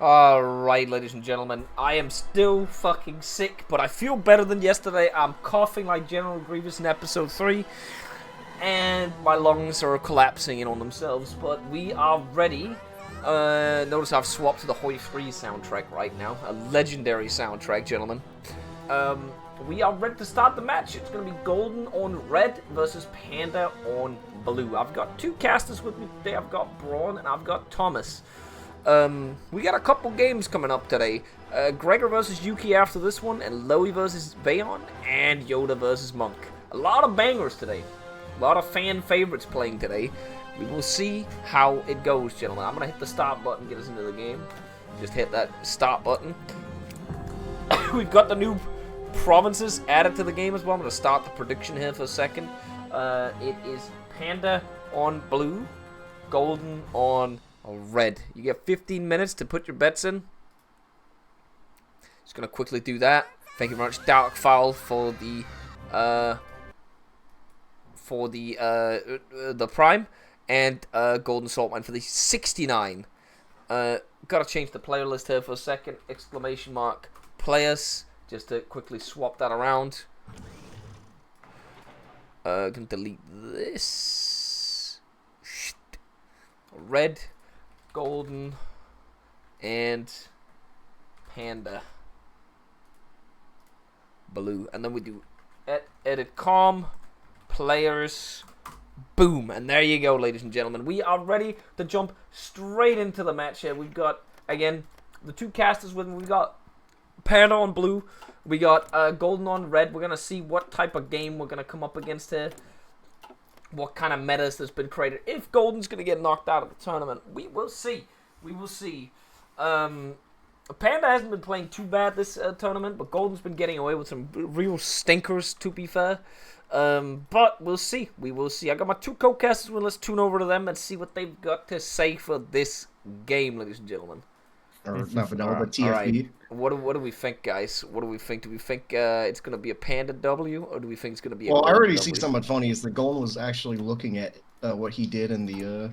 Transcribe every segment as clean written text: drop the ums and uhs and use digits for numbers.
Alright, ladies and gentlemen, I am still fucking sick, but I feel better than yesterday. I'm coughing like General Grievous in episode 3, and my lungs are collapsing in on themselves, but we are ready. Notice I've swapped to the Hoi 3 soundtrack right now, a legendary soundtrack, gentlemen. We are ready to start the match. It's going to be Golden on red versus Panda on blue. I've got two casters with me today. I've got Braun and I've got Thomas. We got a couple games coming up today. Gregor versus Yuki after this one, and Loey versus Veyon, and Yoda versus Monk. A lot of bangers today. A lot of fan favorites playing today. We will see how it goes, gentlemen. I'm going to hit the start button, get us into the game. Just hit that start button. We've got the new provinces added to the game as well. I'm going to start the prediction here for a second. It is Panda on blue, Golden on red. You get 15 minutes to put your bets in. Just going to quickly do that. Thank you very much, Darkfowl, for the prime, and Golden Saltmine for the 69. Gotta change the player list here for a second. Exclamation mark players, just to quickly swap that around. Can delete this. Red, Golden, and Panda. Blue, and then we do edit com players. Boom, and there you go, ladies and gentlemen. We are ready to jump straight into the match here. We've got, again, the two casters with me. We got Panda on blue. We got Golden on red. We're going to see what type of game we're going to come up against here. What kind of metas that's been created. If Golden's going to get knocked out of the tournament, we will see. We will see. Panda hasn't been playing too bad this tournament, but Golden's been getting away with some real stinkers, to be fair. But we'll see. We will see. I got my two co-casters. Well, let's tune over to them and see what they've got to say for this game, ladies and gentlemen. Or not vanilla, but TFB. Right. What do we think, guys? What do we think? Do we think it's going to be a Panda W, or do we think it's going to be a Well, I already W? see something funny. Is the Golden was actually looking at what he did in the,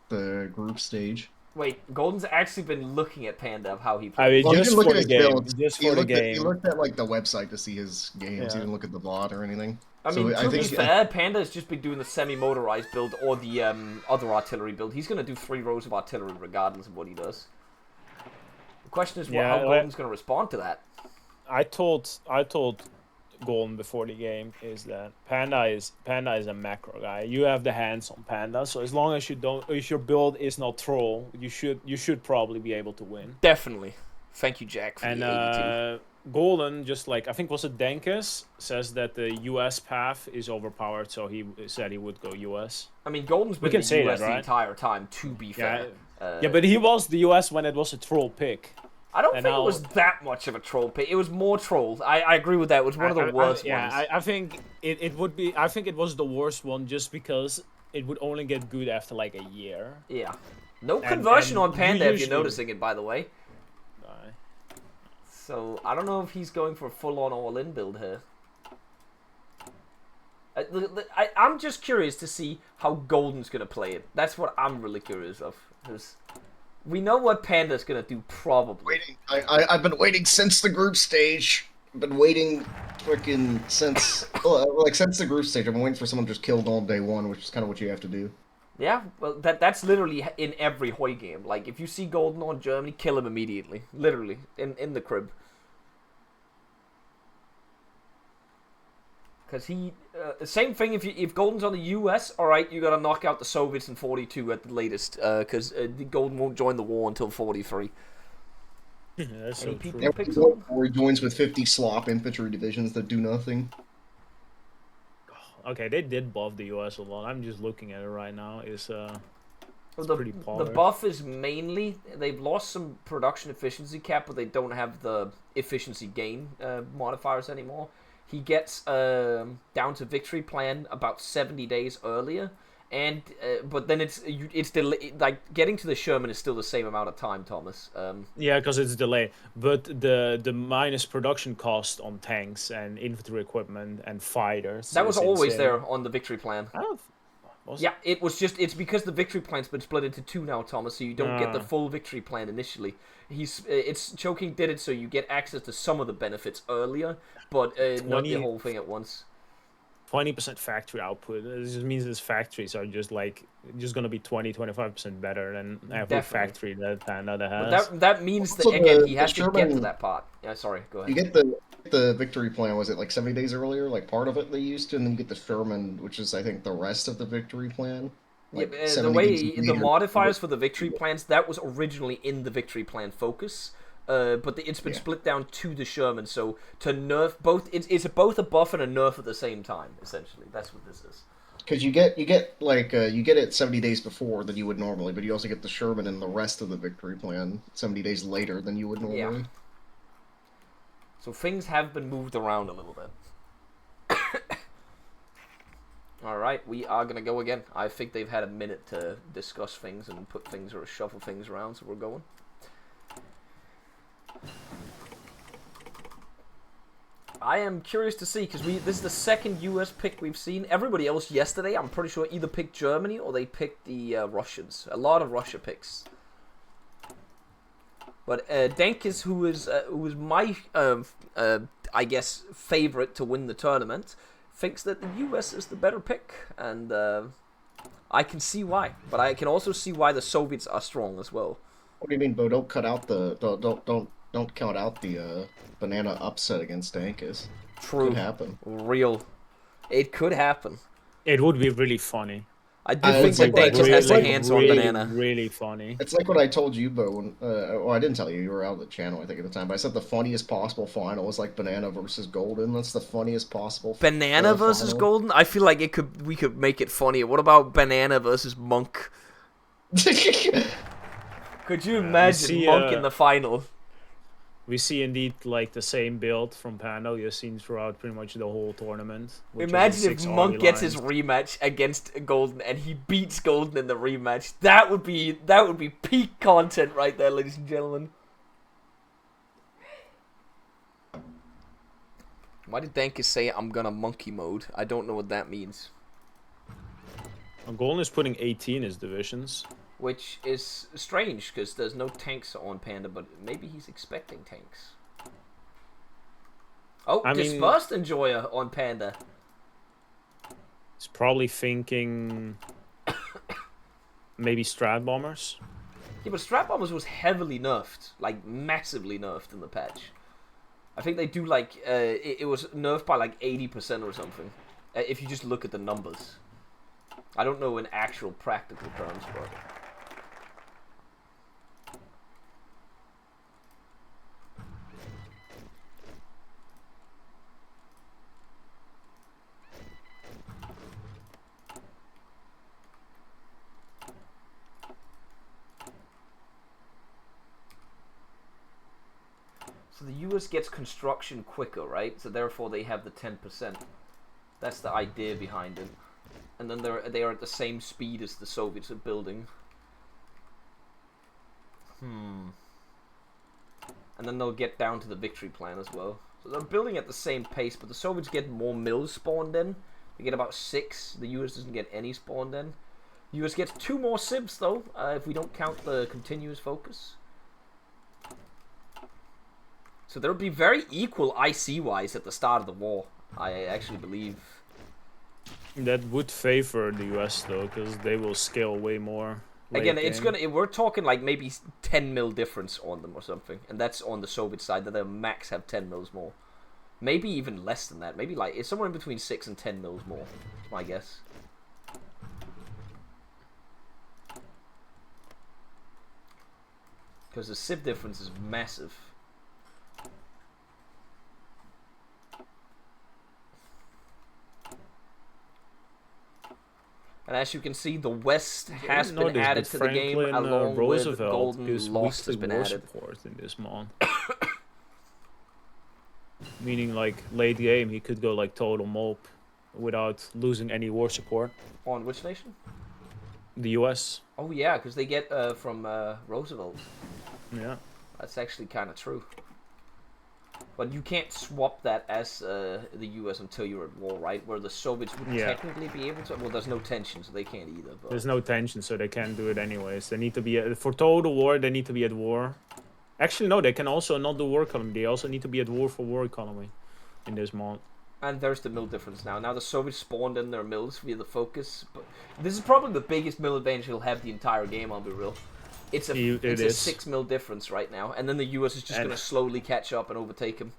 the group stage. Wait, Golden's actually been looking at Panda of how he I plays. mean, Well, just he didn't look for at the his game. builds. Just He for the looked at, game. he looked at like the website to see his games. Yeah. He didn't look at the bot or anything. I mean, So to be fair, Panda's just been doing the semi-motorized build or the other artillery build. He's going to do 3 rows of artillery regardless of what he does. The question is how Golden's going to respond to that. I told Golden before the game is that Panda is a macro guy. You have the hands on Panda, so as long as if your build is not troll, you should probably be able to win. Definitely. Thank you, Jack, for the 82. Golden, just like I think was it Denkis, says that the US path is overpowered, so he said he would go US. I mean, Golden's been the US the entire time, to be fair. Yeah, but he was the US when it was a troll pick. I don't think it was that much of a troll pick. It was more troll. I agree with that. It was one of the worst ones. Yeah, I think it would be. I think it was the worst one just because it would only get good after like a year. Yeah. No conversion on Panda if you're noticing it, by the way. So, I don't know if he's going for a full-on all-in build here. I'm just curious to see how Golden's going to play it. That's what I'm really curious of. Because we know what Panda's going to do, probably. I've been waiting since the group stage. I've been waiting freaking since... since the group stage. I've been waiting for someone to just kill Gold day 1, which is kind of what you have to do. Yeah, well, that's literally in every Hoi game. Like, if you see Golden on Germany, kill him immediately. Literally, in the crib. Because same thing if Golden's on the US, alright, you gotta knock out the Soviets in 42 at the latest. Because Golden won't join the war until 43. Yeah, that's so true. Or he joins with 50 slop infantry divisions that do nothing. Okay, they did buff the US a lot. I'm just looking at it right now. It's pretty polished. The buff is mainly they've lost some production efficiency cap, but they don't have the efficiency gain modifiers anymore. He gets down to victory plan about 70 days earlier, and but then it's still like getting to the Sherman is still the same amount of time, Thomas. Yeah, because it's delayed. But the minus production cost on tanks and infantry equipment and fighters. That was always there on the victory plan. Yeah, it's because the victory plan's been split into 2 now, Thomas, so you don't get the full victory plan initially. Choking did it so you get access to some of the benefits earlier, but not the whole thing at once. 20% factory output. It just means these factories are just gonna be 20-25% better than every factory that Panda has. But that means that again he has to get to that part. Yeah, sorry, go ahead. You get the victory plan, was it like 70 days earlier? Like part of it they used to, and then you get the Sherman, which is I think the rest of the victory plan. Like the way the modifiers for the victory plans, that was originally in the victory plan focus. But it's been split down to the Sherman, so to nerf both, it's both a buff and a nerf at the same time. Essentially, that's what this is. Because you get it 70 days before than you would normally, but you also get the Sherman and the rest of the victory plan 70 days later than you would normally. Yeah. So things have been moved around a little bit. All right, we are gonna go again. I think they've had a minute to discuss things and put things or shuffle things around, so we're going. I am curious to see, because this is the second US pick we've seen. Everybody else yesterday, I'm pretty sure, either picked Germany or they picked the Russians. A lot of Russia picks. But Dankis, who is my, I guess, favorite to win the tournament, thinks that the US is the better pick, and I can see why. But I can also see why the Soviets are strong as well. What do you mean, Bo? Don't cut out the don't count out the banana upset against Dankis. True. Could happen. Real. It could happen. It would be really funny. I do think that Dankis has the hands on banana. Really funny. It's like what I told you, Bo. When, well, I didn't tell you. You were out of the channel, I think, at the time. But I said the funniest possible final was like Banana versus Golden. That's the funniest possible. Banana versus final. Golden. I feel like we could make it funnier. What about Banana versus Monk? Could you imagine Monk in the final? We see indeed like the same build from Panda you've seen throughout pretty much the whole tournament. Imagine if Monk gets his rematch against Golden and he beats Golden in the rematch. That would be peak content right there, ladies and gentlemen. Why did Dankis say I'm gonna monkey mode? I don't know what that means. Golden is putting 18 in his divisions. Which is strange, because there's no tanks on Panda, but maybe he's expecting tanks. Oh, Dispersed Enjoyer on Panda. He's probably thinking maybe Strat Bombers. Yeah, but Strat Bombers was heavily nerfed, like massively nerfed in the patch. I think they do like, it was nerfed by like 80% or something, if you just look at the numbers. I don't know in actual practical terms, but... So the US gets construction quicker, right? So therefore they have the 10%. That's the idea behind it. And then they are at the same speed as the Soviets are building. And then they'll get down to the victory plan as well. So they're building at the same pace, but the Soviets get more mills spawned in. They get about 6. The US doesn't get any spawned in. The US gets 2 more civs though, if we don't count the continuous focus. So there will be very equal IC-wise at the start of the war, I actually believe. That would favor the US though, because they will scale way more. Again, we're talking like maybe 10 mil difference on them or something, and that's on the Soviet side, that their max have 10 mils more. Maybe even less than that. Maybe like it's somewhere in between 6 and 10 mils more. That's my guess. Because the civ difference is massive. And as you can see, the West has been added to the game, along with Golden Lost has been added. In this mod. Meaning, like, late game, he could go, like, total mope without losing any war support. On which nation? The US. Oh, yeah, because they get from Roosevelt. Yeah. That's actually kind of true. But you can't swap that as the US until you're at war, right? Where the Soviets would technically be able to. Well, there's no tension, so they can't either. But... There's no tension, so they can't do it anyways. They need to be for total war. They need to be at war. Actually, no. They can also not do war economy. They also need to be at war for war economy in this mod. And there's the mill difference now. Now the Soviets spawned in their mills via the focus. But this is probably the biggest mill advantage he'll have the entire game. I'll be real. It's a 6 mil difference right now, and then the US is just going to slowly catch up and overtake him.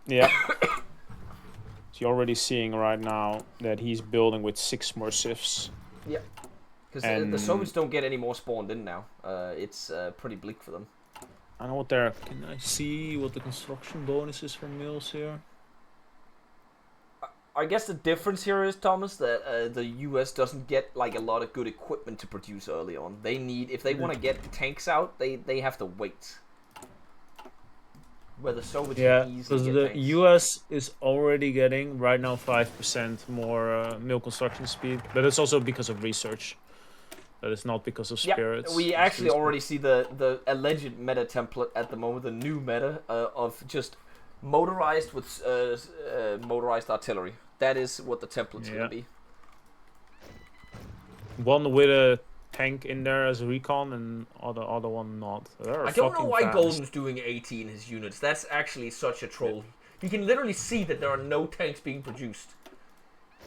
Yeah. So you're already seeing right now that he's building with 6 more sieves. Yeah. Because the Soviets don't get any more spawned in now. It's pretty bleak for them. I know what they're... Can I see what the construction bonus is for mills here? I guess the difference here is, Thomas, that the US doesn't get like a lot of good equipment to produce early on. They need, if they want to get tanks out, they have to wait. Where the Soviets can easily get the tanks. US is already getting right now 5% more mill construction speed, but it's also because of research. That is not because of spirits. Yeah, we actually already see the alleged meta template at the moment, the new meta of just motorized with motorized artillery. That is what the template's gonna be. One with a tank in there as a recon, and other one not. I don't know why Golden's doing 80 in his units. That's actually such a troll. You can literally see that there are no tanks being produced.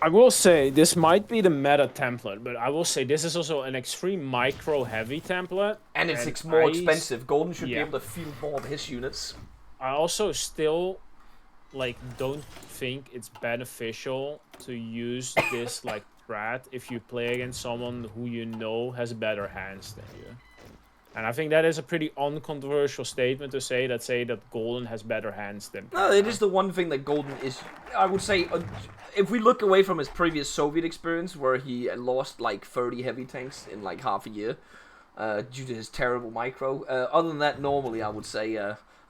I will say this might be the meta template, but I will say this is also an extreme micro heavy template, and it's more expensive. Golden should be able to field more of his units. I also still don't think it's beneficial to use this like strat if you play against someone who you know has better hands than you. And I think that is a pretty uncontroversial statement to say that Golden has better hands than... No, it is the one thing that Golden is... I would say, if we look away from his previous Soviet experience, where he lost like 30 heavy tanks in like half a year, due to his terrible micro. Other than that, normally I would say...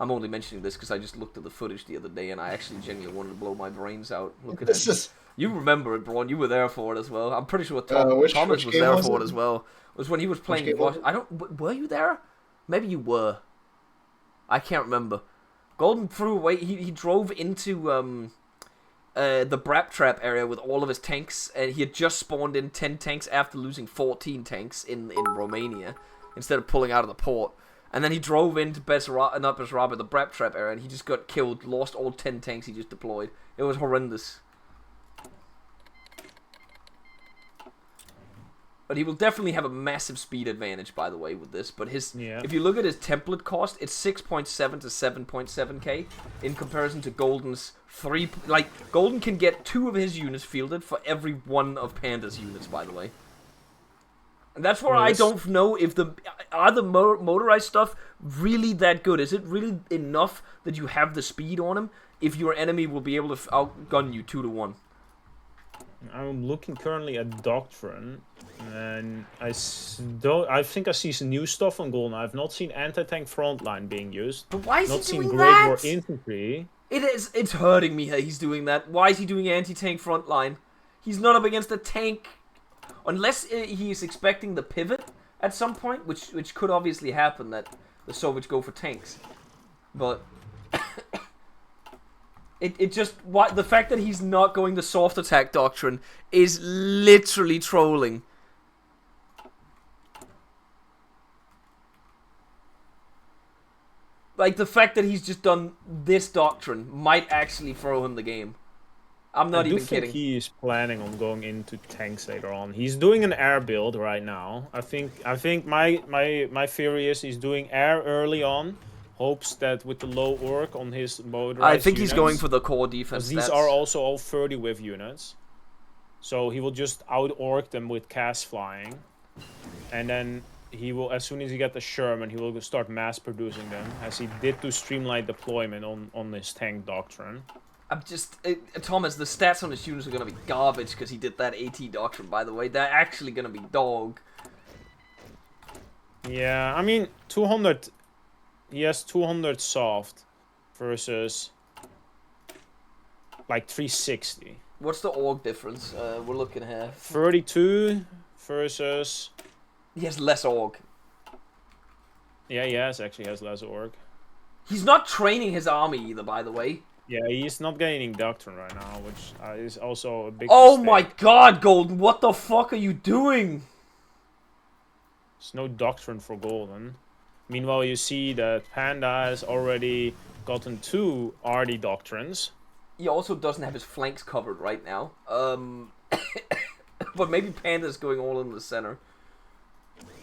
I'm only mentioning this because I just looked at the footage the other day and I actually genuinely wanted to blow my brains out looking at it. You remember it, Braun. You were there for it as well. I'm pretty sure Thomas was there for it as well. It was when he was playing... Were you there? Maybe you were. I can't remember. Golden threw away... He drove into the Brap Trap area with all of his tanks, and he had just spawned in 10 tanks after losing 14 tanks in Romania instead of pulling out of the port. And then he drove into Besarab, the Brap Trap area, and he just got killed, lost all 10 tanks he just deployed. It was horrendous. But he will definitely have a massive speed advantage, by the way, with this. But if you look at his template cost, it's 6.7 to 7.7k in comparison to Golden's 3... Like, Golden can get 2 of his units fielded for every 1 of Panda's units, by the way. And that's where I don't know if are the motorized stuff really that good? Is it really enough that you have the speed on him if your enemy will be able to outgun you 2 to 1? I'm looking currently at Doctrine, and I think I see some new stuff on Golden. I've not seen anti-tank frontline being used. But why is he doing that? Great War infantry. It's hurting me that he's doing that. Why is he doing anti-tank frontline? He's not up against a tank. Unless he is expecting the pivot at some point, which could obviously happen, that the Soviets go for tanks. But the fact that he's not going the soft attack doctrine is literally trolling. Like, the fact that he's just done this doctrine might actually throw him the game. I'm not even kidding. I think he is planning on going into tanks later on. He's doing an air build right now. I think my theory is he's doing air early on, hopes that with the low orc on his motorized I think he's going for the core defense. These are also all 30 with units. So he will just out-orc them with cast flying. And then he will, as soon as he gets the Sherman, he will start mass producing them, as he did to streamline deployment on his tank doctrine. I'm just... Thomas, the stats on his units are going to be garbage because he did that AT doctrine, by the way. They're actually going to be dog. Yeah, I mean, 200... He has 200 soft versus like 360. What's the org difference? We're looking here. 32 versus... He has less org. Yeah, he actually has less org. He's not training his army either, by the way. Yeah, he's not gaining doctrine right now, which is also a big Oh mistake. my god, Golden, what the fuck are you doing? There's no doctrine for Golden. Meanwhile, you see that Panda has already gotten 2 RD doctrines. He also doesn't have his flanks covered right now. But maybe Panda's going all in the center.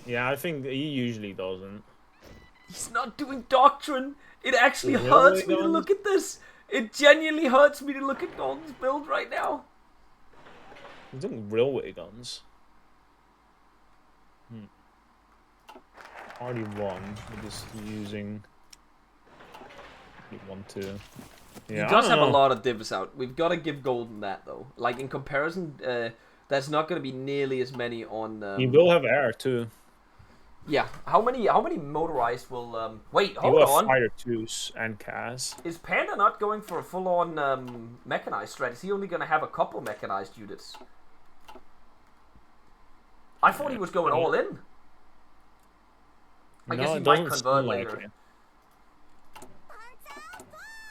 Yeah, I think he usually doesn't. He's not doing doctrine. It actually hurts me to look at this. It genuinely hurts me to look at Golden's build right now. He's doing railway guns. RD1, but is using... RD1, 2. Yeah, he does have a lot of divs out. We've got to give Golden that, though. Like, in comparison, that's not going to be nearly as many on... He will have air, too. Yeah, how many motorized will... Wait, hold on. Fighter 2s and CAS. Is Panda not going for a full-on mechanized strat? Is he only going to have a couple mechanized units? I thought he was going all in. I guess he might convert later. Like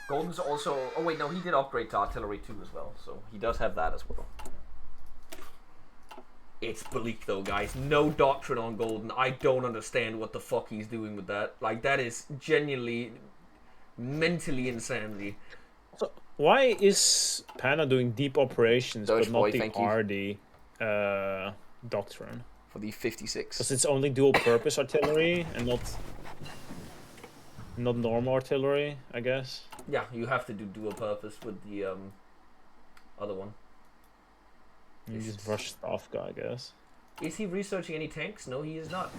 Golden's also... Oh wait, no, he did upgrade to artillery too as well, so he does have that as well. It's bleak though, guys. No doctrine on Golden. I don't understand what the fuck he's doing with that. Like, that is genuinely mentally insanity. So, why is Panda doing deep operations but not the RD doctrine? For the 56. Because it's only dual purpose artillery and not normal artillery, I guess. Yeah, you have to do dual purpose with the other one. You just rush staff guy, I guess. Is he researching any tanks? No, he is not.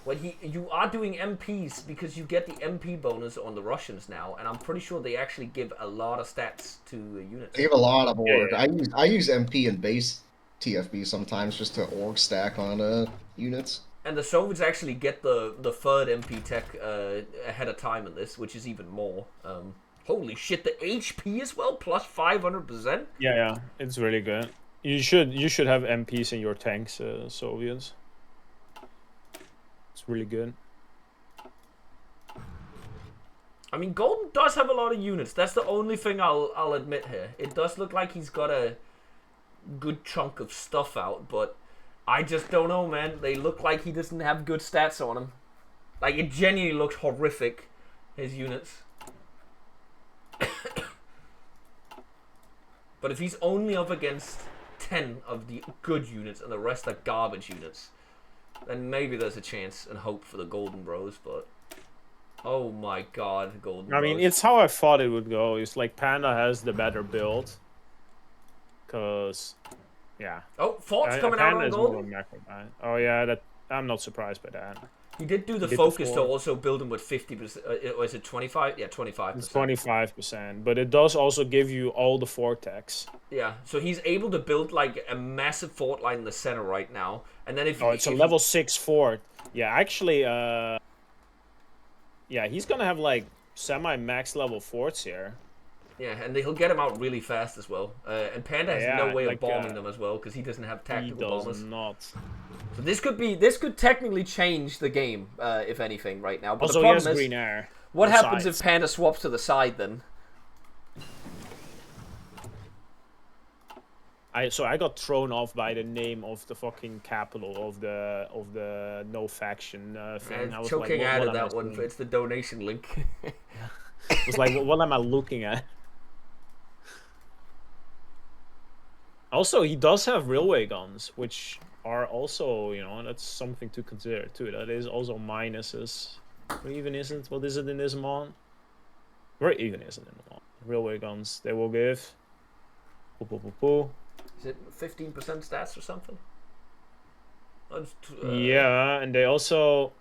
Well, you are doing MPs because you get the MP bonus on the Russians now, and I'm pretty sure they actually give a lot of stats to units. They give a lot of org. Yeah. I use MP and base TFB sometimes just to org stack on units. And the Soviets actually get the third MP tech ahead of time in this, which is even more. Holy shit, the HP as well, plus 500%? Yeah, it's really good. You should have MPs in your tanks, Soviets. It's really good. I mean, Golden does have a lot of units. That's the only thing I'll admit here. It does look like he's got a good chunk of stuff out, but I just don't know, man. They look like he doesn't have good stats on him. Like, it genuinely looks horrific, his units. But if he's only up against 10 of the good units and the rest are garbage units, then maybe there's a chance and hope for the Golden Bros, but... Oh my god, Golden Bros. I mean, it's how I thought it would go. It's like Panda has the better build. Because, yeah. Oh, Fort's coming out on Golden? Oh yeah, I'm not surprised by that. He did do the focus to also build him with 50%. Or is it 25? Yeah, 25%. It's 25%, but it does also give you all the vortex. Yeah, so he's able to build like a massive fort line in the center right now, and then if it's a level 6 fort. Yeah, actually, yeah, he's gonna have like semi-max level forts here. Yeah, and he'll get him out really fast as well. And Panda has no way of bombing them as well because he doesn't have tactical bombers. He does not. So this could technically change the game, if anything, right now. But also, the problem he has green air. What happens if Panda swaps to the side then? So I got thrown off by the name of the fucking capital of the no faction thing. I was choking like, out of that one. It's the donation link. It was like, what am I looking at? Also, he does have railway guns, which are also, you know, that's something to consider too. That is also minuses. Or even isn't. What is it in this mod? Or even isn't in the mod. Railway guns, they will give. Is it 15% stats or something? Yeah, and they also...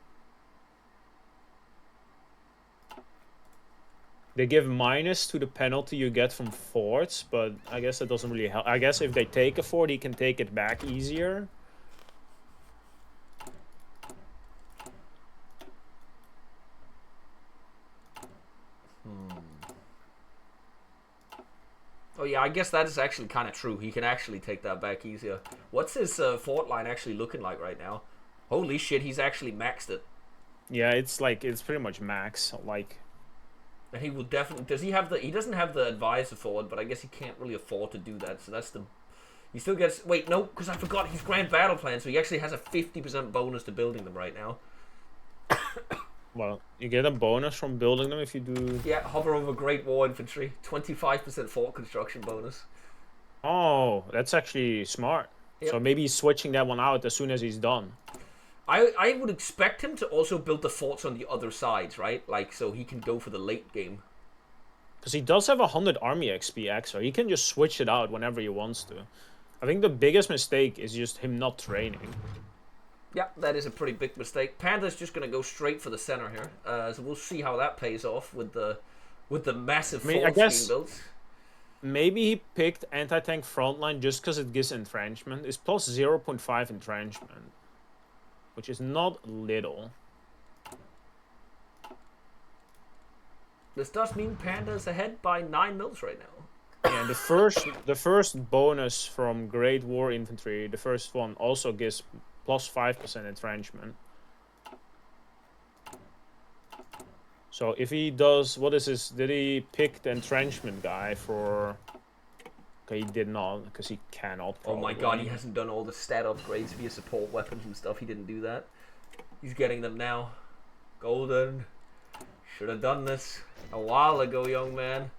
They give minus to the penalty you get from forts, but I guess that doesn't really help. I guess if they take a fort, he can take it back easier. Oh yeah, I guess that is actually kind of true. He can actually take that back easier. What's his fort line actually looking like right now? Holy shit, he's actually maxed it. Yeah, it's like, it's pretty much max. Like, And he will definitely... Does he have the... He doesn't have the advisor forward, but I guess he can't really afford to do that. So that's the... He still gets... Wait, no, because I forgot he's Grand Battle Plan, so he actually has a 50% bonus to building them right now. Well, you get a bonus from building them if you do... Yeah, hover over Great War Infantry. 25% fort construction bonus. Oh, that's actually smart. Yep. So maybe he's switching that one out as soon as he's done. I would expect him to also build the forts on the other sides, right? Like, so he can go for the late game. Because he does have 100 army XP extra. He can just switch it out whenever he wants to. I think the biggest mistake is just him not training. Yeah, that is a pretty big mistake. Panda's just going to go straight for the center here. So we'll see how that pays off with the massive forts being built. Maybe he picked anti-tank frontline just because it gives entrenchment. It's plus 0.5 entrenchment, which is not little. This does mean Panda's ahead by 9 mils right now. Yeah, the first bonus from Great War Infantry, the first one also gives plus 5% entrenchment. So if he does, what is this? Did he pick the entrenchment guy for... Okay, he did not, because he cannot probably. Oh my god, he hasn't done all the stat upgrades via support weapons and stuff. He didn't do that. He's getting them now. Golden. Should have done this a while ago, young man.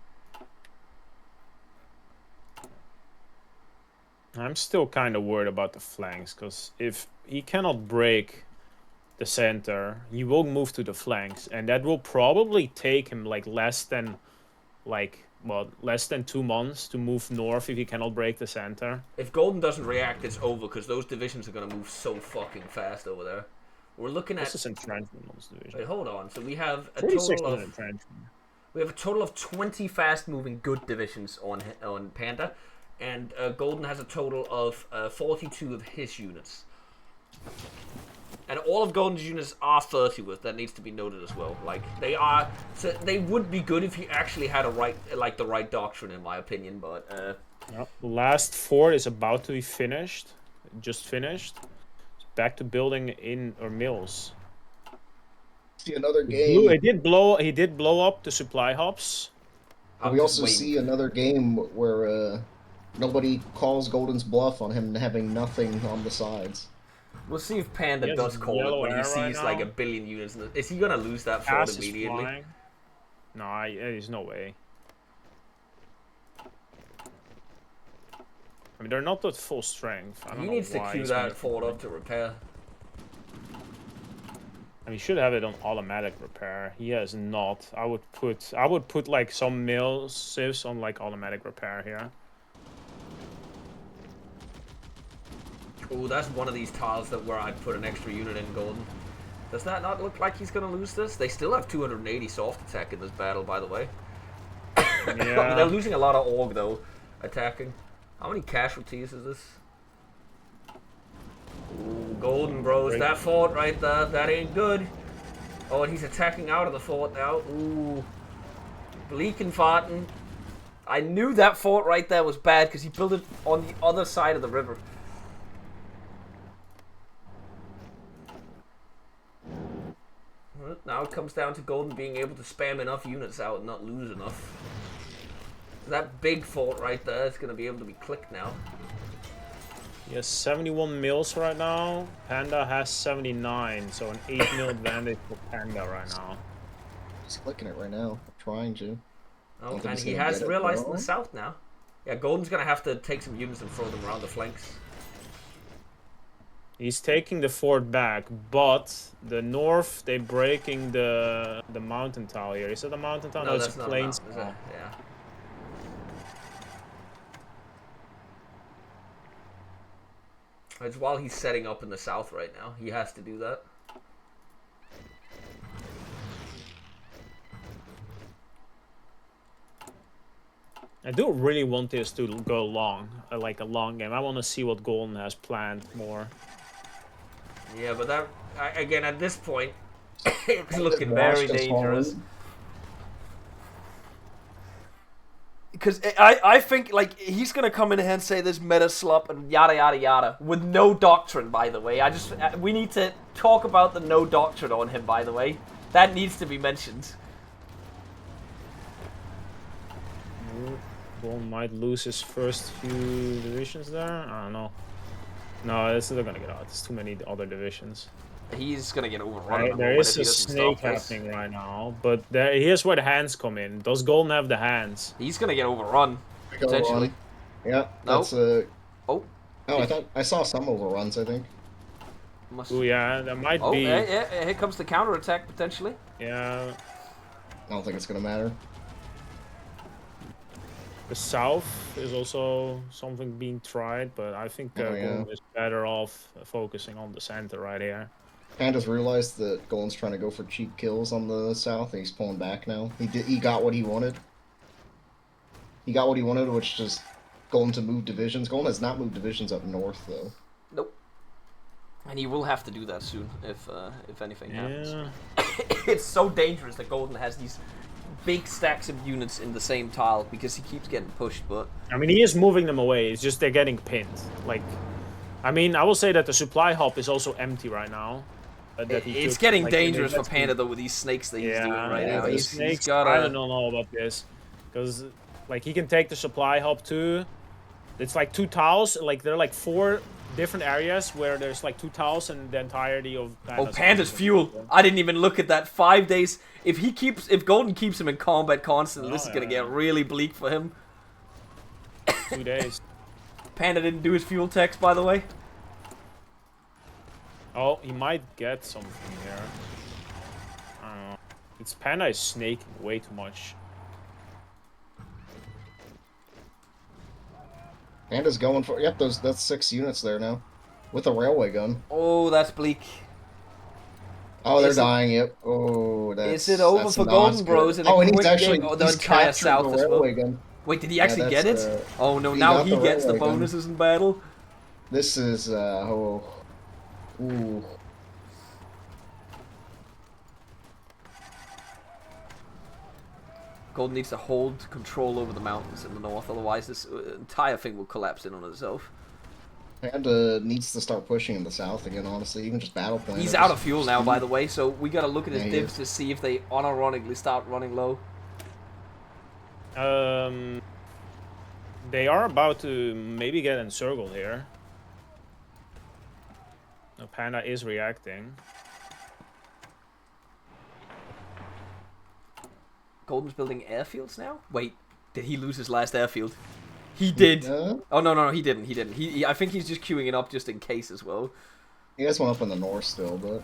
I'm still kind of worried about the flanks, because if he cannot break the center, he will move to the flanks, and that will probably take him like less than 2 months to move north if he cannot break the center. If Golden doesn't react, it's over, because those divisions are going to move so fucking fast over there. We're looking at... This is entrenchment on this division. Wait, hold on. So we have a total of... We have a total of 20 fast-moving good divisions on Panda, and Golden has a total of 42 of his units. And all of Golden's units are 30 with. That needs to be noted as well. Like, they are... So they would be good if he actually had the right doctrine, in my opinion, but... Yep. Last fort is about to be finished. Just finished. Back to building in or mills. See another game. He did blow up the supply hubs. We also see another game where nobody calls Golden's bluff on him having nothing on the sides. We'll see if Panda does call it when he sees like a billion units. Is he gonna lose that fort immediately? No, there's no way. I mean, they're not at full strength. He needs to queue that fort up to repair. I mean, he should have it on automatic repair. He has not. I would put like some mill civs on like automatic repair here. Oh, that's one of these tiles where I'd put an extra unit in Golden. Does that not look like he's going to lose this? They still have 280 soft attack in this battle, by the way. Yeah. They're losing a lot of org, though, attacking. How many casualties is this? Ooh, Golden, bros. That fort right there, that ain't good. Oh, and he's attacking out of the fort now. Ooh. Bleakenfarten. I knew that fort right there was bad because he built it on the other side of the river. Now it comes down to Golden being able to spam enough units out and not lose enough. That big fort right there is going to be able to be clicked now. He has 71 mils right now. Panda has 79, so an 8 mil advantage for Panda right now. He's clicking it right now, trying to. Oh, and he has realized in the south now. Yeah, Golden's going to have to take some units and throw them around the flanks. He's taking the fort back, but the north, they're breaking the mountain tile here. Is it a mountain tile? No, it's a plains tile. Yeah. It's while he's setting up in the south right now. He has to do that. I do really want this to go long, like a long game. I want to see what Golden has planned more. Yeah, but that, again, at this point, it's looking very dangerous. Because I think, like, he's going to come in here and say this meta slop and yada yada yada, with no doctrine, by the way. We need to talk about the no doctrine on him, by the way. That needs to be mentioned. Golden might lose his first few divisions there. I don't know. No, it's still gonna get out. There's too many other divisions. He's gonna get overrun. There is a snake happening right now, but here's where the hands come in. Does Golden have the hands? He's gonna get overrun. Potentially. Yeah, nope. that's Oh. No, I thought I saw some overruns. I think. Oh yeah, that might be. Yeah, here comes the counterattack potentially. Yeah. I don't think it's gonna matter. The south is also something being tried, but I think Golden is better off focusing on the center right here. Panda's realized that Golden's trying to go for cheap kills on the south, and he's pulling back now. He got what he wanted. He got what he wanted, which is Golden to move divisions. Golden has not moved divisions up north, though. Nope. And he will have to do that soon, if anything happens. Yeah. It's so dangerous that Golden has these big stacks of units in the same tile because he keeps getting pushed, but... I mean, he is moving them away. It's just they're getting pinned. Like, I mean, I will say that the supply hub is also empty right now. It's getting dangerous for Panda, though, with these snakes that he's doing right now. These snakes, I don't know about this. Because, like, he can take the supply hub, too. It's like 2 tiles. Like, there are, like, 4 different areas where there's, like, 2 tiles and the entirety of Panda's... Oh, Panda's fuel! I didn't even look at that. 5 days... If Golden keeps him in combat constantly, this is gonna get really bleak for him. 2 days. Panda didn't do his fuel text, by the way. Oh, he might get something here. I don't know. It's Panda is snaking way too much. Panda's going for... Yep, that's 6 units there now. With a railway gun. Oh, that's bleak. Oh, they're dying, yep. Oh, that's... Is it over for Golden Bros in a quick game? Oh, the entire south as well. Gun. Wait, did he actually get it? Oh no, now he gets the bonuses in battle. This is, Ooh. Golden needs to hold control over the mountains in the north, otherwise this entire thing will collapse in on itself. Panda needs to start pushing in the south again, honestly, even just battle plan. He's out of fuel now, by the way, so we gotta look at his divs to see if they unironically start running low. They are about to maybe get encircled here. No, Panda is reacting. Golden's building airfields now? Wait, did he lose his last airfield? He did. Oh no, he didn't. I think he's just queuing it up just in case as well. He has one up in the north still, but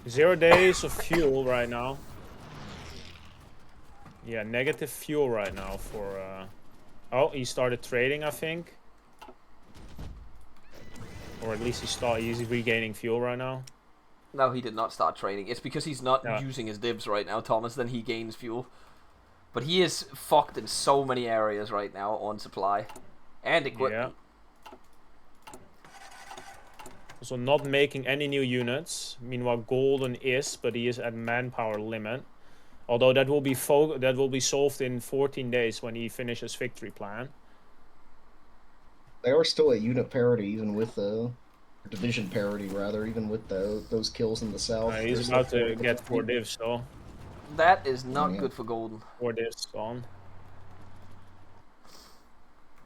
0 days of fuel right now. Yeah, negative fuel right now for. Oh, he started trading, I think. Or at least he's regaining fuel right now. No, he did not start trading. It's because he's not using his divs right now, Thomas. Then he gains fuel. But he is fucked in so many areas right now on supply and equipment. Yeah. Also not making any new units. Meanwhile, Golden is, but he is at manpower limit. Although that will be solved in 14 days when he finishes victory plan. They are still at unit parity, even with division parity, rather, even with those kills in the south. He's about to get 4 divs, so... That is not good for Golden. 4 divs gone.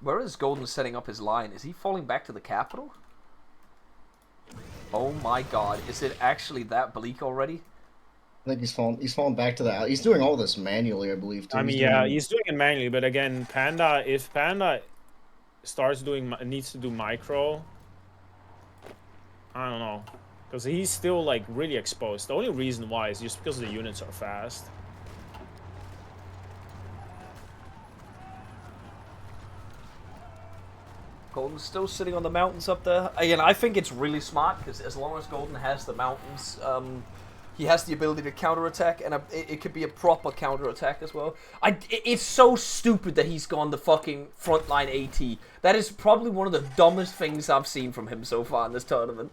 Where is Golden setting up his line? Is he falling back to the capital? Oh my god, is it actually that bleak already? I think he's falling back to that. He's doing all this manually, I believe, too. I mean, he's doing it manually, but again, if Panda needs to do micro, I don't know, because he's still like really exposed. The only reason why is just because the units are fast. Golden's still sitting on the mountains up there. Again, I think it's really smart because as long as Golden has the mountains, he has the ability to counterattack, and it could be a proper counterattack as well. It's so stupid that he's gone the fucking frontline AT. That is probably one of the dumbest things I've seen from him so far in this tournament.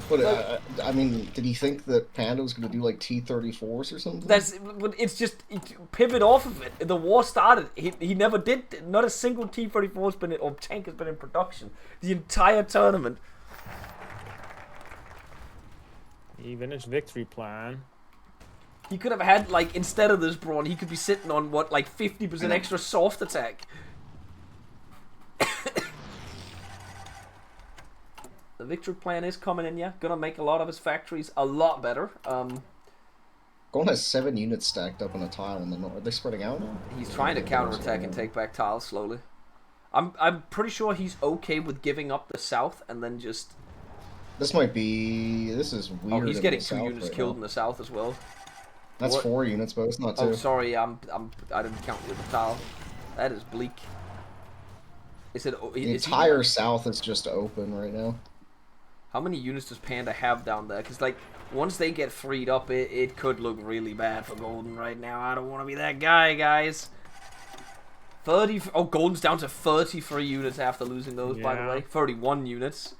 But, I mean, did he think that Panda was going to do, like, T-34s or something? It's just, pivot off of it. The war started. He never did. Not a single T-34 or tank has been in production. The entire tournament. Even his victory plan. He could have had, like, instead of this brawn, he could be sitting on, what, like 50% extra soft attack. The victory plan is coming in, yeah. Gonna make a lot of his factories a lot better. Golden has 7 units stacked up on a tile in the north. Are they spreading out now? He's trying to counterattack and take back tiles slowly. I'm pretty sure he's okay with giving up the south and then just... This might be... This is weird. Oh, he's getting 2 units killed in the south as well. That's What? 4 units, but it's not 2. Oh, sorry, I didn't count with the tile. That is bleak. Is it? The entire south is just open right now. How many units does Panda have down there? Because, like, once they get freed up, it could look really bad for Golden right now. I don't want to be that guy, guys. 30... Oh, Golden's down to 33 units after losing those, by the way. 31 units.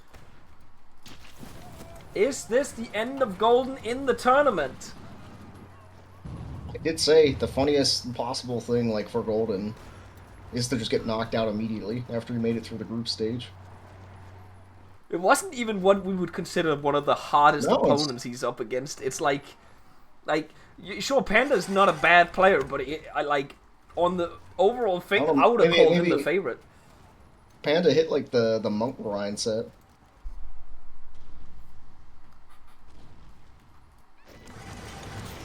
Is this the end of Golden in the tournament? I did say the funniest possible thing, like, for Golden is to just get knocked out immediately after he made it through the group stage. It wasn't even what we would consider one of the hardest opponents he's up against. It's like, sure, Panda's not a bad player, but like, on the overall thing, I would have called him the favorite. Panda hit, like, the Monk Ryan set.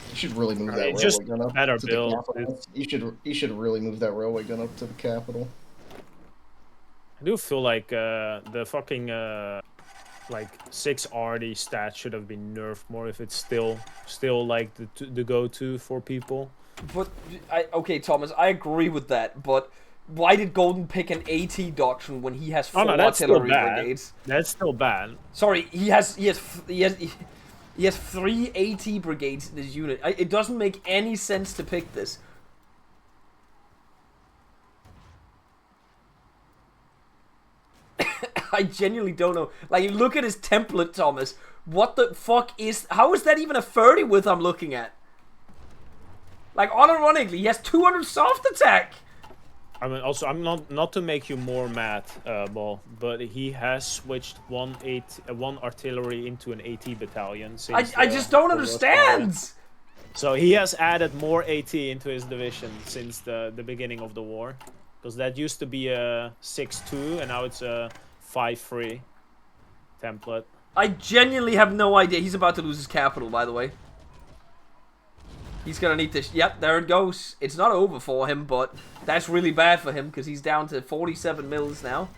You should really move that railway gun up to the capital. You should really move that railway gun up to the capital. I do feel like the fucking like 6 RD stat should have been nerfed more if it's still like the go-to for people. But okay, Thomas, I agree with that. But why did Golden pick an AT doctrine when he has 4 artillery brigades? That's still bad. Sorry, he has 3 AT brigades in his unit. It doesn't make any sense to pick this. I genuinely don't know. Like, look at his template, Thomas. What the fuck is... How is that even a 30 width I'm looking at? Like, unironically, he has 200 soft attack! I mean, also, I'm not to make you more mad, Ball, but he has switched one artillery into an AT battalion. Since I just don't understand! So he has added more AT into his division since the beginning of the war. Because that used to be a 6-2, and now it's a 5-3 template. I genuinely have no idea. He's about to lose his capital, by the way. He's gonna need this. Yep, there it goes. It's not over for him, but that's really bad for him because he's down to 47 mils now.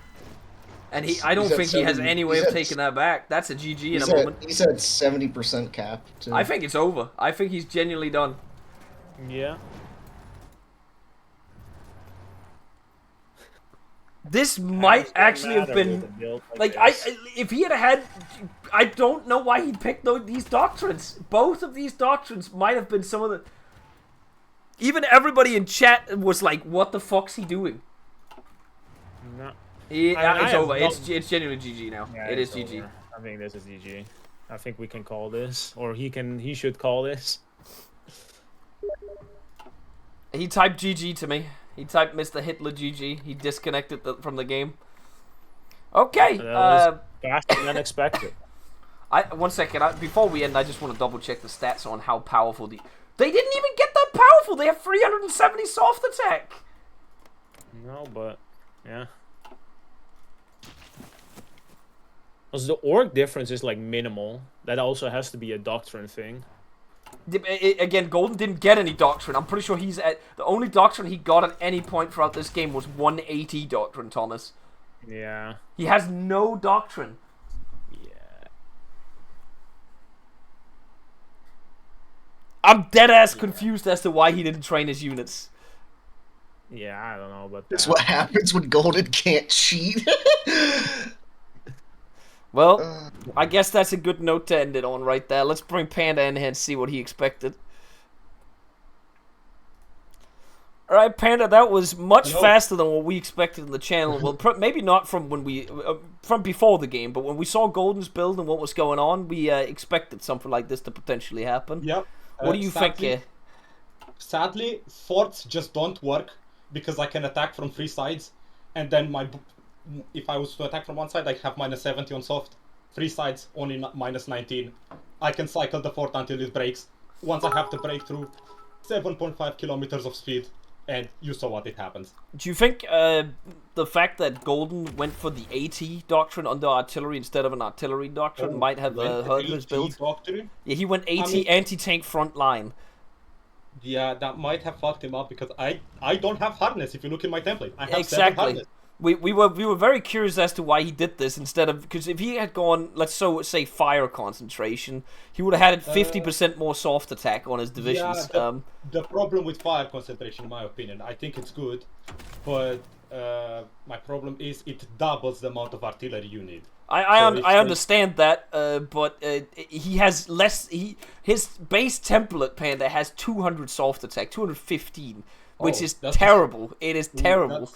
And I don't think he has any way of taking that back. That's a GG in a moment. He's at 70% cap, too. I think it's over. I think he's genuinely done. Yeah. This might actually have been like if he had I don't know why he picked these doctrines. Both of these doctrines might have been some of the... Even everybody in chat was like, "What the fuck's he doing?" No, it's over. It's genuinely GG now. Yeah, it is GG. Over. I think this is GG. I think we can call this, or he should call this. He typed GG to me. He typed Mr. Hitler GG. He disconnected from the game. Okay. That was faster than expected. One second. Before we end, I just want to double check the stats on how powerful the... They didn't even get that powerful. They have 370 soft attack. No, but yeah. Because the orc difference is like minimal. That also has to be a doctrine thing. Again, Golden didn't get any doctrine. I'm pretty sure he's at... The only doctrine he got at any point throughout this game was 180 doctrine, Thomas. Yeah. He has no doctrine. Yeah. I'm dead-ass confused as to why he didn't train his units. Yeah, I don't know, but... That's what happens when Golden can't cheat. Well, I guess that's a good note to end it on right there. Let's bring Panda in here and see what he expected. Alright, Panda, that was much faster than what we expected in the channel. Well, maybe not from when we... from before the game, but when we saw Golden's build and what was going on, we expected something like this to potentially happen. Yep. What do you think? Sadly, forts just don't work because I can attack from 3 sides, and then if I was to attack from one side, I have -70 on soft. 3 sides, only -19. I can cycle the fort until it breaks. Once I have the breakthrough, 7.5 kilometers of speed, and you saw what it happens. Do you think the fact that Golden went for the AT doctrine under artillery instead of an artillery doctrine might have hurt his build? Doctrine? Yeah, he went AT mean- anti-tank front line. Yeah, that might have fucked him up because I don't have harness. If you look in my template, I have 7 Exactly. harness. We were very curious as to why he did this instead of, because if he had gone, let's say fire concentration, he would have had 50% more soft attack on his divisions. Yeah, the problem with fire concentration, in my opinion, I think it's good, but my problem is it doubles the amount of artillery you need. I understand that, but he has less. His base template Panda has 200 soft attack, 215, which is terrible. It is terrible.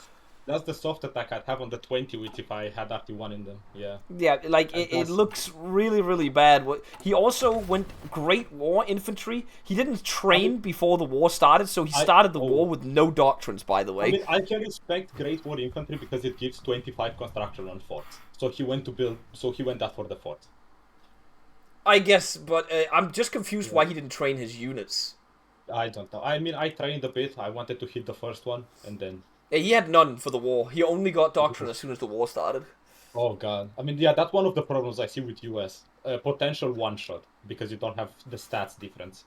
That's the soft attack I'd have on the 20, which if I had RT1 in them, yeah. Yeah, like, it looks really, really bad. He also went Great War Infantry. He didn't train before the war started, so he started the war with no doctrines, by the way. I mean, I can respect Great War Infantry because it gives 25 construction on forts. So he went that for the fort. I guess, but I'm just confused why he didn't train his units. I don't know. I mean, I trained a bit. I wanted to hit the first one, and then... He had none for the war. He only got doctrine as soon as the war started. Oh god. I mean, yeah, that's one of the problems I see with US. Potential one-shot, because you don't have the stats difference.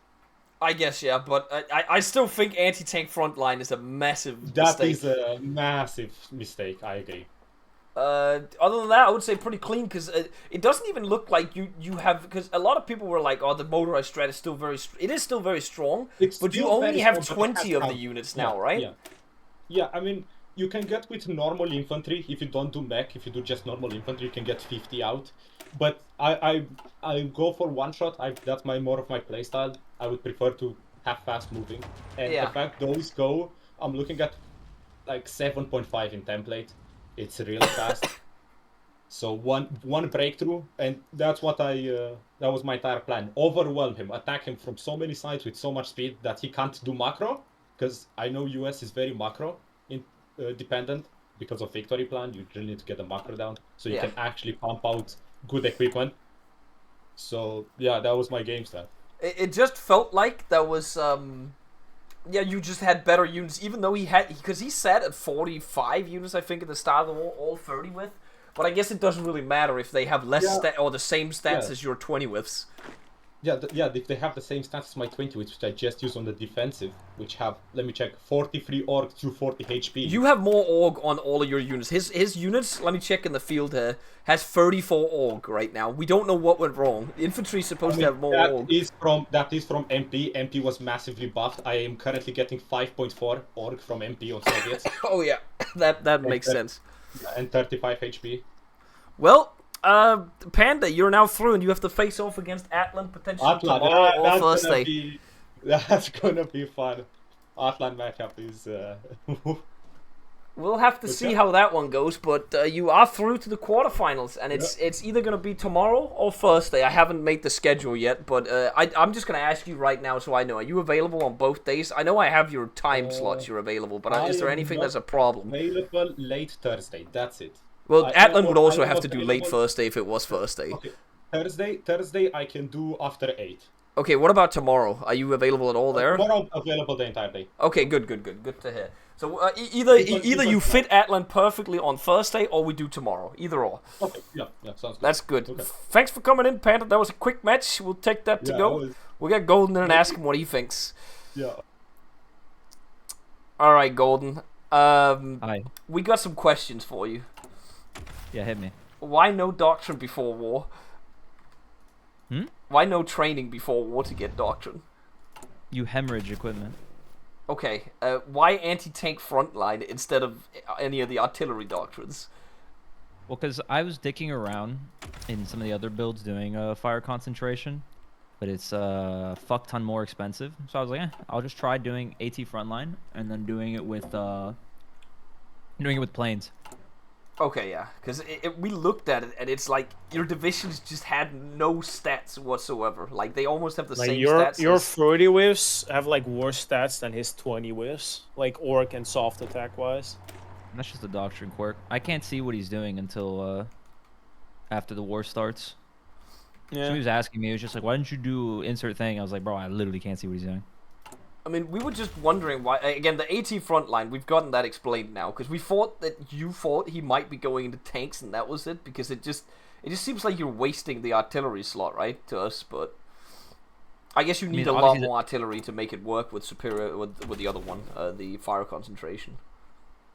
I guess, yeah, but I still think anti-tank frontline is a massive mistake. That is a massive mistake, I agree. Other than that, I would say pretty clean, because it doesn't even look like you have, because a lot of people were like, oh, the motorized strat is still it is still very strong, but you only have 20 of the units now, right? Yeah. Yeah, I mean, you can get with normal infantry, if you don't do mech, if you do just normal infantry, you can get 50 out. But I go for one shot, that's more of my playstyle. I would prefer to have fast moving. And the fact those go, I'm looking at like 7.5 in template. It's really fast. So one breakthrough, and that's what that was my entire plan. Overwhelm him, attack him from so many sides with so much speed that he can't do macro. Because I know US is very macro dependent because of victory plan. You really need to get the macro down so you can actually pump out good equipment. So yeah, that was my game style. It just felt like that was you just had better units, even though because he sat at 45 units I think at the start of the war, all 30 with. But I guess it doesn't really matter if they have less or the same stats as your 20 withs. Yeah, if they have the same stats as my 20, which I just use on the defensive, which have, let me check, 43 org to 40 HP. You have more org on all of your units. His units, let me check in the field here, has 34 org right now. We don't know what went wrong. The infantry is supposed to have more org. That is from MP. MP was massively buffed. I am currently getting 5.4 org from MP on Soviets. Oh yeah, that makes sense. And 35 HP. Well, Panda, you're now through, and you have to face off against Atlan potentially tomorrow or Thursday. That's gonna be fun. Atlan matchup is. We'll have to see how that one goes, but you are through to the quarterfinals, and it's either gonna be tomorrow or Thursday. I haven't made the schedule yet, but I'm just gonna ask you right now so I know. Are you available on both days? I know I have your time slots you're available, but is there anything that's a problem? Available late Thursday. That's it. Well, Atlan would also have to do late Thursday if it was Thursday. Okay. Thursday I can do after 8. Okay, what about tomorrow? Are you available at all there? Tomorrow available the entire day. Okay, good to hear. So either you fit Atlan perfectly on Thursday, or we do tomorrow. Either or. Okay, yeah, sounds good. That's good. Okay. Thanks for coming in, Panda. That was a quick match. We'll take that to go. We'll get Golden in and ask him what he thinks. Yeah. All right, Golden. Hi. We got some questions for you. Yeah, hit me. Why no doctrine before war? Why no training before war to get doctrine? You hemorrhage equipment. Okay, why anti-tank frontline instead of any of the artillery doctrines? Well, because I was dicking around in some of the other builds doing fire concentration, but it's a fuck ton more expensive. So I was like, I'll just try doing AT frontline and then doing it with planes. Okay, yeah, because we looked at it, and it's like your divisions just had no stats whatsoever. Like, they almost have the same stats. Your 30 whiffs have, like, worse stats than his 20 whiffs, like, orc and soft attack-wise. That's just a doctrine quirk. I can't see what he's doing until after the war starts. Somebody was asking me, it was just like, why didn't you do insert thing? I was like, bro, I literally can't see what he's doing. I mean, we were just wondering why. Again, the AT frontline, we've gotten that explained now, because we thought that you thought he might be going into tanks, and that was it, because it just seems like you're wasting the artillery slot, right, to us, but I guess you need a lot more artillery to make it work with with the other one, the fire concentration.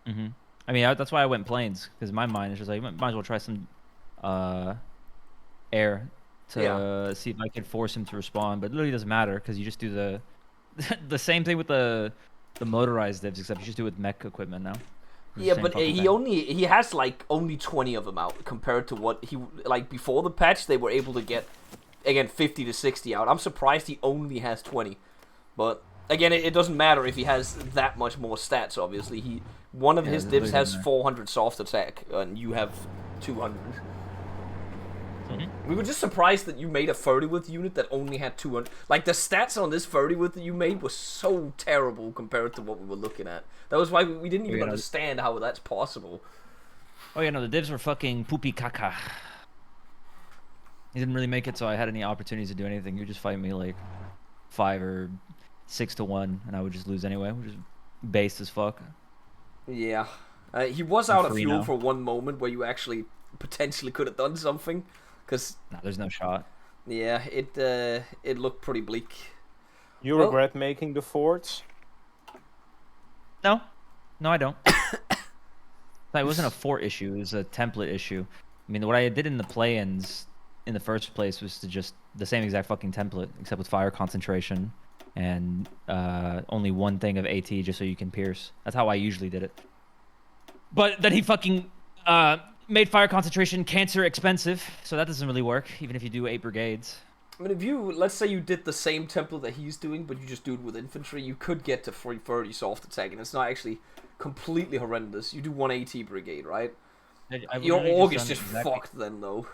Mm-hmm. I mean, that's why I went planes, because my mind is just like, might as well try some air to see if I can force him to respond, but it literally doesn't matter, because you just do the the same thing with the motorized divs, except you just do it with mech equipment now. Yeah, but he has like only 20 of them out compared to what he like before the patch. They were able to get again 50 to 60 out. I'm surprised he only has 20, but again, it doesn't matter if he has that much more stats. Obviously, one of his divs has 400 soft attack, and you have 200. We were just surprised that you made a 30 width unit that only had 200. Like, the stats on this 30 width that you made were so terrible compared to what we were looking at. That was why we didn't even understand how that's possible. Oh, yeah, no, the divs were fucking poopy caca. He didn't really make it, so I had any opportunities to do anything. He would just fight me, like, 5 or 6 to 1, and I would just lose anyway, which is based as fuck. Yeah. He was out of fuel for one moment where you actually potentially could have done something. Cause no, there's no shot. Yeah, it looked pretty bleak. You regret making the forts? No, I don't. It wasn't a fort issue; it was a template issue. I mean, what I did in the play-ins in the first place was to just the same exact fucking template, except with fire concentration and only one thing of AT, just so you can pierce. That's how I usually did it. But then he fucking made fire concentration cancer expensive, so that doesn't really work, even if you do 8 brigades. I mean, let's say you did the same template that he's doing, but you just do it with infantry, you could get to 330 soft attack, and it's not actually completely horrendous. You do 180 brigade, right? Your org is just fucked then, though.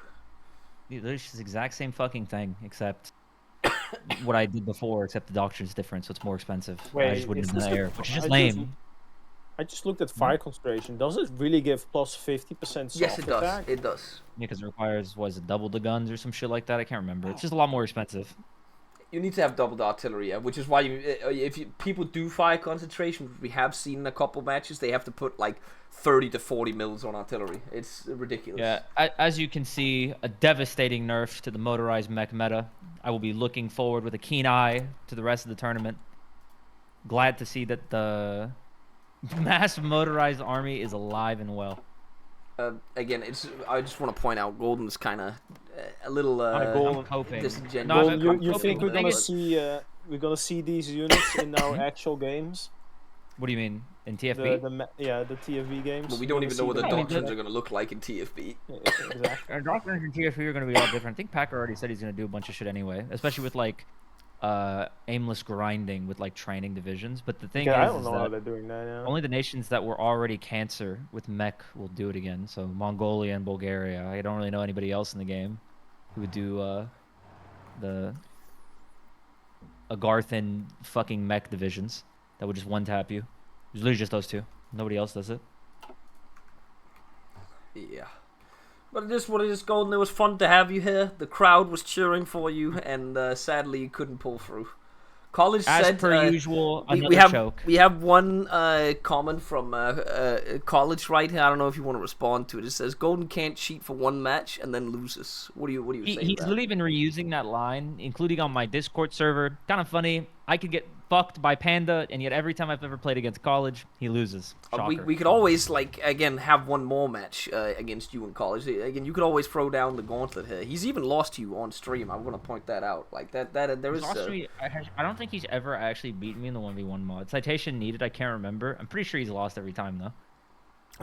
It's the exact same fucking thing, except what I did before, except the doctrine's different, so it's more expensive. Wait, I just wouldn't have done air, which is just lame. I just looked at fire concentration. Does it really give plus 50% soft Yes, it does. attack? It does. Yeah, because it requires, double the guns or some shit like that? I can't remember. It's just a lot more expensive. You need to have double the artillery, which is why people do fire concentration, which we have seen in a couple matches, they have to put like 30 to 40 mils on artillery. It's ridiculous. Yeah, as you can see, a devastating nerf to the motorized mech meta. I will be looking forward with a keen eye to the rest of the tournament. Glad to see that the mass motorized army is alive and well. Again, I just want to point out, Golden's kind of a little disingenuous. No, you think we're gonna see these units in our actual games? What do you mean in TFB? The TFB games. But we don't even know what the doctrines are gonna look like in TFB. Exactly. Doctrines in TFB are gonna be all different. I think Packer already said he's gonna do a bunch of shit anyway, especially with like aimless grinding with like training divisions. But the thing is, I don't know how they're doing that. Yeah. Only the nations that were already cancer with mech will do it again. So Mongolia and Bulgaria. I don't really know anybody else in the game who would do the Agarthan fucking mech divisions that would just one tap you. There's literally just those two. Nobody else does it. Yeah. But it is what it is, Golden. It was fun to have you here. The crowd was cheering for you, and sadly you couldn't pull through. College As said, per usual, choke. We have one comment from College right here. I don't know if you want to respond to it. It says Golden can't cheat for one match and then loses. What do you say? He's literally been reusing that line, including on my Discord server. Kind of funny. I could get fucked by Panda, and yet every time I've ever played against College, he loses. We could always have one more match against you in College. Again, you could always throw down the gauntlet here. He's even lost to you on stream. I'm gonna point that out. Like that there is. I don't think he's ever actually beaten me in the 1v1 mod. Citation needed. I can't remember. I'm pretty sure he's lost every time though.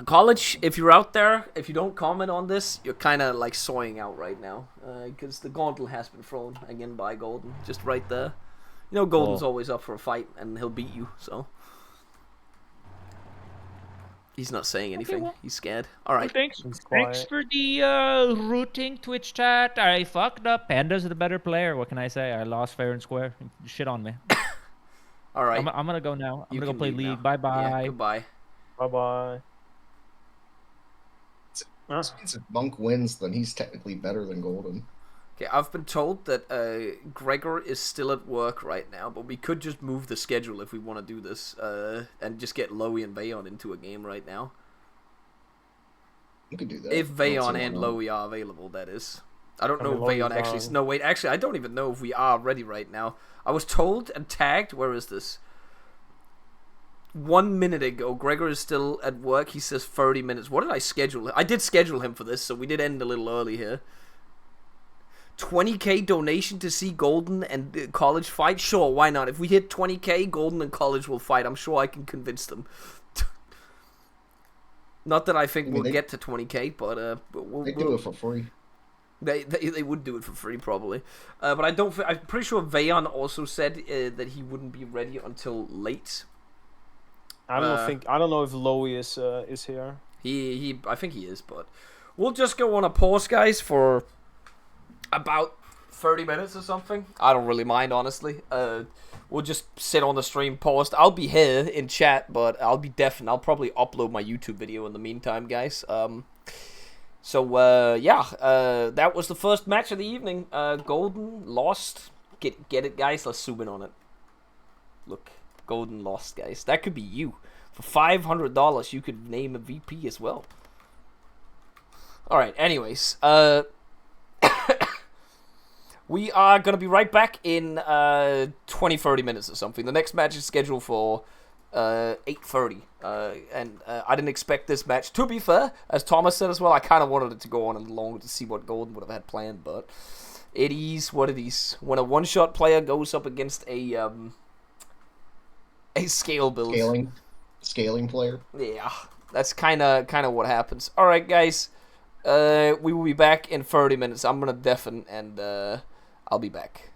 College, if you're out there, if you don't comment on this, you're kind of like soying out right now, because the gauntlet has been thrown again by Golden, just right there. You know, Golden's always up for a fight, and he'll beat you, so. He's not saying anything. Okay, well, he's scared. Alright. Thanks for the rooting Twitch chat. I fucked up. Panda's the better player. What can I say? I lost fair and square. Shit on me. Alright. I'm gonna go now. I'm gonna go play League. Bye-bye. Yeah, goodbye. Bye-bye. If Monk wins, then he's technically better than Golden. Okay, I've been told that Gregor is still at work right now, but we could just move the schedule if we want to do this, and just get Loey and Veyon into a game right now. You could do that. If I don't see Veyon why and not. Loey are available, that is. I don't know if Loey's Veyon actually... on. No, wait, actually, I don't even know if we are ready right now. I was told and tagged... Where is this? 1 minute ago, Gregor is still at work. He says 30 minutes. What did I schedule? I did schedule him for this, so we did end a little early here. 20k donation to see Golden and College fight? Sure, why not? If we hit 20k, Golden and College will fight. I'm sure I can convince them. Not that I think we'll get to 20k, but They do it for free. They would do it for free probably, but I don't. I'm pretty sure Veyon also said that he wouldn't be ready until late. I don't know if Loey is here. I think he is, but we'll just go on a pause, guys, for about 30 minutes or something. I don't really mind, honestly. We'll just sit on the stream paused. I'll be here in chat, but I'll be deaf, and I'll probably upload my YouTube video in the meantime, guys. That was the first match of the evening. Golden lost. Get it, guys? Let's zoom in on it. Look, Golden lost, guys. That could be you. For $500, you could name a VP as well. Alright, anyways. We are going to be right back in 20-30 minutes or something. The next match is scheduled for 8:30. I didn't expect this match. To be fair, as Thomas said as well, I kind of wanted it to go on a little longer to see what Golden would have had planned, but it is what it is. When a one-shot player goes up against a scale build. Scaling player. Yeah, that's kind of what happens. All right, guys. We will be back in 30 minutes. I'm going to deafen, and I'll be back.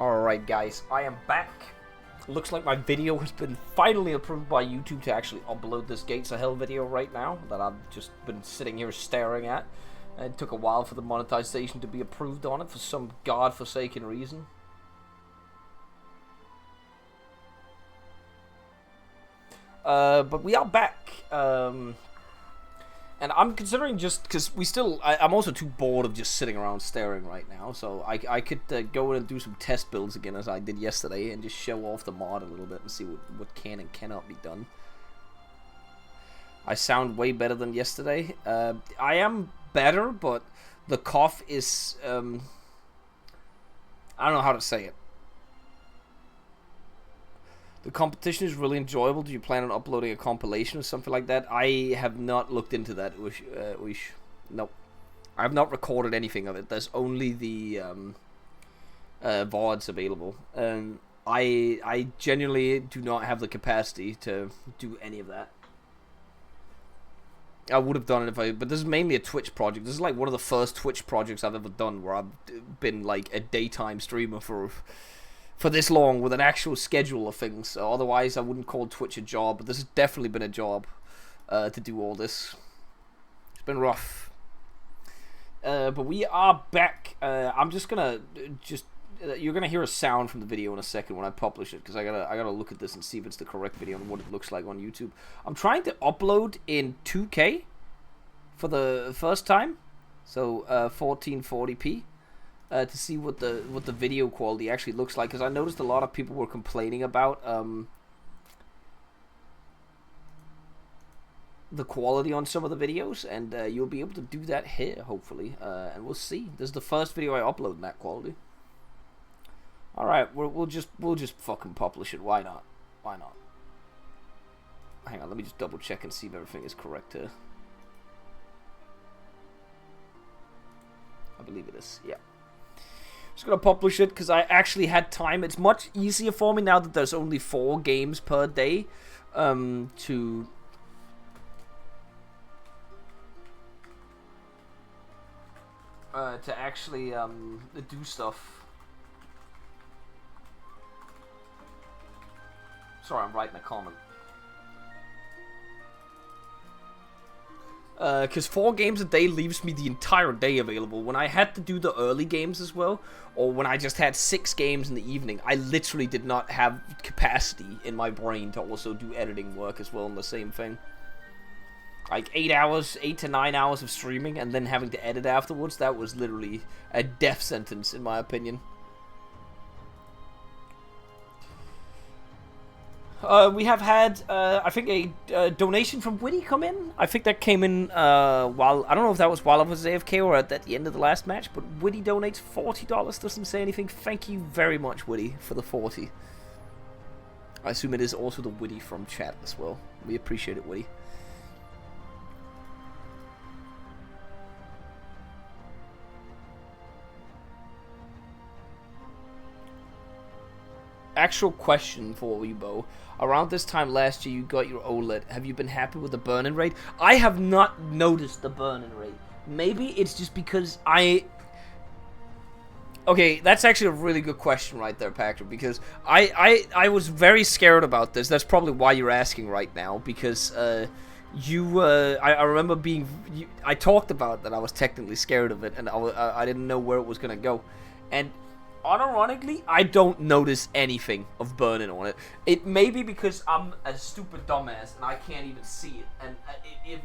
Alright guys, I am back. Looks like my video has been finally approved by YouTube to actually upload this Gates of Hell video right now that I've just been sitting here staring at. It took a while for the monetization to be approved on it for some godforsaken reason. But we are back. And I'm considering just because I'm also too bored of just sitting around staring right now, so I could go in and do some test builds again as I did yesterday and just show off the mod a little bit and see what can and cannot be done. I sound way better than yesterday. I am better, but the cough is I don't know how to say it. The competition is really enjoyable. Do you plan on uploading a compilation or something like that? I have not looked into that, Uish. Nope. I have not recorded anything of it. There's only the VODs available. I genuinely do not have the capacity to do any of that. I would have done it but this is mainly a Twitch project. This is like one of the first Twitch projects I've ever done where I've been like a daytime streamer for this long with an actual schedule of things. So otherwise I wouldn't call Twitch a job, but this has definitely been a job to do all this. It's been rough. But we are back. I'm just gonna you're gonna hear a sound from the video in a second when I publish it, because I gotta look at this and see if it's the correct video and what it looks like on YouTube. I'm trying to upload in 2K for the first time, so 1440p. To see what the video quality actually looks like, because I noticed a lot of people were complaining about the quality on some of the videos, and you'll be able to do that here hopefully, and we'll see. This is the first video I upload in that quality. All right, we'll just fucking publish it. Why not? Why not? Hang on, let me just double check and see if everything is correct here. I believe it is. Yeah. Just gonna publish it because I actually had time. It's much easier for me now that there's only 4 games per day to actually do stuff. Sorry, I'm writing a comment. Because 4 games a day leaves me the entire day available. When I had to do the early games as well, or when I just had 6 games in the evening, I literally did not have capacity in my brain to also do editing work as well in the same thing. Like 8 to 9 hours of streaming and then having to edit afterwards, that was literally a death sentence in my opinion. We have had, I think, a donation from Witty come in. I think that came in while, I don't know if that was while I was AFK or at the end of the last match, but Witty donates $40, doesn't say anything. Thank you very much, Witty, for the 40. I assume it is also the Witty from chat as well. We appreciate it, Witty. Actual question for you, Bo. Around this time last year, you got your OLED. Have you been happy with the burn-in rate? I have not noticed the burn-in rate. Maybe it's just because Okay, that's actually a really good question right there, Patrick, because I was very scared about this. That's probably why you're asking right now, because I remember I talked about that I was technically scared of it, and I didn't know where it was going to go. And unironically, I don't notice anything of burning on it. It may be because I'm a stupid dumbass and I can't even see it. And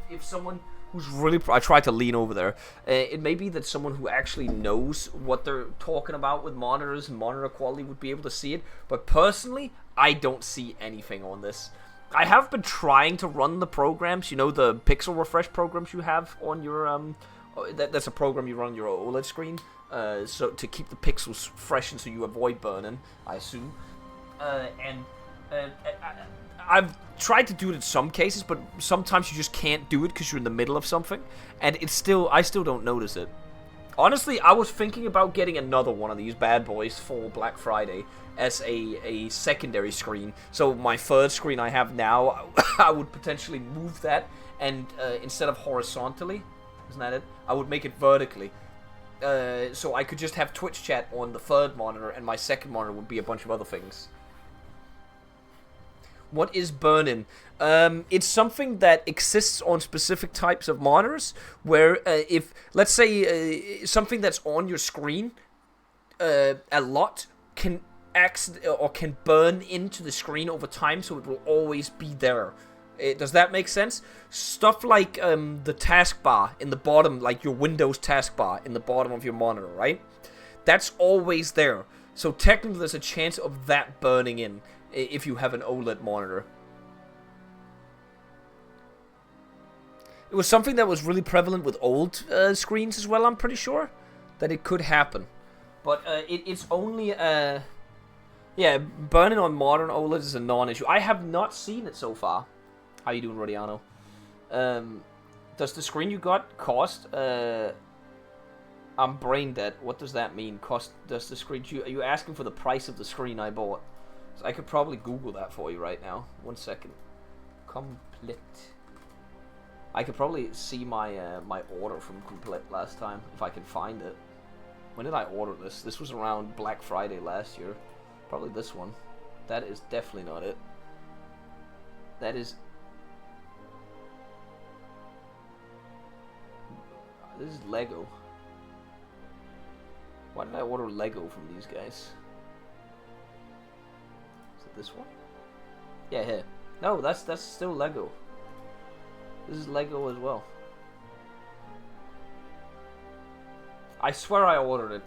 if someone who's really... I tried to lean over there. It may be that someone who actually knows what they're talking about with monitors and monitor quality would be able to see it. But personally, I don't see anything on this. I have been trying to run the programs, you know, the pixel refresh programs you have on your... that's a program you run on your OLED screen. So to keep the pixels fresh and so you avoid burning, I assume. I've tried to do it in some cases, but sometimes you just can't do it because you're in the middle of something, and I still don't notice it. Honestly, I was thinking about getting another one of these bad boys for Black Friday as a secondary screen. So my third screen I have now, I would potentially move that, and instead of horizontally, isn't that it? I would make it vertically. So I could just have Twitch chat on the third monitor, and my second monitor would be a bunch of other things. What is burn-in? It's something that exists on specific types of monitors, where if, let's say, something that's on your screen a lot can can burn into the screen over time, so it will always be there. Does that make sense? Stuff like the taskbar in the bottom, like your Windows taskbar in the bottom of your monitor, right? That's always there. So technically there's a chance of that burning in if you have an OLED monitor. It was something that was really prevalent with old screens as well, I'm pretty sure. That it could happen. But it's only... yeah, burning on modern OLED is a non-issue. I have not seen it so far. How you doing, Rodiano? Does the screen you got cost? I'm brain dead. What does that mean? Does the screen... Are you asking for the price of the screen I bought? So I could probably Google that for you right now. 1 second. Complete. I could probably see my my order from Complete last time, if I can find it. When did I order this? This was around Black Friday last year. Probably this one. That is definitely not it. That is... This is Lego. Why did I order Lego from these guys? Is it this one? Yeah, here. No, that's still Lego. This is Lego as well. I swear I ordered it.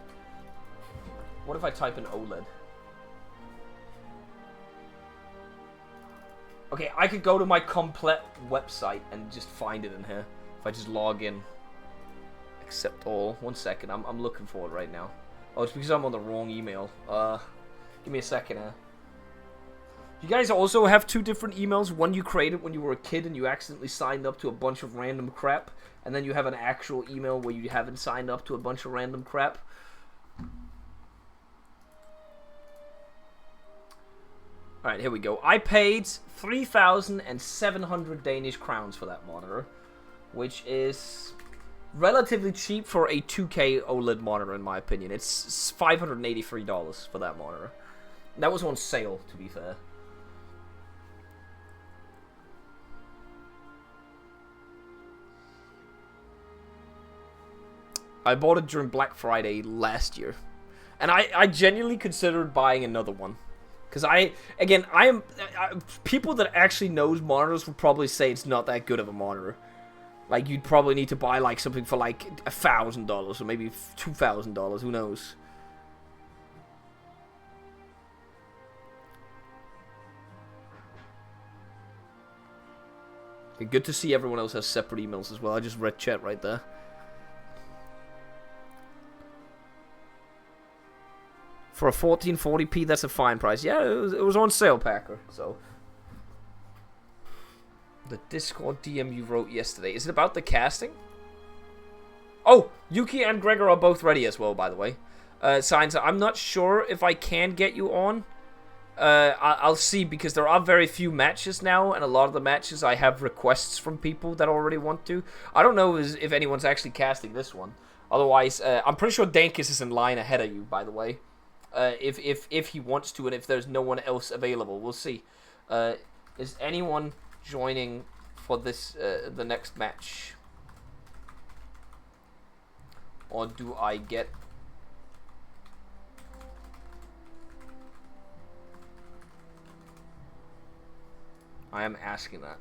What if I type in OLED? Okay, I could go to my Complete website and just find it in here. If I just log in. Accept all. 1 second, I'm looking for it right now. Oh, it's because I'm on the wrong email. Give me a second here. You guys also have two different emails. One you created when you were a kid and you accidentally signed up to a bunch of random crap. And then you have an actual email where you haven't signed up to a bunch of random crap. Alright, here we go. I paid 3,700 Danish crowns for that monitor. Which is relatively cheap for a 2K OLED monitor, in my opinion. It's $583 for that monitor. That was on sale, to be fair. I bought it during Black Friday last year. And I genuinely considered buying another one. Because people that actually knows monitors would probably say it's not that good of a monitor. Like, you'd probably need to buy, like, something for, like, $1,000 or maybe $2,000, who knows. Okay, good to see everyone else has separate emails as well. I just read chat right there. For a 1440p, that's a fine price. Yeah, it was on sale, Packer, so... The Discord DM you wrote yesterday. Is it about the casting? Oh, Yuki and Gregor are both ready as well, by the way. Signs, I'm not sure if I can get you on. I'll see, because there are very few matches now, and a lot of the matches I have requests from people that already want to. I don't know if anyone's actually casting this one. Otherwise, I'm pretty sure Dankis is in line ahead of you, by the way. If he wants to, and if there's no one else available. We'll see. Is anyone joining for this the next match, or do I get... I am asking that.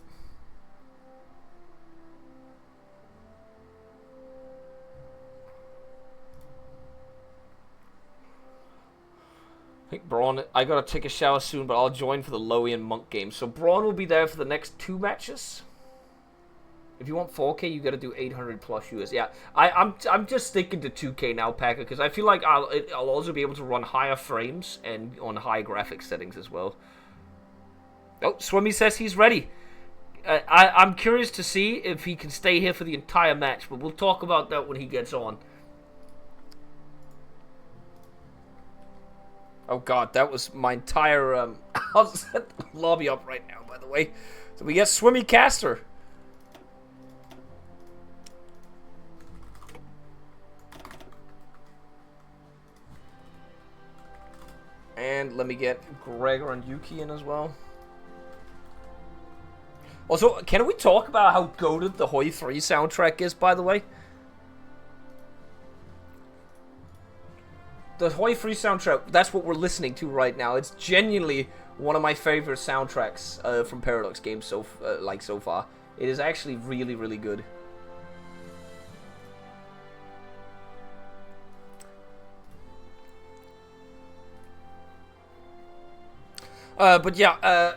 I think Braun... I gotta take a shower soon, but I'll join for the Loey and Monk game. So Braun will be there for the next 2 matches. If you want 4K, you gotta do 800 plus US. Yeah, I'm just sticking to 2K now, Packer, because I feel like I'll also be able to run higher frames and on high graphics settings as well. Oh, Swimmy says he's ready. I'm curious to see if he can stay here for the entire match, but we'll talk about that when he gets on. Oh god, that was my entire, I'll set the lobby up right now, by the way. So we get Swimmy Caster. let me get Gregor and Yuki in as well. Also, can we talk about how goated the Hoi 3 soundtrack is, by the way? The Hoi 3 soundtrack, that's what we're listening to right now. It's genuinely one of my favorite soundtracks from Paradox games so far. It is actually really, really good. But yeah,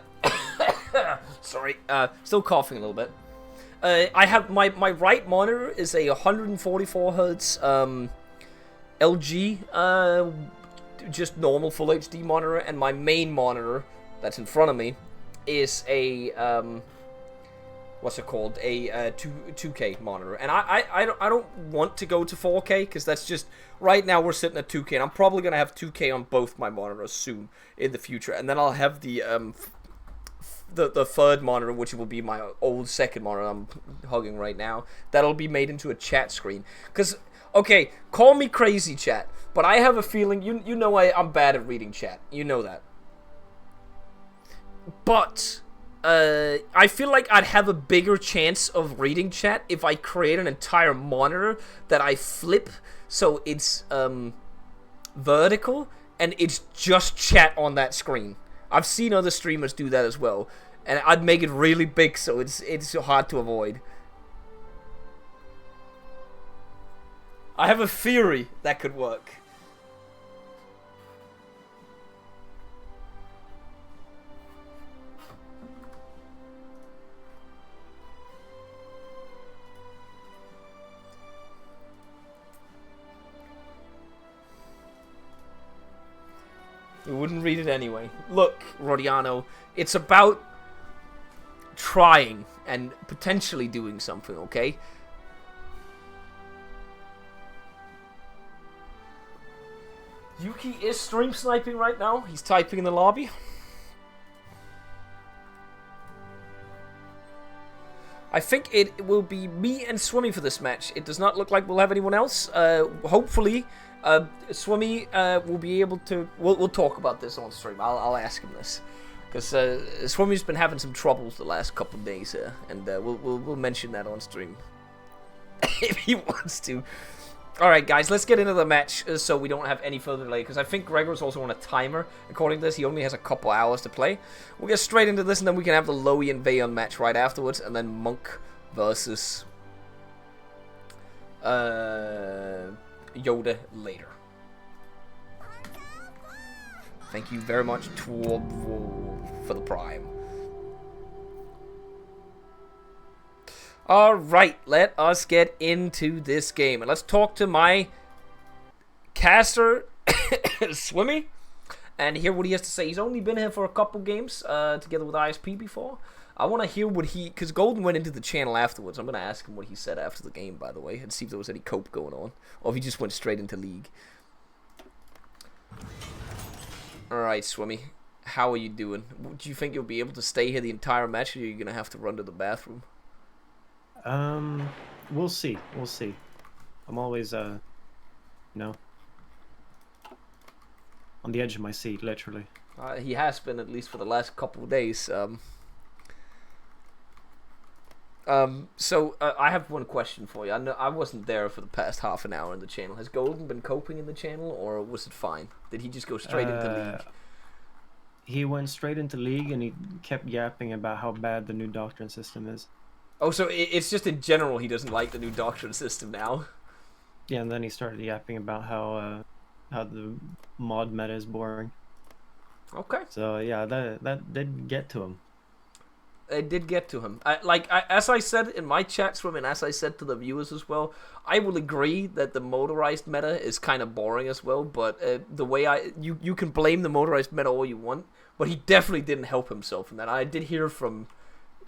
sorry, still coughing a little bit. I have my right monitor is a 144 hertz LG, just normal full HD monitor, and my main monitor that's in front of me is a what's it called? A 2K monitor, and I don't want to go to 4K because that's just right now we're sitting at 2K, and I'm probably gonna have 2K on both my monitors soon in the future, and then I'll have the third monitor, which will be my old second monitor I'm hugging right now. That'll be made into a chat screen. Cause okay, call me crazy, chat, but I have a feeling you know I'm bad at reading chat. You know that, but. I feel like I'd have a bigger chance of reading chat if I create an entire monitor that I flip so it's vertical and it's just chat on that screen. I've seen other streamers do that as well, and I'd make it really big so it's hard to avoid. I have a theory that could work. You wouldn't read it anyway. Look, Rodiano, it's about trying and potentially doing something, okay? Yuki is stream sniping right now. He's typing in the lobby. I think it will be me and Swimmy for this match. It does not look like we'll have anyone else. Hopefully, Swimmy will be able to. We'll talk about this on stream. I'll ask him this because Swimmy's been having some troubles the last couple of days here, and we'll mention that on stream if he wants to. All right, guys, let's get into the match so we don't have any further delay, because I think Gregor's also on a timer. According to this, he only has a couple hours to play. We'll get straight into this, and then we can have the Loey and Veyon match right afterwards, and then Monk versus Yoda later. Thank you very much, for the Prime. Alright, let us get into this game. And let's talk to my caster, Swimmy, and hear what he has to say. He's only been here for a couple games together with ISP before. I want to hear what he... Because Golden went into the channel afterwards. I'm going to ask him what he said after the game, by the way, and see if there was any cope going on. Or if he just went straight into League. Alright, Swimmy. How are you doing? Do you think you'll be able to stay here the entire match, or are you going to have to run to the bathroom? We'll see. We'll see. I'm always, on the edge of my seat, literally. He has been, at least for the last couple of days. So I have one question for you. I know I wasn't there for the past half an hour in the channel. Has Golden been coping in the channel, or was it fine? Did he just go straight into League? He went straight into League, and he kept yapping about how bad the new doctrine system is. Oh, so it's just in general he doesn't like the new doctrine system now? Yeah, and then he started yapping about how the mod meta is boring. Okay. So yeah, that did get to him. It did get to him. As I said in my chat stream, and as I said to the viewers as well, I will agree that the motorized meta is kind of boring as well. But the way you can blame the motorized meta all you want, but he definitely didn't help himself in that. I did hear from.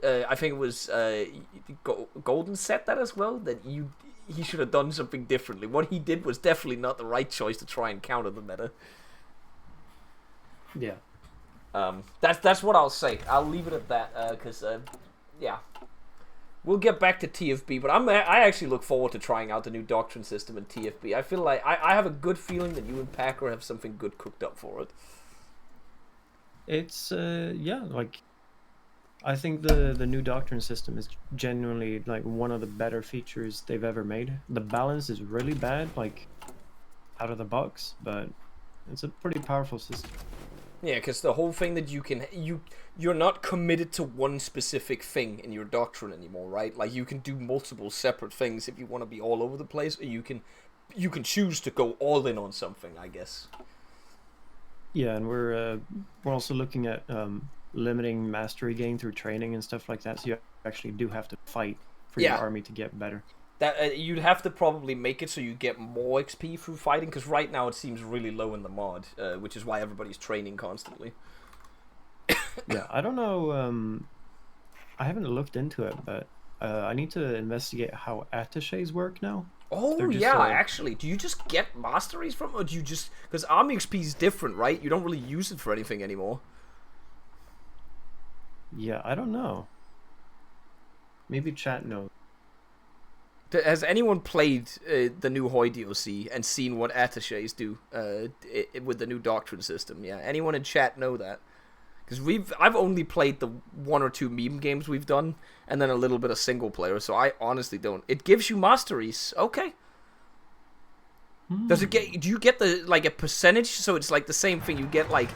I think it was Golden said that as well, that he should have done something differently. What he did was definitely not the right choice to try and counter the meta. Yeah. That's what I'll say. I'll leave it at that, because yeah, we'll get back to TFB. But I actually look forward to trying out the new doctrine system in TFB. I feel like I have a good feeling that you and Packer have something good cooked up for it. It's yeah, like I think the new doctrine system is genuinely like one of the better features they've ever made. The balance is really bad, like out of the box, but it's a pretty powerful system. Yeah, because the whole thing that you're not committed to one specific thing in your doctrine anymore, right? Like you can do multiple separate things if you want to be all over the place, or you can choose to go all in on something, I guess. Yeah, and we're also looking at limiting mastery gain through training and stuff like that. So you actually do have to fight for your Yeah. army to get better. That you'd have to probably make it so you get more XP through fighting, because right now it seems really low in the mod, which is why everybody's training constantly. Yeah, I don't know. I haven't looked into it, but I need to investigate how attaches work now. Oh They're just, yeah, actually, do you just get masteries from, or do you just, because army XP is different, right? You don't really use it for anything anymore. Yeah, I don't know. Maybe chat knows. Has anyone played the new Hoi DLC and seen what attaches do with the new doctrine system? Yeah, anyone in chat know that? Because I've only played the 1 or 2 meme games we've done, and then a little bit of single player. So I honestly don't. It gives you masteries, okay? Does it get? Do you get the like a percentage? So it's like the same thing. You get like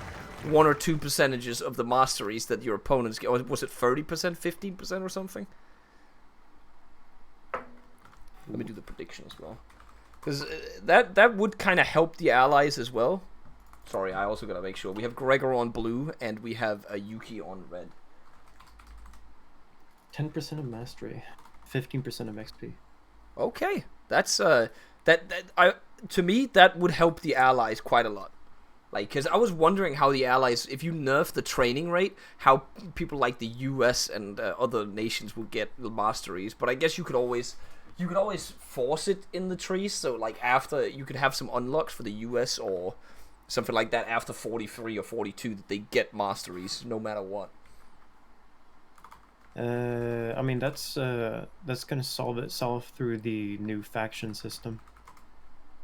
1 or 2 percentages of the masteries that your opponents get. Or was it 30%, 15%, or something? Let me do the prediction as well, because that would kind of help the allies as well. Sorry, I also gotta make sure we have Gregor on blue and we have a Yuki on red. 10% of mastery, 15% of XP. Okay, that's to me that would help the allies quite a lot. Like, because I was wondering how the allies, if you nerf the training rate, how people like the US and other nations will get the masteries. But I guess you could always force it in the trees. So like after you could have some unlocks for the US or something like that after 43 or 42 that they get masteries no matter what. I mean that's gonna solve itself through the new faction system,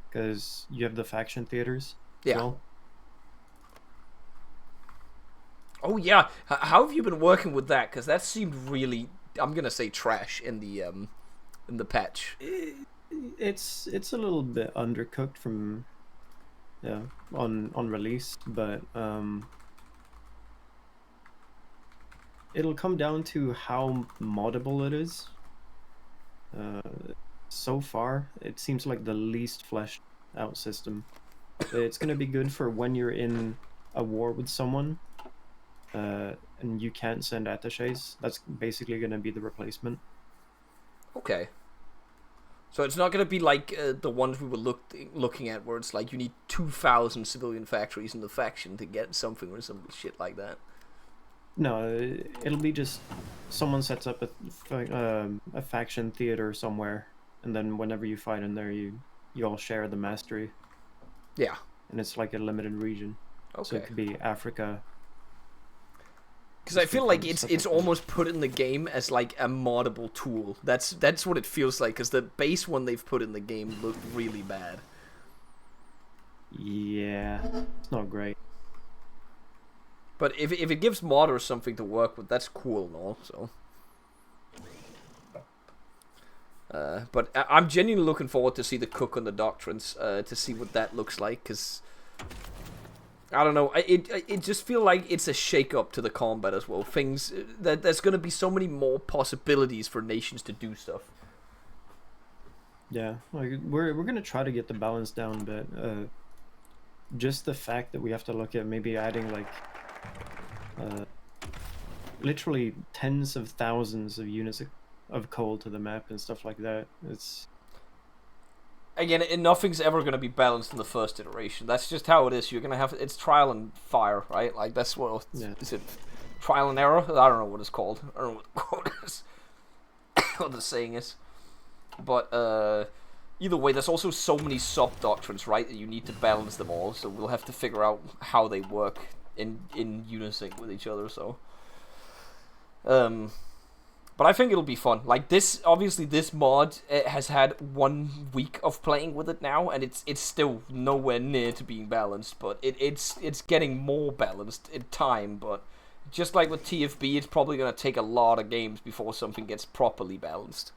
because you have the faction theaters. Yeah. As well. Oh yeah, how have you been working with that? Because that seemed really, I'm gonna say, trash in the patch. It's a little bit undercooked from on release, but it'll come down to how moddable it is. So far, it seems like the least fleshed out system. It's gonna be good for when you're in a war with someone, and you can't send attaches. That's basically gonna be the replacement. Okay. So it's not gonna be like the ones we were looking at, where it's like you need 2,000 civilian factories in the faction to get something or some shit like that. No, it'll be just someone sets up a faction theater somewhere, and then whenever you fight in there, you all share the mastery. Yeah. And it's like a limited region. Okay. So it could be Africa. Because I feel like it's almost put in the game as like a moddable tool. That's what it feels like. Because the base one they've put in the game looked really bad. Yeah, it's not great. But if it gives modders something to work with, that's cool and all. So. But I'm genuinely looking forward to see the cook on the doctrines, to see what that looks like, because I don't know, it just feel like it's a shake up to the combat as well. Things that there's gonna be so many more possibilities for nations to do stuff. Yeah, like we're gonna try to get the balance down, but just the fact that we have to look at maybe adding like literally tens of thousands of units of coal to the map and stuff like that. It's again, nothing's ever going to be balanced in the first iteration. That's just how it is. You're going to have it's trial and fire, right? Like that's what is it? Trial and error? I don't know what it's called. I don't know what the quote is. What the saying is. But either way, there's also so many sub doctrines, right? That you need to balance them all. So we'll have to figure out how they work in unison with each other. So. But But I think it'll be fun. Like this, obviously, this mod has had 1 week of playing with it now, and it's still nowhere near to being balanced. But it's getting more balanced in time. But just like with TFB, it's probably gonna take a lot of games before something gets properly balanced.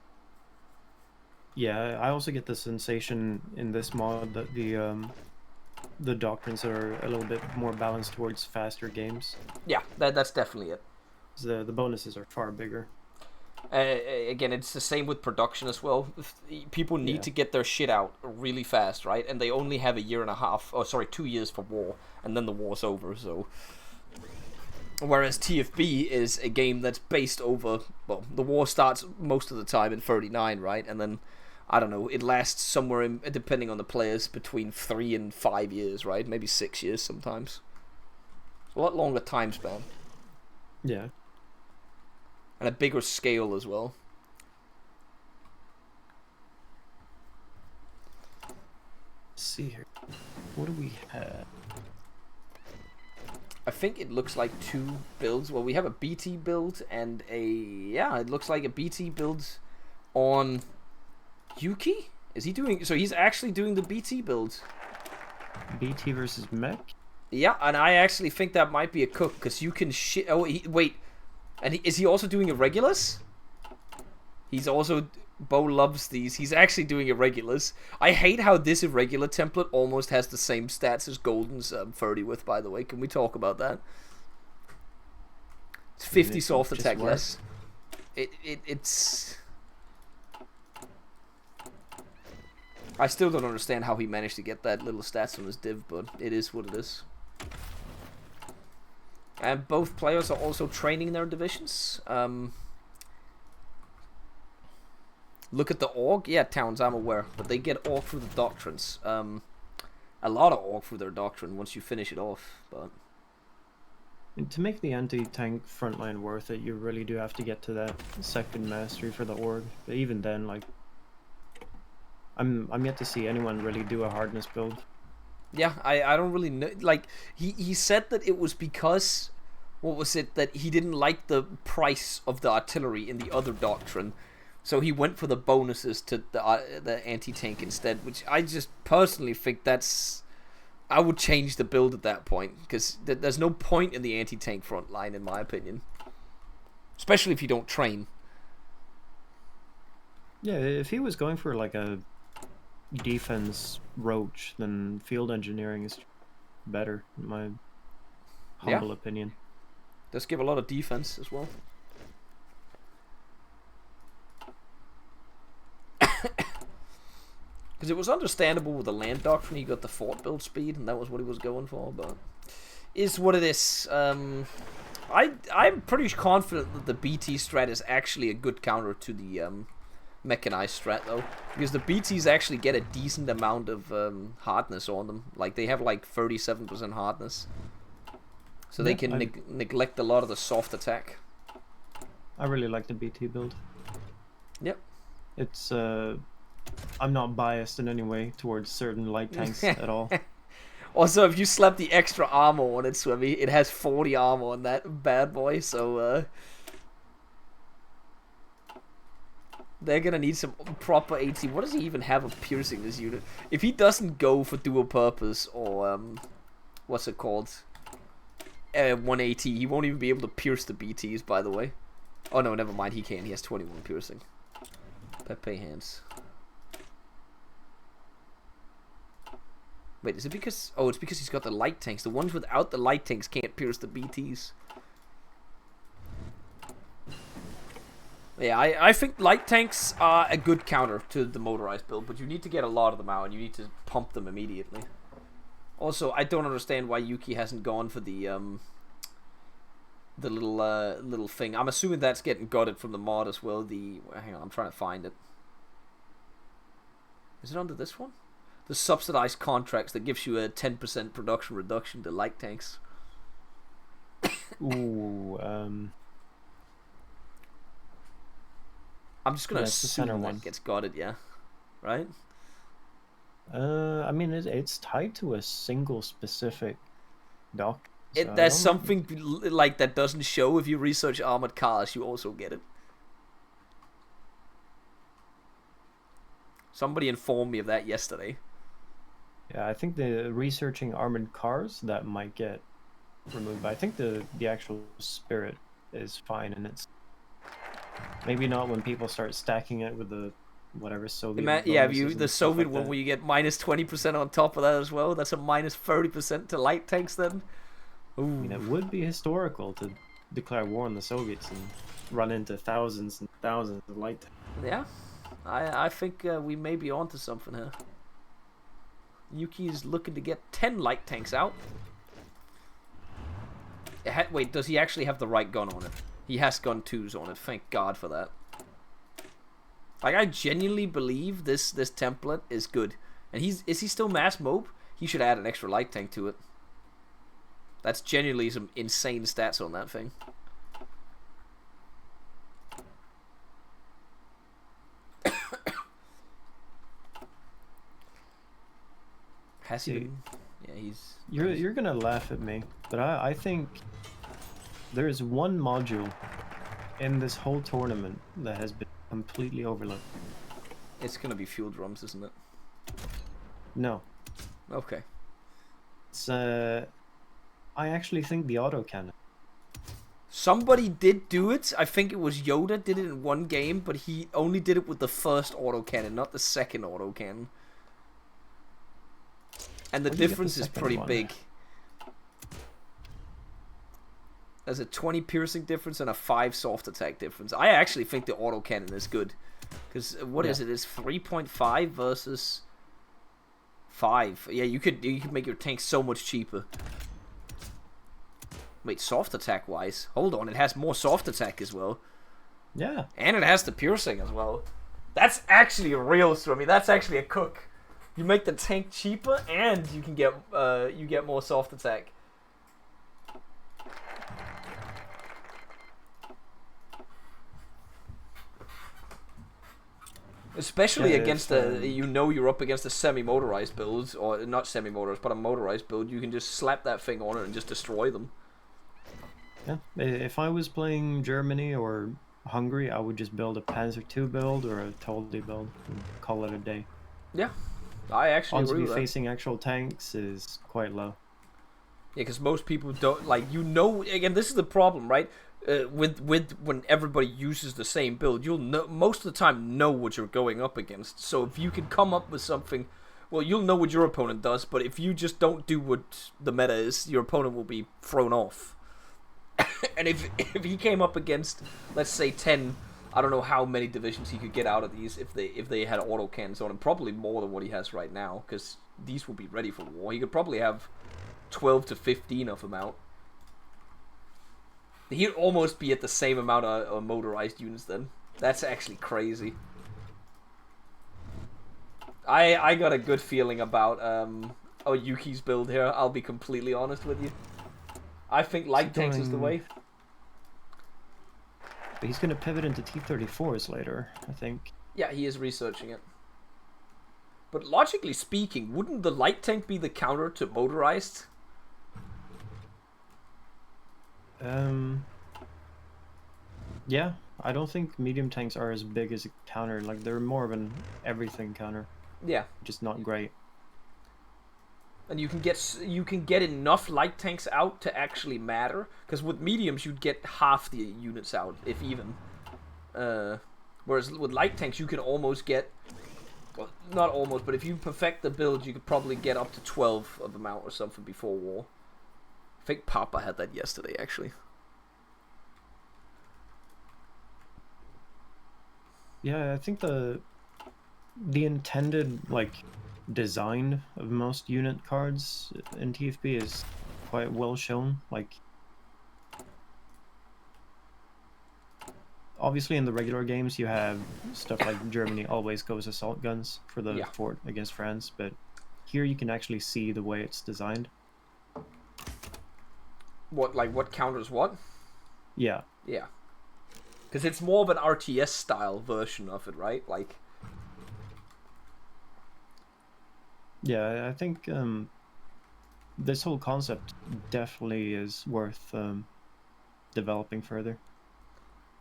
Yeah, I also get the sensation in this mod that the doctrines are a little bit more balanced towards faster games. Yeah, that's definitely it. The bonuses are far bigger. Again, it's the same with production as well. People need Yeah. to get their shit out really fast, right? And they only have a year and a half, 2 years for war, and then the war's over, so... Whereas TFB is a game that's based over... Well, the war starts most of the time in 39, right? And then, I don't know, it lasts somewhere, in, depending on the players, between 3 and 5 years, right? Maybe 6 years sometimes. A lot longer time span. Yeah. And a bigger scale as well. Let's see here. What do we have? I think it looks like 2 builds. Well, we have a BT build and a... Yeah, it looks like a BT build on Yuki? Is he doing... So he's actually doing the BT build. BT versus mech? Yeah, and I actually think that might be a cook, because you can shit... Oh, wait. And is he also doing irregulars? He's also... Bo loves these. He's actually doing irregulars. I hate how this irregular template almost has the same stats as Golden's 30 with, by the way. Can we talk about that? It's 50 soft attack less. It's... I still don't understand how he managed to get that little stats on his div, but it is what it is. And both players are also training their divisions. Look at the org. Yeah, Towns, I'm aware. But they get org through the doctrines. A lot of org through their doctrine once you finish it off. But And to make the anti-tank frontline worth it, you really do have to get to that second mastery for the org. But even then, like, I'm yet to see anyone really do a hardness build. yeah, I don't really know. Like, he said that it was because... What was it? That he didn't like the price of the artillery in the other doctrine. So he went for the bonuses to the anti-tank instead, which I just personally think that's... I would change the build at that point, because there's no point in the anti-tank front line, in my opinion. Especially if you don't train. Yeah, if he was going for like a defense roach, then field engineering is better, in my humble opinion. Does give a lot of defense as well. Because it was understandable with the land doctrine, he got the fort build speed, and that was what he was going for, but... Is what it is. I'm pretty confident that the BT strat is actually a good counter to the mechanized strat, though. Because the BTs actually get a decent amount of hardness on them. Like, they have like 37% hardness. So they can neglect a lot of the soft attack. I really like the BT build. Yep. It's I'm not biased in any way towards certain light tanks at all. Also, if you slap the extra armor on it, Swimmy, it has 40 armor on that bad boy, so they're gonna need some proper AT. What does he even have of piercing, this unit? If he doesn't go for dual purpose or what's it called? 180, he won't even be able to pierce the BTs, by the way. Oh no, never mind, he can. He has 21 piercing. Pepe hands. Wait, is it because... Oh, it's because he's got the light tanks. The ones without the light tanks can't pierce the BTs. Yeah, I think light tanks are a good counter to the motorized build, but you need to get a lot of them out, and you need to pump them immediately. Also, I don't understand why Yuki hasn't gone for the little thing. I'm assuming that's getting gutted from the mod as well. Hang on, I'm trying to find it. Is it under this one? The subsidized contracts that gives you a 10% production reduction to light tanks. Ooh, I'm just gonna Yeah, it's the center assume one. that gets gutted, yeah. Right? I mean, it's tied to a single specific doc. So I There's don't- something like that doesn't show if you research armored cars. You also get it. Somebody informed me of that yesterday. Yeah, I think the researching armored cars that might get removed, but I think the actual spirit is fine, and it's maybe not when people start stacking it with the whatever Soviet. Yeah, bonuses the and stuff Soviet like one that. where you get minus 20% on top of that as well. That's a minus 30% to light tanks then. I mean, it would be historical to declare war on the Soviets and run into thousands and thousands of light tanks. Yeah, I think we may be onto something here. Yuki's looking to get 10 light tanks out. Wait, does he actually have the right gun on it? He has gun 2s on it. Thank God for that. Like, I genuinely believe this template is good. And is he still mass mob? He should add an extra light tank to it. That's genuinely some insane stats on that thing. Has he been? Yeah, he's... You're gonna laugh at me, but I think there is one module in this whole tournament that has been completely overlooked. It's gonna be fuel drums, isn't it? No, Okay. it's I actually think the autocannon. Somebody did do it. I think it was Yoda did it in one game, but he only did it with the first autocannon, not the second autocannon. And the Where'd you get the difference is second pretty one? big. There's a 20 piercing difference and a 5 soft attack difference. I actually think the autocannon is good. Because what is it? It's 3.5 versus 5. Yeah, you could make your tank so much cheaper. Wait, soft attack wise? Hold on, it has more soft attack as well. Yeah, And it has the piercing as well. That's actually a real Swimmy. That's actually a cook. You make the tank cheaper and you can get more soft attack. Especially Yeah, against if, you're up against a semi-motorized build, or not semi-motorized, but a motorized build. You can just slap that thing on it and just destroy them. yeah. If I was playing Germany or Hungary, I would just build a Panzer II build or a Toldi build and call it a day. Yeah, I actually Odds of agree you with that. facing actual tanks is quite low. Yeah, because most people don't like. Again, this is the problem, right? With when everybody uses the same build, you'll most of the time know what you're going up against. So if you can come up with something, well, you'll know what your opponent does. But if you just don't do what the meta is, your opponent will be thrown off. And if he came up against, let's say 10, I don't know how many divisions he could get out of these if they had auto cannons on him. Probably more than what he has right now, because these will be ready for war. He could probably have 12 to 15 of them out. He'd almost be at the same amount of motorized units then. That's actually crazy. I got a good feeling about Yuki's build here. I'll be completely honest with you. I think light tanks is the way. But he's going to pivot into T-34s later, I think. Yeah, he is researching it. But logically speaking, wouldn't the light tank be the counter to motorized? Yeah, I don't think medium tanks are as big as a counter. Like, they're more of an everything counter, Yeah. just not great. And you can get enough light tanks out to actually matter. Because with mediums, you'd get half the units out, if even. Whereas with light tanks, you can almost get... Well, not almost, but if you perfect the build, you could probably get up to 12 of them out or something before war. I think Papa had that yesterday, actually. Yeah, I think the intended, like, design of most unit cards in TFB is quite well shown. Like, obviously in the regular games you have stuff like Germany always goes assault guns for the fort against France, but here you can actually see the way it's designed. What counters what? Yeah. Yeah. Because it's more of an RTS style version of it, right? Like... Yeah, I think this whole concept definitely is worth developing further.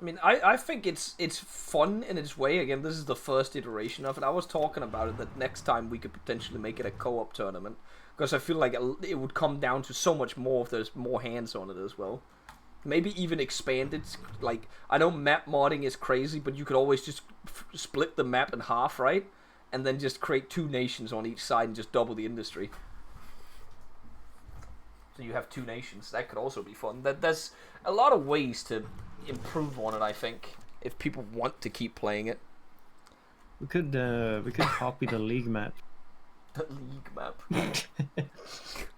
I mean, I think it's fun in its way. Again, this is the first iteration of it. I was talking about it that next time we could potentially make it a co-op tournament, because I feel like it would come down to so much more if there's more hands on it as well. Maybe even expand it. Like, I know map modding is crazy, but you could always just split the map in half, right? And then just create 2 nations on each side and just double the industry. So you have 2 nations. That could also be fun. There's a lot of ways to improve on it, I think, if people want to keep playing it. We could copy the league map. The league map.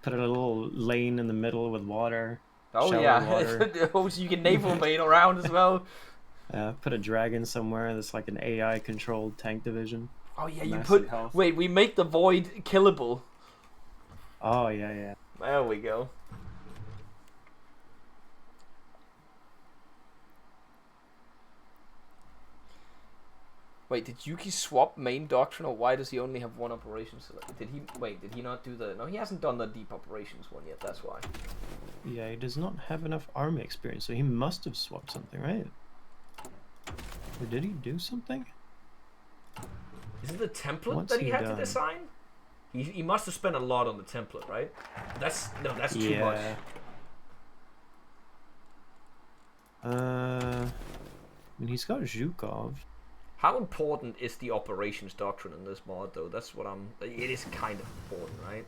Put a little lane in the middle with water. Oh shallow yeah, water. oh, so you can naval bait around as well. Put a dragon somewhere that's like an AI controlled tank division. Oh yeah, you Massive put. health. Wait, we make the void killable. Oh yeah. There we go. Wait, did Yuki swap main doctrine, or why does he only have 1 operation select? Did he not do the... No, he hasn't done the deep operations one yet, that's why. Yeah, he does not have enough army experience, so he must have swapped something, right? Or did he do something? Is it the template What's that he he had done? to design? He must have spent a lot on the template, right? That's too much. I mean, he's got Zhukov. How important is the operations doctrine in this mod, though? That's what I'm... It is kind of important, right?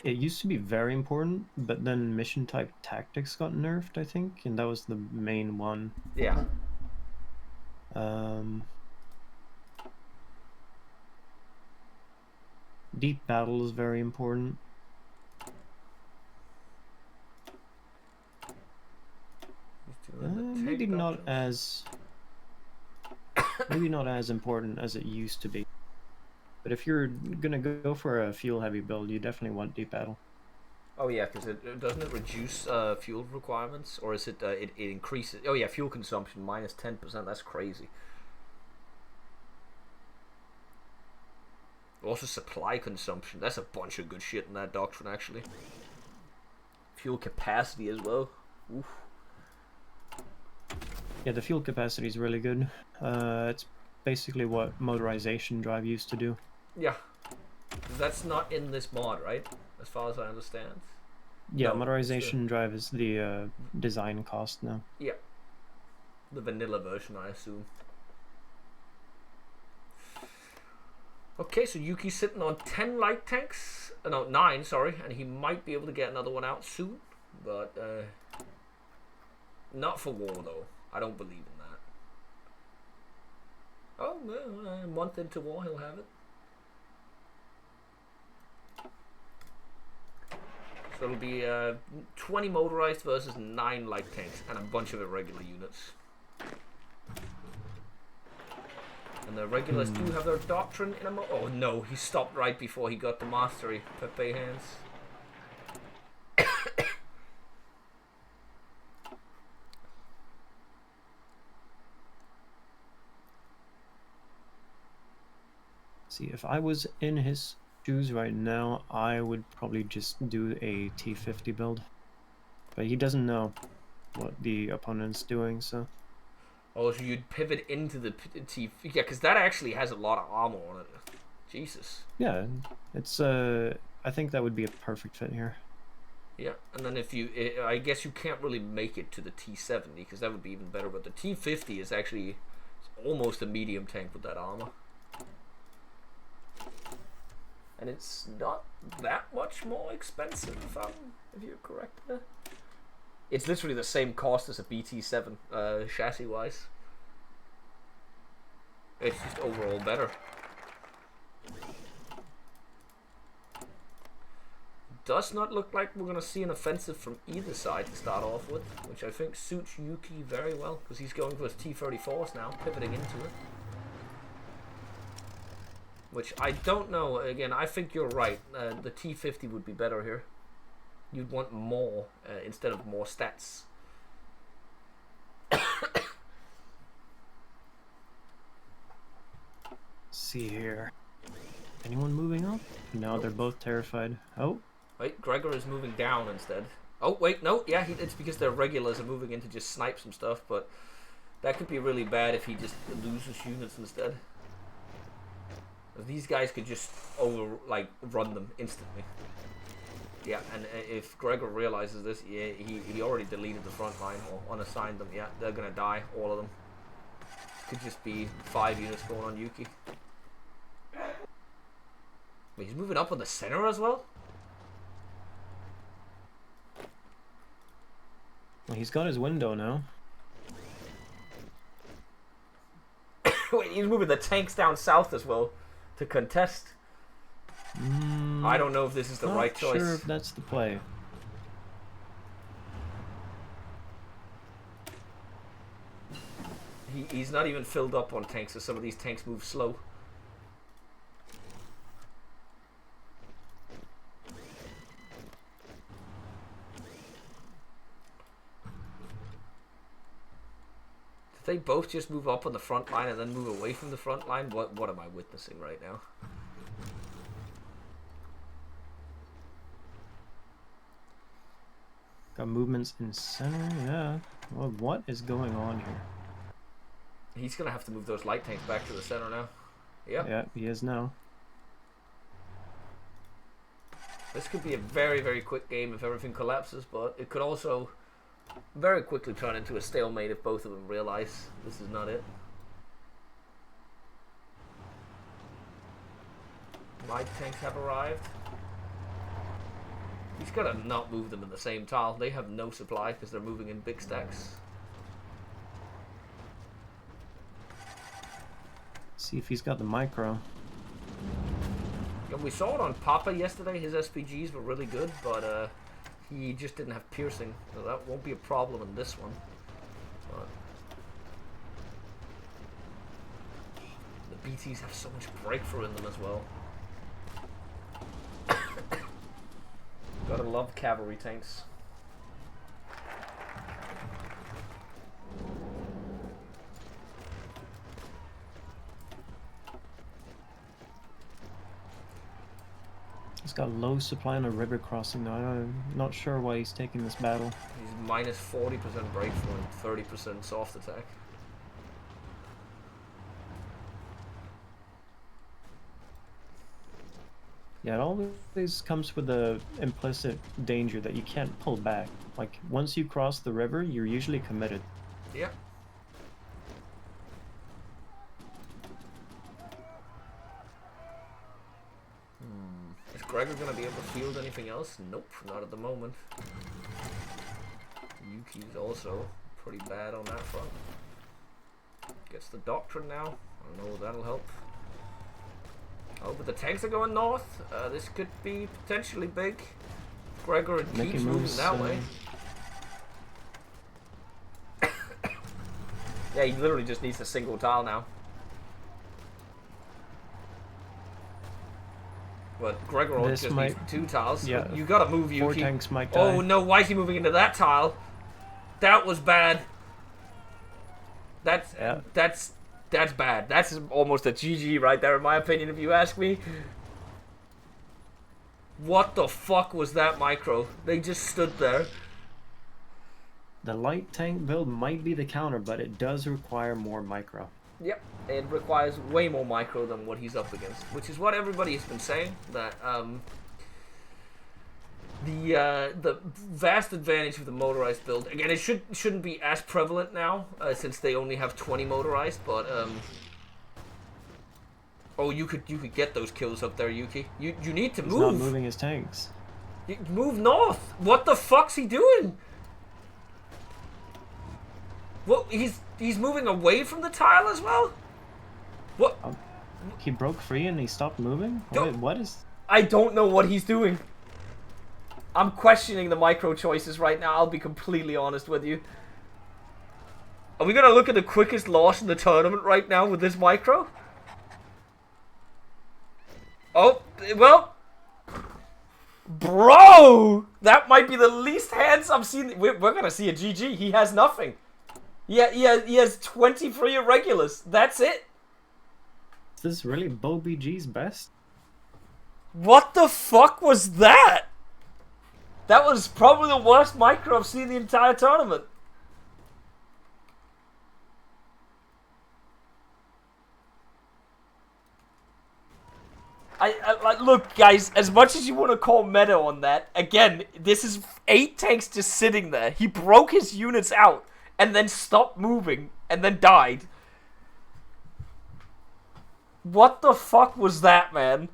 It used to be very important, but then mission type tactics got nerfed, I think, and that was the main one. Yeah. Deep battle is very important. Maybe not as important as it used to be. But if you're gonna go for a fuel heavy build, you definitely want deep battle. Oh yeah, because doesn't it reduce fuel requirements, or is it it increases? Oh yeah, fuel consumption minus 10%. That's crazy. Also supply consumption. That's a bunch of good shit in that doctrine actually. Fuel capacity as well. Oof. Yeah, the fuel capacity is really good. It's basically what motorization drive used to do. Yeah. That's not in this mod, right? As far as I understand. Yeah, No, motorization drive is the design cost now. Yeah. The vanilla version, I assume. Okay, so Yuki's sitting on 10 light tanks. No, 9, sorry. And he might be able to get another one out soon. But, not for war, though. I don't believe in that. Oh, well, a month into war, he'll have it. So it'll be 20 motorized versus 9 light tanks and a bunch of irregular units. And the regulars do have their doctrine in a oh no, he stopped right before he got the mastery. Pepe hands. See, if I was in his shoes right now, I would probably just do a T50 build. But he doesn't know what the opponent's doing, so... Oh, so you'd pivot into the T... Yeah, because that actually has a lot of armor on it. Jesus. Yeah, it's, I think that would be a perfect fit here. Yeah, and then if you... I guess you can't really make it to the T70, because that would be even better, but the T50 is actually almost a medium tank with that armor. And it's not that much more expensive, if you're correct there. It's literally the same cost as a BT7, chassis-wise. It's just overall better. Does not look like we're going to see an offensive from either side to start off with, which I think suits Yuki very well, because he's going for his T-34s now, pivoting into it. Which I don't know. Again, I think you're right. The T50 would be better here. You'd want more instead of more stats. See here. Anyone moving up? No, they're both terrified. Oh. Wait, Gregor is moving down instead. Oh, wait, no. Yeah, it's because their regulars are moving in to just snipe some stuff, but That could be really bad if he just loses units instead. These guys could just run them instantly. Yeah, and if Gregor realizes this, yeah, he already deleted the front line or unassigned them. Yeah, they're gonna die, all of them. Could just be 5 units going on Yuki. Wait, he's moving up on the center as well? Well, he's got his window now. Wait, he's moving the tanks down south as well to contest. I don't know if this is the right choice. Not sure if that's the play. He's not even filled up on tanks, so some of these tanks move slow. Did they both just move up on the front line and then move away from the front line? What am I witnessing right now? Got movements in center, yeah. Well, what is going on here? He's gonna have to move those light tanks back to the center now. Yep. Yeah, he is now. This could be a very, very quick game if everything collapses, but it could also very quickly turn into a stalemate if both of them realize this is not it. Light tanks have arrived. He's gotta not move them in the same tile. They have no supply because they're moving in big stacks. See if he's got the micro. And we saw it on Papa yesterday. His SPGs were really good, but he just didn't have piercing, so that won't be a problem in this one. But the BTs have so much breakthrough in them as well. Gotta love cavalry tanks. He's got low supply on a river crossing now. I'm not sure why he's taking this battle. He's minus 40% breakthrough and 30% soft attack. Yeah, it always comes with the implicit danger that you can't pull back. Like, once you cross the river, you're usually committed. Yep. Is Gregor gonna be able to field anything else? Nope, not at the moment. Yuki's also pretty bad on that front. Gets the doctrine now. I don't know if that'll help. Oh, but the tanks are going north. This could be potentially big. Gregor and Keith's moving that way. Yeah, he literally just needs a single tile now. But Gregor just needs 2 tiles. Yeah, you gotta move Yuki. 4 tanks might die. Oh no, why is he moving into that tile? That was bad. That's bad. That's almost a GG right there, in my opinion, if you ask me. What the fuck was that micro? They just stood there. The light tank build might be the counter, but it does require more micro. Yep, it requires way more micro than what he's up against, which is what everybody has been saying, that the vast advantage of the motorized build, again, it shouldn't be as prevalent now, since they only have 20 motorized, but oh, you could get those kills up there, Yuki. You need to move. He's not moving his tanks. Move north. What the fuck's he doing? What, he's moving away from the tile as well? What? He broke free and he stopped moving? Wait, what is... I don't know what he's doing. I'm questioning the micro choices right now, I'll be completely honest with you. Are we gonna look at the quickest loss in the tournament right now with this micro? Oh, well... Bro! That might be the least hands I've seen. We're gonna see a GG. He has nothing. Yeah, he has 23 irregulars. That's it. Is this really BOBG's best? What the fuck was that? That was probably the worst micro I've seen the entire tournament. Like, look, guys, as much as you want to call meta on that, again, this is 8 tanks just sitting there. He broke his units out and then stopped moving and then died. What the fuck was that, man?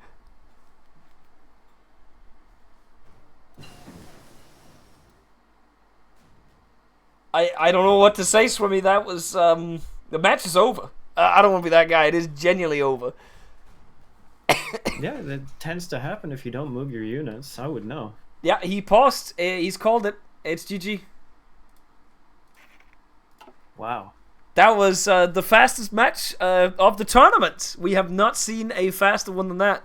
I don't know what to say, Swimmy. That was, the match is over. I don't want to be that guy. It is genuinely over. Yeah, that tends to happen if you don't move your units. I would know. Yeah, he paused. He's called it. It's GG. Wow. That was the fastest match of the tournament. We have not seen a faster one than that.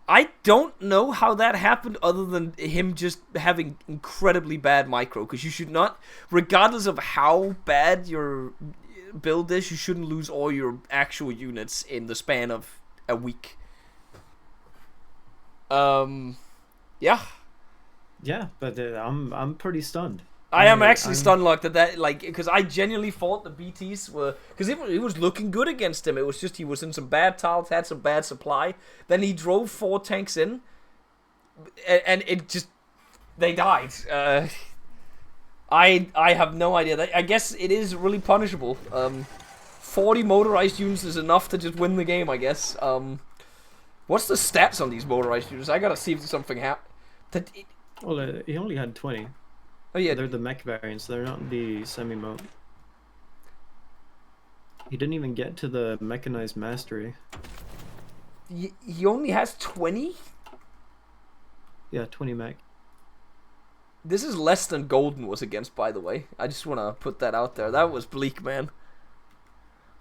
I don't know how that happened other than him just having incredibly bad micro, because you should not, regardless of how bad your build is, you shouldn't lose all your actual units in the span of a week. Yeah. Yeah, but I'm pretty stunned. I am actually stunned like that, like, because I genuinely thought the BTs were, because it was looking good against him. It was just he was in some bad tiles, had some bad supply. Then he drove 4 tanks in, and it just, they died. I have no idea. I guess it is really punishable. 40 motorized units is enough to just win the game, I guess. What's the stats on these motorized units? I gotta see if something happened. Well, he only had 20. Oh yeah, They're the mech variants. They're not the semi-mode. He didn't even get to the mechanized mastery. he only has 20? Yeah, 20 mech. This is less than Golden was against, by the way. I just want to put that out there. That was bleak, man.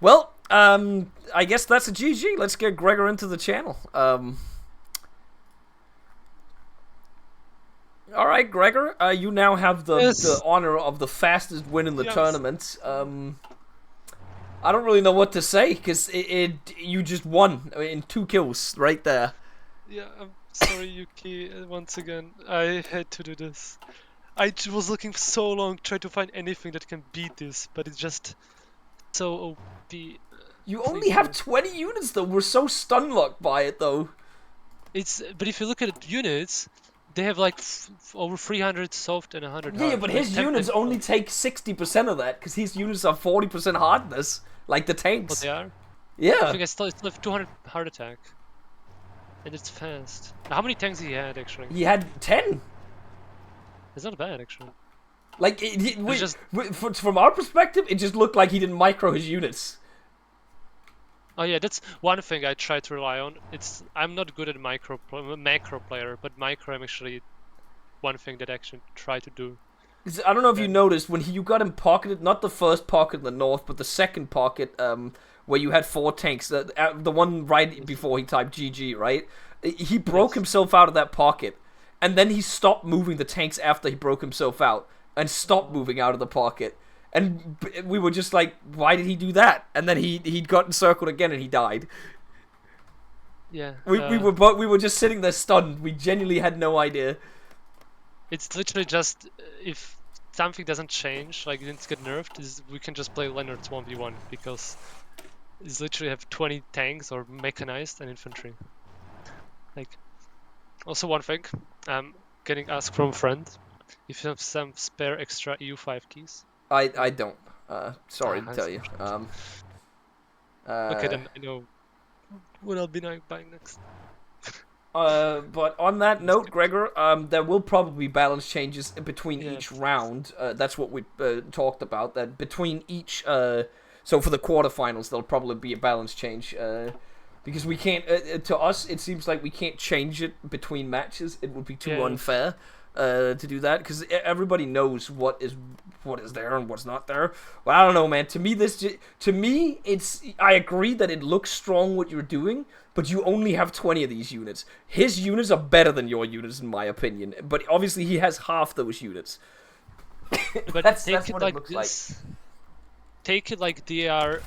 Well, I guess that's a GG. Let's get Gregor into the channel. All right, Gregor, you now have the honor of the fastest win in the tournament. I don't really know what to say, because you just won in 2 kills right there. Yeah, I'm sorry, Yuki, once again. I had to do this. I was looking for so long, trying to find anything that can beat this, but it's just so OP. You only have 20 units, though. We're so stun-locked by it, though. But if you look at units, they have like over 300 soft and 100 hard. Yeah, but his units only take 60% of that, because his units are 40% hardness, like the tanks. What they are? Yeah. I think I still have 200 heart attack. And it's fast. Now, how many tanks he had, actually? He had 10. It's not bad, actually. Like, from our perspective, it just looked like he didn't micro his units. Oh yeah, that's one thing I try to rely on. I'm not good at macro player, but micro I'm actually one thing that I actually try to do. I don't know if you noticed, when you got him pocketed, not the first pocket in the north, but the second pocket, where you had 4 tanks, the one right before he typed GG, right? He broke himself out of that pocket, and then he stopped moving the tanks after he broke himself out, and stopped moving out of the pocket. And we were just like, why did he do that? And then he got encircled again and he died. Yeah. We were just sitting there stunned. We genuinely had no idea. It's literally just if something doesn't change, like didn't get nerfed, we can just play Leonard's 1v1 because it's literally have 20 tanks or mechanized and infantry. Like, also one thing, getting asked from a friend if you have some spare extra EU5 keys. I don't. Sorry to tell you. Okay, then I know what I'll be buying next. But on that note, Gregor, there will probably be balance changes between each round. That's what we talked about. That between each, so for the quarterfinals, there'll probably be a balance change. Because we can't. To us, it seems like we can't change it between matches. It would be too unfair to do that, because everybody knows what is there and what's not there. But I don't know, man. To me, it's. I agree that it looks strong what you're doing, but you only have 20 of these units. His units are better than your units, in my opinion. But obviously, he has half those units. But that's what it looks like. Take it like they are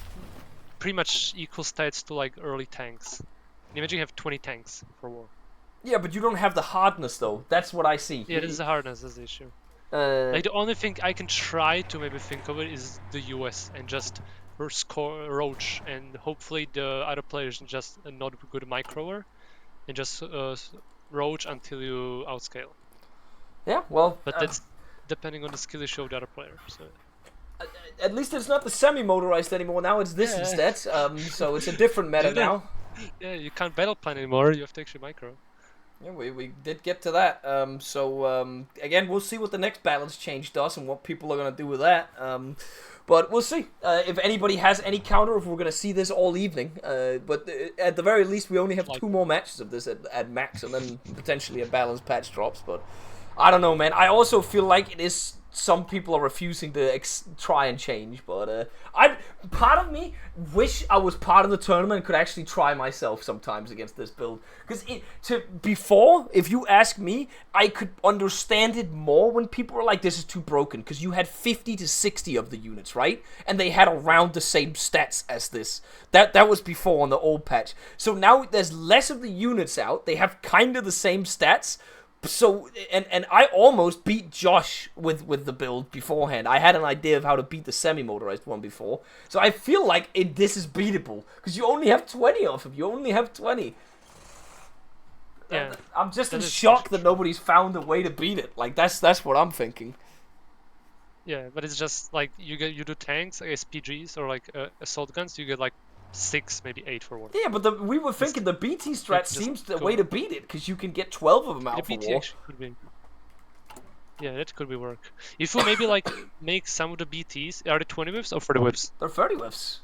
pretty much equal stats to like early tanks. Imagine you have 20 tanks for war. Yeah, but you don't have the hardness, though. That's what I see. Yeah, this is the hardness, is the issue. Like the only thing I can try to maybe think of it is the US and just score Roach, and hopefully the other players just not good microer, and just Roach until you outscale. Yeah, well, But that's depending on the skill issue of the other player. So at least it's not the semi-motorized anymore. Now it's this Yeah. instead. So it's a different meta Yeah. now. yeah, you can't battle plan anymore. You have to actually micro. Yeah, we did get to that. Again, we'll see what the next balance change does and what people are gonna do with that. But we'll see. If anybody has any counter, if we're gonna see this all evening. But at the very least, we only have 2 more matches of this at max, and then potentially a balance patch drops. But I don't know, man. I also feel like it is. Some people are refusing to try and change, but part of me wish I was part of the tournament and could actually try myself sometimes against this build. Because before, if you ask me, I could understand it more when people were like, "This is too broken," because you had 50 to 60 of the units, right? And they had around the same stats as this. That was before on the old patch. So now there's less of the units out. They have kind of the same stats. So, and I almost beat Josh with the build beforehand. I had an idea of how to beat the semi-motorized one before. So I feel like this is beatable. Because you only have 20 of them. You only have 20. Yeah, I'm just in that is shock that nobody's found a way to beat it. Like, that's what I'm thinking. Yeah, but it's just like you do tanks, like SPGs or like assault guns. You get like 6, maybe 8 for one. Yeah, but we were thinking the BT strat just seems the go way to on. beat it. Because you can get 12 of them The out for BT war. actually could be. Yeah, that could be work. If we maybe like make some of the BTs, are they 20 whips or 30 whips? They're 30 whiffs.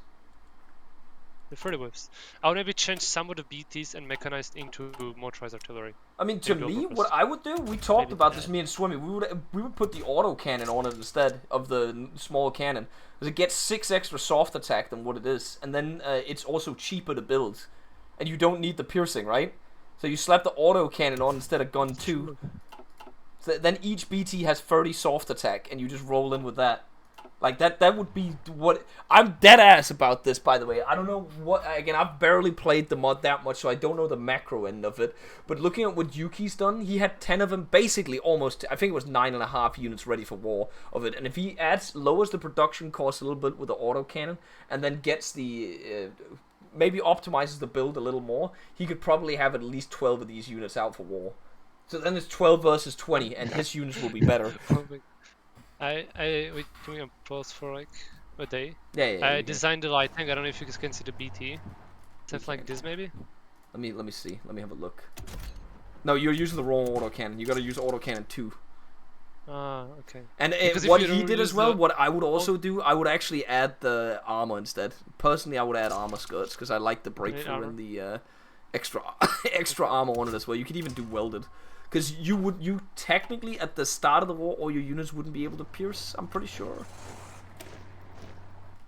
The 30 whips. I would maybe change some of the BTs and mechanized into motorized artillery. I mean, to Maybe me, overpost. what I would do, we talked Maybe about that. this, me and Swimmy, we would put the auto cannon on it instead of the small cannon. Because it gets 6 extra soft attack than what it is. And then it's also cheaper to build. And you don't need the piercing, right? So you slap the auto cannon on instead of gun 2. So then each BT has 30 soft attack, and you just roll in with that. Like, that would be what... I'm dead ass about this, by the way. I don't know what... Again, I've barely played the mod that much, so I don't know the macro end of it. But looking at what Yuki's done, he had 10 of them, basically almost... I think it was 9.5 units ready for war of it. And if he lowers the production cost a little bit with the autocannon, and then gets the... maybe optimizes the build a little more, he could probably have at least 12 of these units out for war. So then it's 12 versus 20, and his units will be better. I wait, can we pause for like a day? Yeah, I you can. designed the lighting. I don't know if you guys can see the BT. Something like this maybe. Let me see. Let me have a look. No, you're using the wrong autocannon. You gotta use autocannon 2. Ah, okay. And Because if what you he don't did as use well, the- what I would also do, I would actually add the armor instead. Personally, I would add armor skirts, because I like the breakthrough armor. and the extra armor on it as well. You could even do welded. Because you technically, at the start of the war, all your units wouldn't be able to pierce, I'm pretty sure.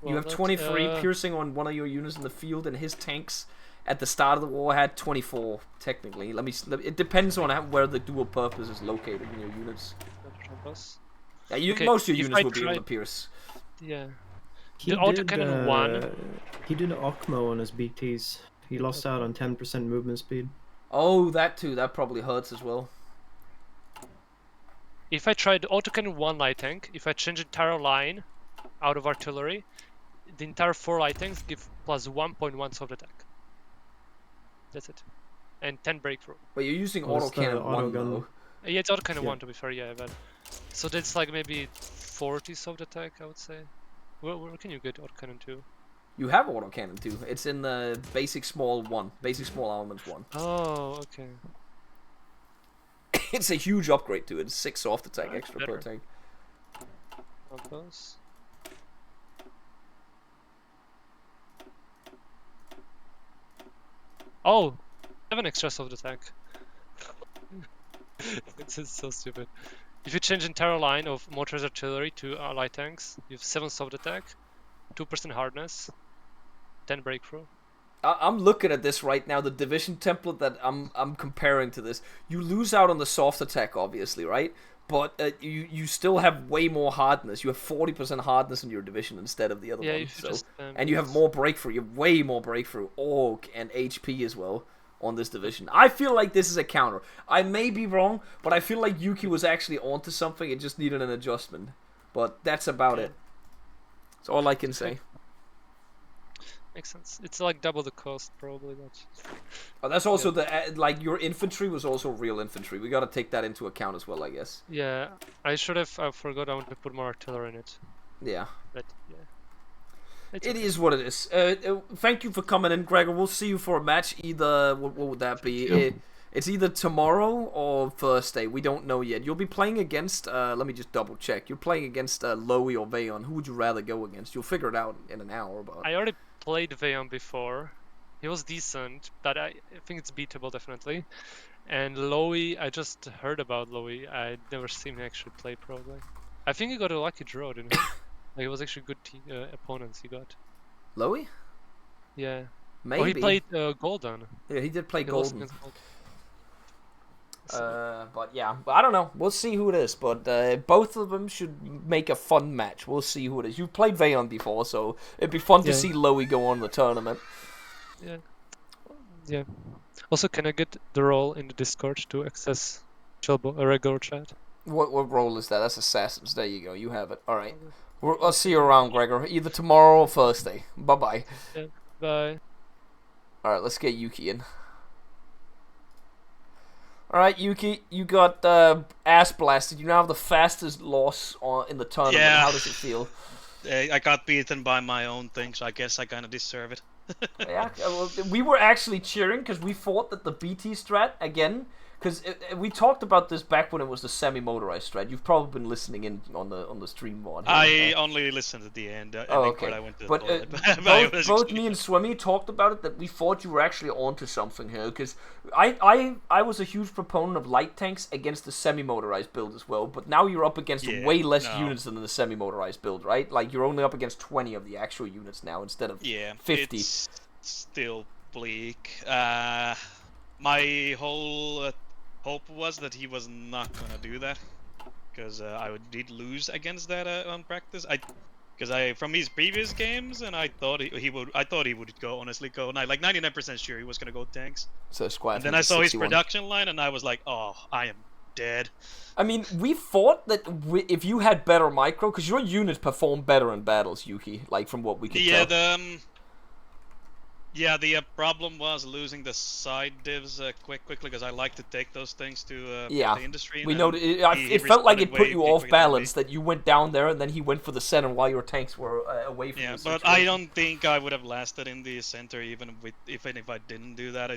You Well, have that, 23 piercing on one of your units in the field, and his tanks at the start of the war had 24, technically. It depends on where the dual purpose is located in your units. Yeah, Okay, most of your if units I will be able to tried- pierce. Yeah. He The autocannon 1. He did Okmo on his BTs. He lost out on 10% movement speed. Oh, that too. That probably hurts as well. If I tried autocannon 1 light tank, if I change the entire line out of artillery, the entire 4 light tanks give plus 1.1 soft attack. That's it. And 10 breakthrough. But you're using What's the autocannon 1 autogun? though. Yeah, it's autocannon Yeah. 1 to be fair, yeah, but... So that's like maybe 40 soft attack, I would say. Where can you get autocannon 2? You have autocannon too. It's in the basic small 1. Basic small armaments 1. Oh, okay. It's a huge upgrade to it. It's 6 soft attack Alright, extra per better. tank. How close? Oh! 7 extra soft attack. This is so stupid. If you change entire line of motorized artillery to light tanks, you have 7 soft attack, 2% hardness, 10 breakthrough. I'm looking at this right now, the division template that I'm comparing to this. You lose out on the soft attack, obviously, right? But you still have way more hardness. You have 40% hardness in your division instead of the other Yeah, one. if you So, just and you have more breakthrough. You have way more breakthrough, orc and HP as well. on this division. I feel like this is a counter. I may be wrong, but I feel like Yuki was actually onto something. It just needed an adjustment. But that's about it. That's all I can say. Makes sense. It's like double the cost, probably. But Oh, that's also like your infantry was also real infantry. We got to take that into account as well, I guess. yeah, I should have. I forgot I wanted to put more artillery in it. Yeah. But yeah. It's It okay. is what it is. Thank you for coming in, Gregor. We'll see you for a match. Either what would that be? It's either tomorrow or Thursday. We don't know yet. You'll be playing against. Let me just double check. You're playing against Loey or Veyon. Who would you rather go against? You'll figure it out in an hour. But I already played Veyon before. He was decent, but I think it's beatable definitely. And Loey, I just heard about Loey. I'd never seen him actually play probably. I think he got a lucky draw, didn't he? Like it was actually good opponents he got. Loey? Yeah. Maybe. Oh, he played Golden. Yeah, he did play He lost Golden. against Golden. But yeah, I don't know. We'll see who it is. But both of them should make a fun match. We'll see who it is. You've played Veyon before, so it'd be fun to see Loey go on the tournament. Yeah. Yeah. Also, can I get the role in the Discord to access a regular chat? What role is that? That's Assassins. There you go. You have it. All right. I'll see you around, Gregor. Either tomorrow or Thursday. Bye-bye. Yeah. Bye. All right, let's get Yuki in. All right, Yuki, you got ass blasted. You now have the fastest loss in the tournament. Yeah. How does it feel? I got beaten by my own thing, so I guess I kind of deserve it. Yeah, well, we were actually cheering because we thought that the BT strat again. Because we talked about this back when it was the semi-motorized strat. You've probably been listening in on the stream one. I only listened at the end. Okay. I went to But the toilet. both me and Swimmy talked about it, that we thought you were actually onto something here. Because I was a huge proponent of light tanks against the semi-motorized build as well. But now you're up against way less units than the semi-motorized build, right? Like you're only up against 20 of the actual units now instead of 50. It's still bleak. My whole hope was that he was not gonna do that, because I did lose against that on practice. Because from his previous games, and I thought he would. I thought he would honestly go. And I like 99% sure he was gonna go tanks. So squad. And then I saw his production line, and I was like, oh, I am dead. I mean, we thought that if you had better micro, because your units perform better in battles, Yuki. Like from what we could tell. The problem was losing the side divs quickly, because I like to take those things to the industry. We know it felt like it put you off balance, that you went down there and then he went for the center while your tanks were away from the situation. But I don't think I would have lasted in the center even if I didn't do that.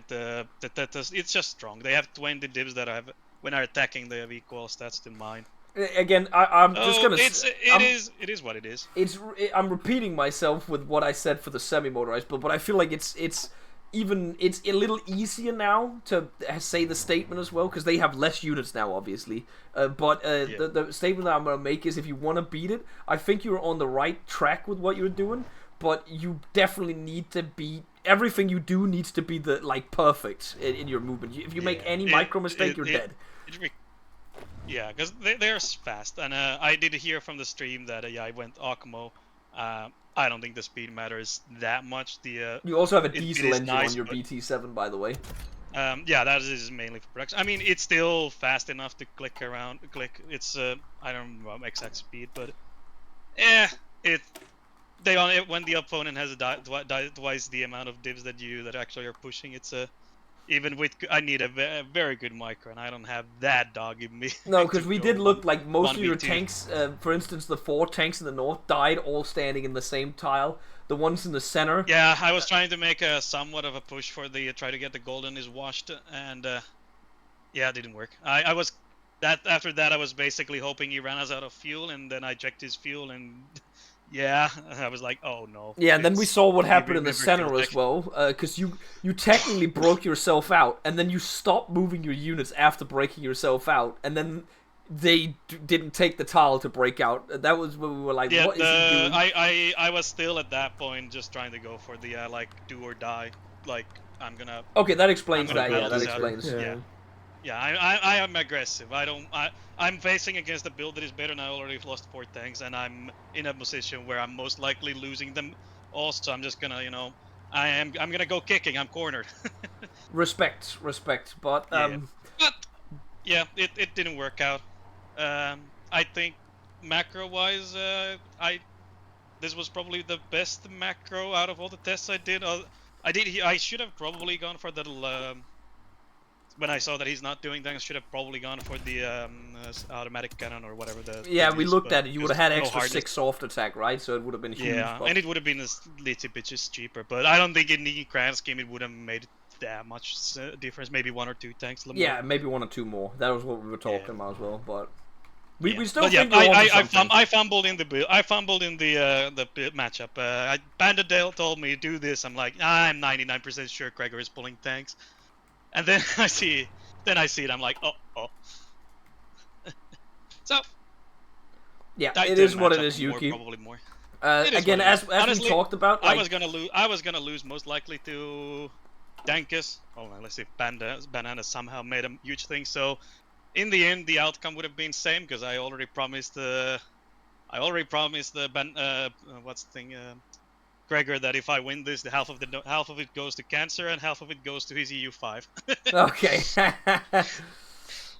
It's just strong. They have 20 divs that have, when are attacking, they have equal stats to mine. Again, I'm just gonna. It is what it is. I'm repeating myself with what I said for the semi-motorized build, but I feel like it's a little easier now to say the statement as well, because they have less units now, obviously. The statement that I'm gonna make is, if you want to beat it, I think you're on the right track with what you're doing, but you definitely need to be. Everything you do needs to be perfect in your movement. If you make any micro mistake, you're dead. Yeah, because they're fast, and I did hear from the stream that I went Akmo. I don't think the speed matters that much. You also have a diesel engine on your BT7, by the way. Yeah, that is mainly for production. I mean, it's still fast enough to click around. It's I don't know exact speed, but when the opponent has twice the amount of divs that actually are pushing, it's even with, I need a very good micro, and I don't have that dog in me. No, because we did look like most of your tanks, for instance, the 4 tanks in the north died all standing in the same tile. The ones in the center. Yeah, I was trying to make a somewhat of a push for try to get the golden is washed, and yeah, it didn't work. After that, I was basically hoping he ran us out of fuel, and then I checked his fuel, and yeah, I was like, oh no. Yeah, and then we saw what happened in the center as well, because you technically broke yourself out, and then you stopped moving your units after breaking yourself out, and then they didn't take the tile to break out. That was when we were like, what is he doing? I was still at that point just trying to go for the do or die. Like, I'm gonna. Okay, that explains that. Yeah, that explains. Yeah, I am aggressive. I'm facing against a build that is better, and I already lost 4 tanks, and I'm in a position where I'm most likely losing them. Also, I'm just gonna, I'm gonna go kicking. I'm cornered. Respect, but Yeah. But yeah, it didn't work out. I think macro-wise, this was probably the best macro out of all the tests I did. I should have probably gone for the when I saw that he's not doing things, I should have probably gone for the automatic cannon or whatever the yeah, thing we is, looked but at it. You would there's have had no extra hardness. 6 soft attack, right? So it would have been huge. Yeah, but... and it would have been a little bit just cheaper, but I don't think in the grand scheme it would have made that much difference. Maybe 1 or 2 tanks. Yeah, maybe 1 or 2 more. That was what we were talking about as well. But we still but think I fumbled in the build. I fumbled in the matchup. Bandadale told me do this. I'm like, I'm 99% sure Gregor is pulling tanks, and then I see it. I'm like, oh. So yeah, it is what it is, Yuki. Probably more. Again, as honestly, we talked about, like... I was gonna lose most likely to Dankus. Hold on, let's see if Banana somehow made a huge thing. So in the end, the outcome would have been same because I already promised the what's the thing, Gregor, that if I win this, the half of it goes to cancer and half of it goes to his EU5. Okay.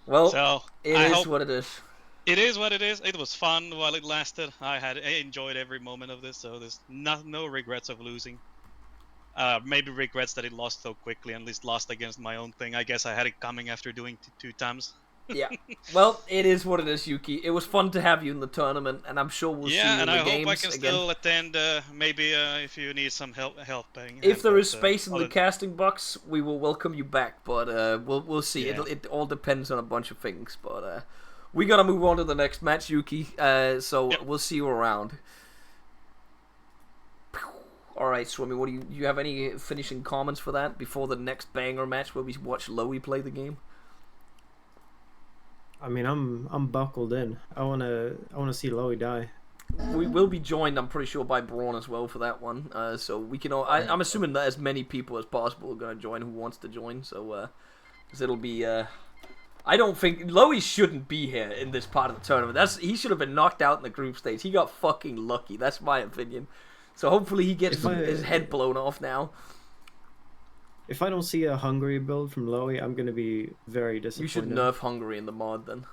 Well, so, it is what it is. It is what it is. It was fun while it lasted. I enjoyed every moment of this, so there's no regrets of losing. Maybe regrets that it lost so quickly, and at least lost against my own thing. I guess I had it coming after doing 2 times. Yeah. Well, it is what it is, Yuki. It was fun to have you in the tournament, and I'm sure we'll see you in the games again. Yeah, and I hope I can still attend, maybe if you need some help. If there is space in the casting box, we will welcome you back, but we'll see. Yeah. It all depends on a bunch of things, but we gotta move on to the next match, Yuki, so we'll see you around. Alright, Swimmy, what do you have any finishing comments for that before the next banger match where we watch Loey play the game? I mean, I'm buckled in. I wanna see Loey die. We will be joined, I'm pretty sure, by Braun as well for that one. So we can all. I'm assuming that as many people as possible are gonna join who wants to join. So, because it'll be. I don't think Loey shouldn't be here in this part of the tournament. He should have been knocked out in the group stage. He got fucking lucky. That's my opinion. So hopefully he gets his head blown off now. If I don't see a Hungary build from Loey, I'm going to be very disappointed. You should nerf Hungary in the mod then.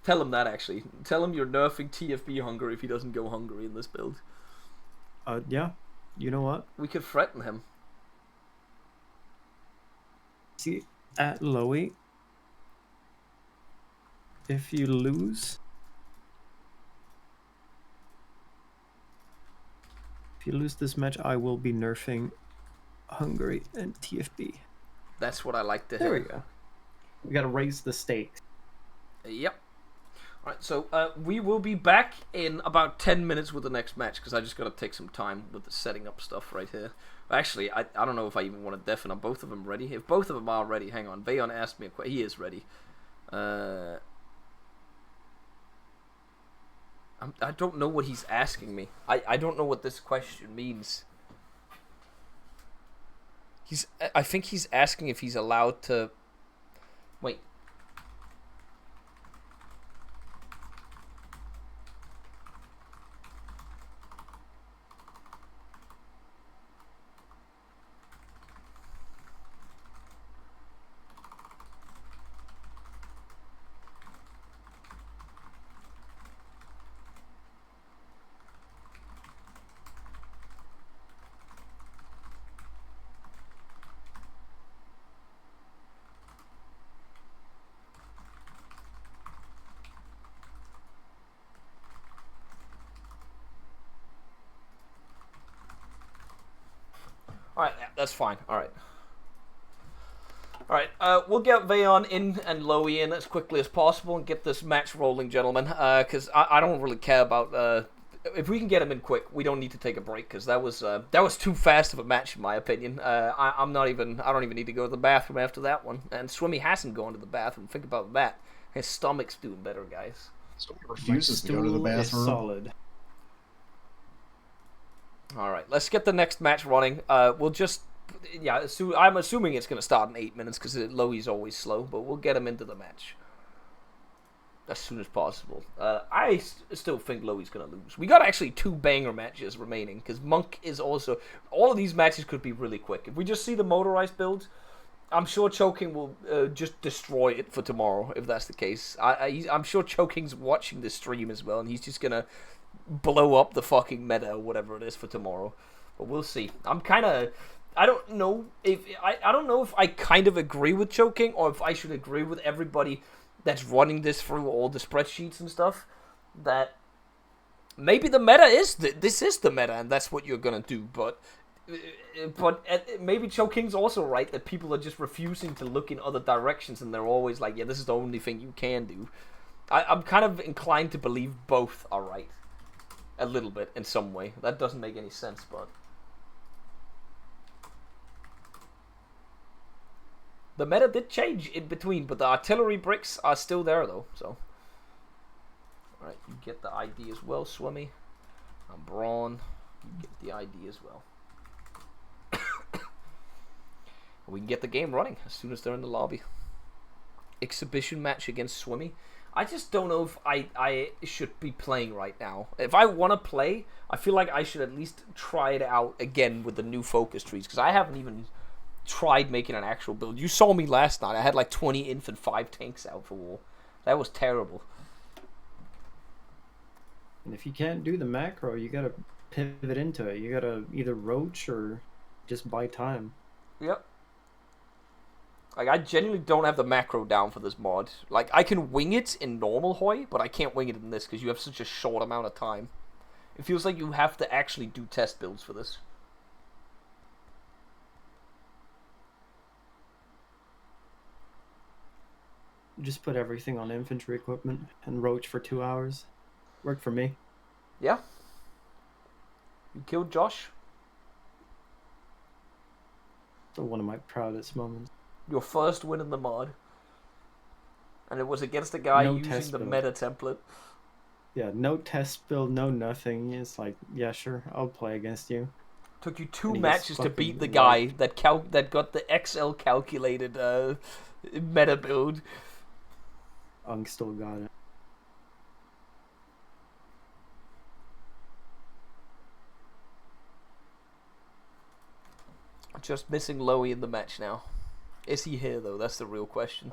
Tell him that, actually. Tell him you're nerfing TFB Hungary if he doesn't go Hungary in this build. Yeah. You know what? We could threaten him. See, at Loey, if you lose... If you lose this match, I will be nerfing Hungary and TFB. That's what I like to hear. There we go. We gotta raise the stakes. Yep. Alright, so we will be back in about 10 minutes with the next match, because I just gotta take some time with the setting up stuff right here. Actually, I don't know if I even want to deafen. Are both of them ready? If both of them are ready, hang on. Veyon asked me a question. He is ready. I don't know what he's asking me. I don't know what this question means. I think he's asking if he's allowed to... Wait. Alright, yeah, that's fine. Alright. Alright, we'll get Veyon in and Loey in as quickly as possible and get this match rolling, gentlemen. Because I don't really care about... if we can get him in quick, we don't need to take a break, because that was too fast of a match, in my opinion. I don't even need to go to the bathroom after that one. And Swimmy hasn't gone to the bathroom. Think about that. His stomach's doing better, guys. Swimmy refuses to go to the bathroom. Solid. Alright, let's get the next match running. We'll just... Yeah, I'm assuming it's going to start in 8 minutes, because Loey's always slow, but we'll get him into the match. as soon as possible. I still think Loey's gonna lose. We got actually 2 banger matches remaining because Monk is also. All of these matches could be really quick. If we just see the motorized build, I'm sure Choking will just destroy it for tomorrow. If that's the case, I'm sure Choking's watching the stream as well, and he's just gonna blow up the fucking meta or whatever it is for tomorrow. But we'll see. I'm kind of. I don't know if I kind of agree with Choking or if I should agree with everybody that's running this through all the spreadsheets and stuff, that maybe the meta is this is the meta and that's what you're gonna do. But maybe Choking's also right that people are just refusing to look in other directions and they're always like, yeah, this is the only thing you can do. I'm kind of inclined to believe both are right, a little bit in some way. That doesn't make any sense, but. The meta did change in between, but the artillery bricks are still there, though, so. Alright, you get the ID as well, Swimmy. I'm Braun. You get the ID as well. We can get the game running as soon as they're in the lobby. Exhibition match against Swimmy. I just don't know if I should be playing right now. If I want to play, I feel like I should at least try it out again with the new focus trees, because I haven't even tried making an actual build. You saw me last night. I had like 20 inf and 5 tanks out for war. That was terrible. And if you can't do the macro, you gotta pivot into it. You gotta either roach or just buy time. Yep. Like, I genuinely don't have the macro down for this mod. Like, I can wing it in normal Hoi, but I can't wing it in this because you have such a short amount of time. It feels like you have to actually do test builds for this. Just put everything on infantry equipment and roach for 2 hours. Worked for me. Yeah. You killed Josh. Still one of my proudest moments. Your first win in the mod. And it was against a guy No using test the build. meta template. Yeah, no test build, no nothing. It's like, yeah, sure, I'll play against you. Took you 2 And he matches gets to beat the fucking guy that got the XL calculated meta build. Unk still got it. Just missing Loey in the match now. Is he here, though? That's the real question.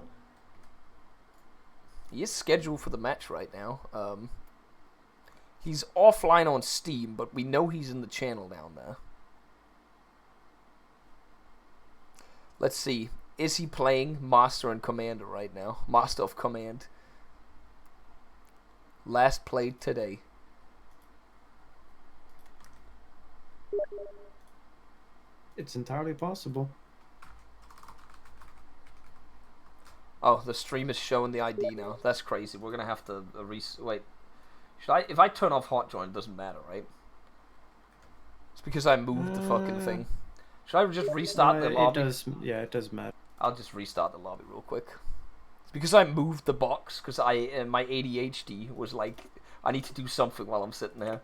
He is scheduled for the match right now. He's offline on Steam, but we know he's in the channel down there. Let's see. Is he playing Master and Commander right now? Master of Command. Last played today. It's entirely possible. Oh, the stream is showing the ID now. That's crazy. We're gonna have to wait. Should I? If I turn off hot join, it doesn't matter, right? It's because I moved the fucking thing. Should I just restart the lobby? It does. Yeah, it does matter. I'll just restart the lobby real quick. It's because I moved the box because my ADHD was like, I need to do something while I'm sitting there.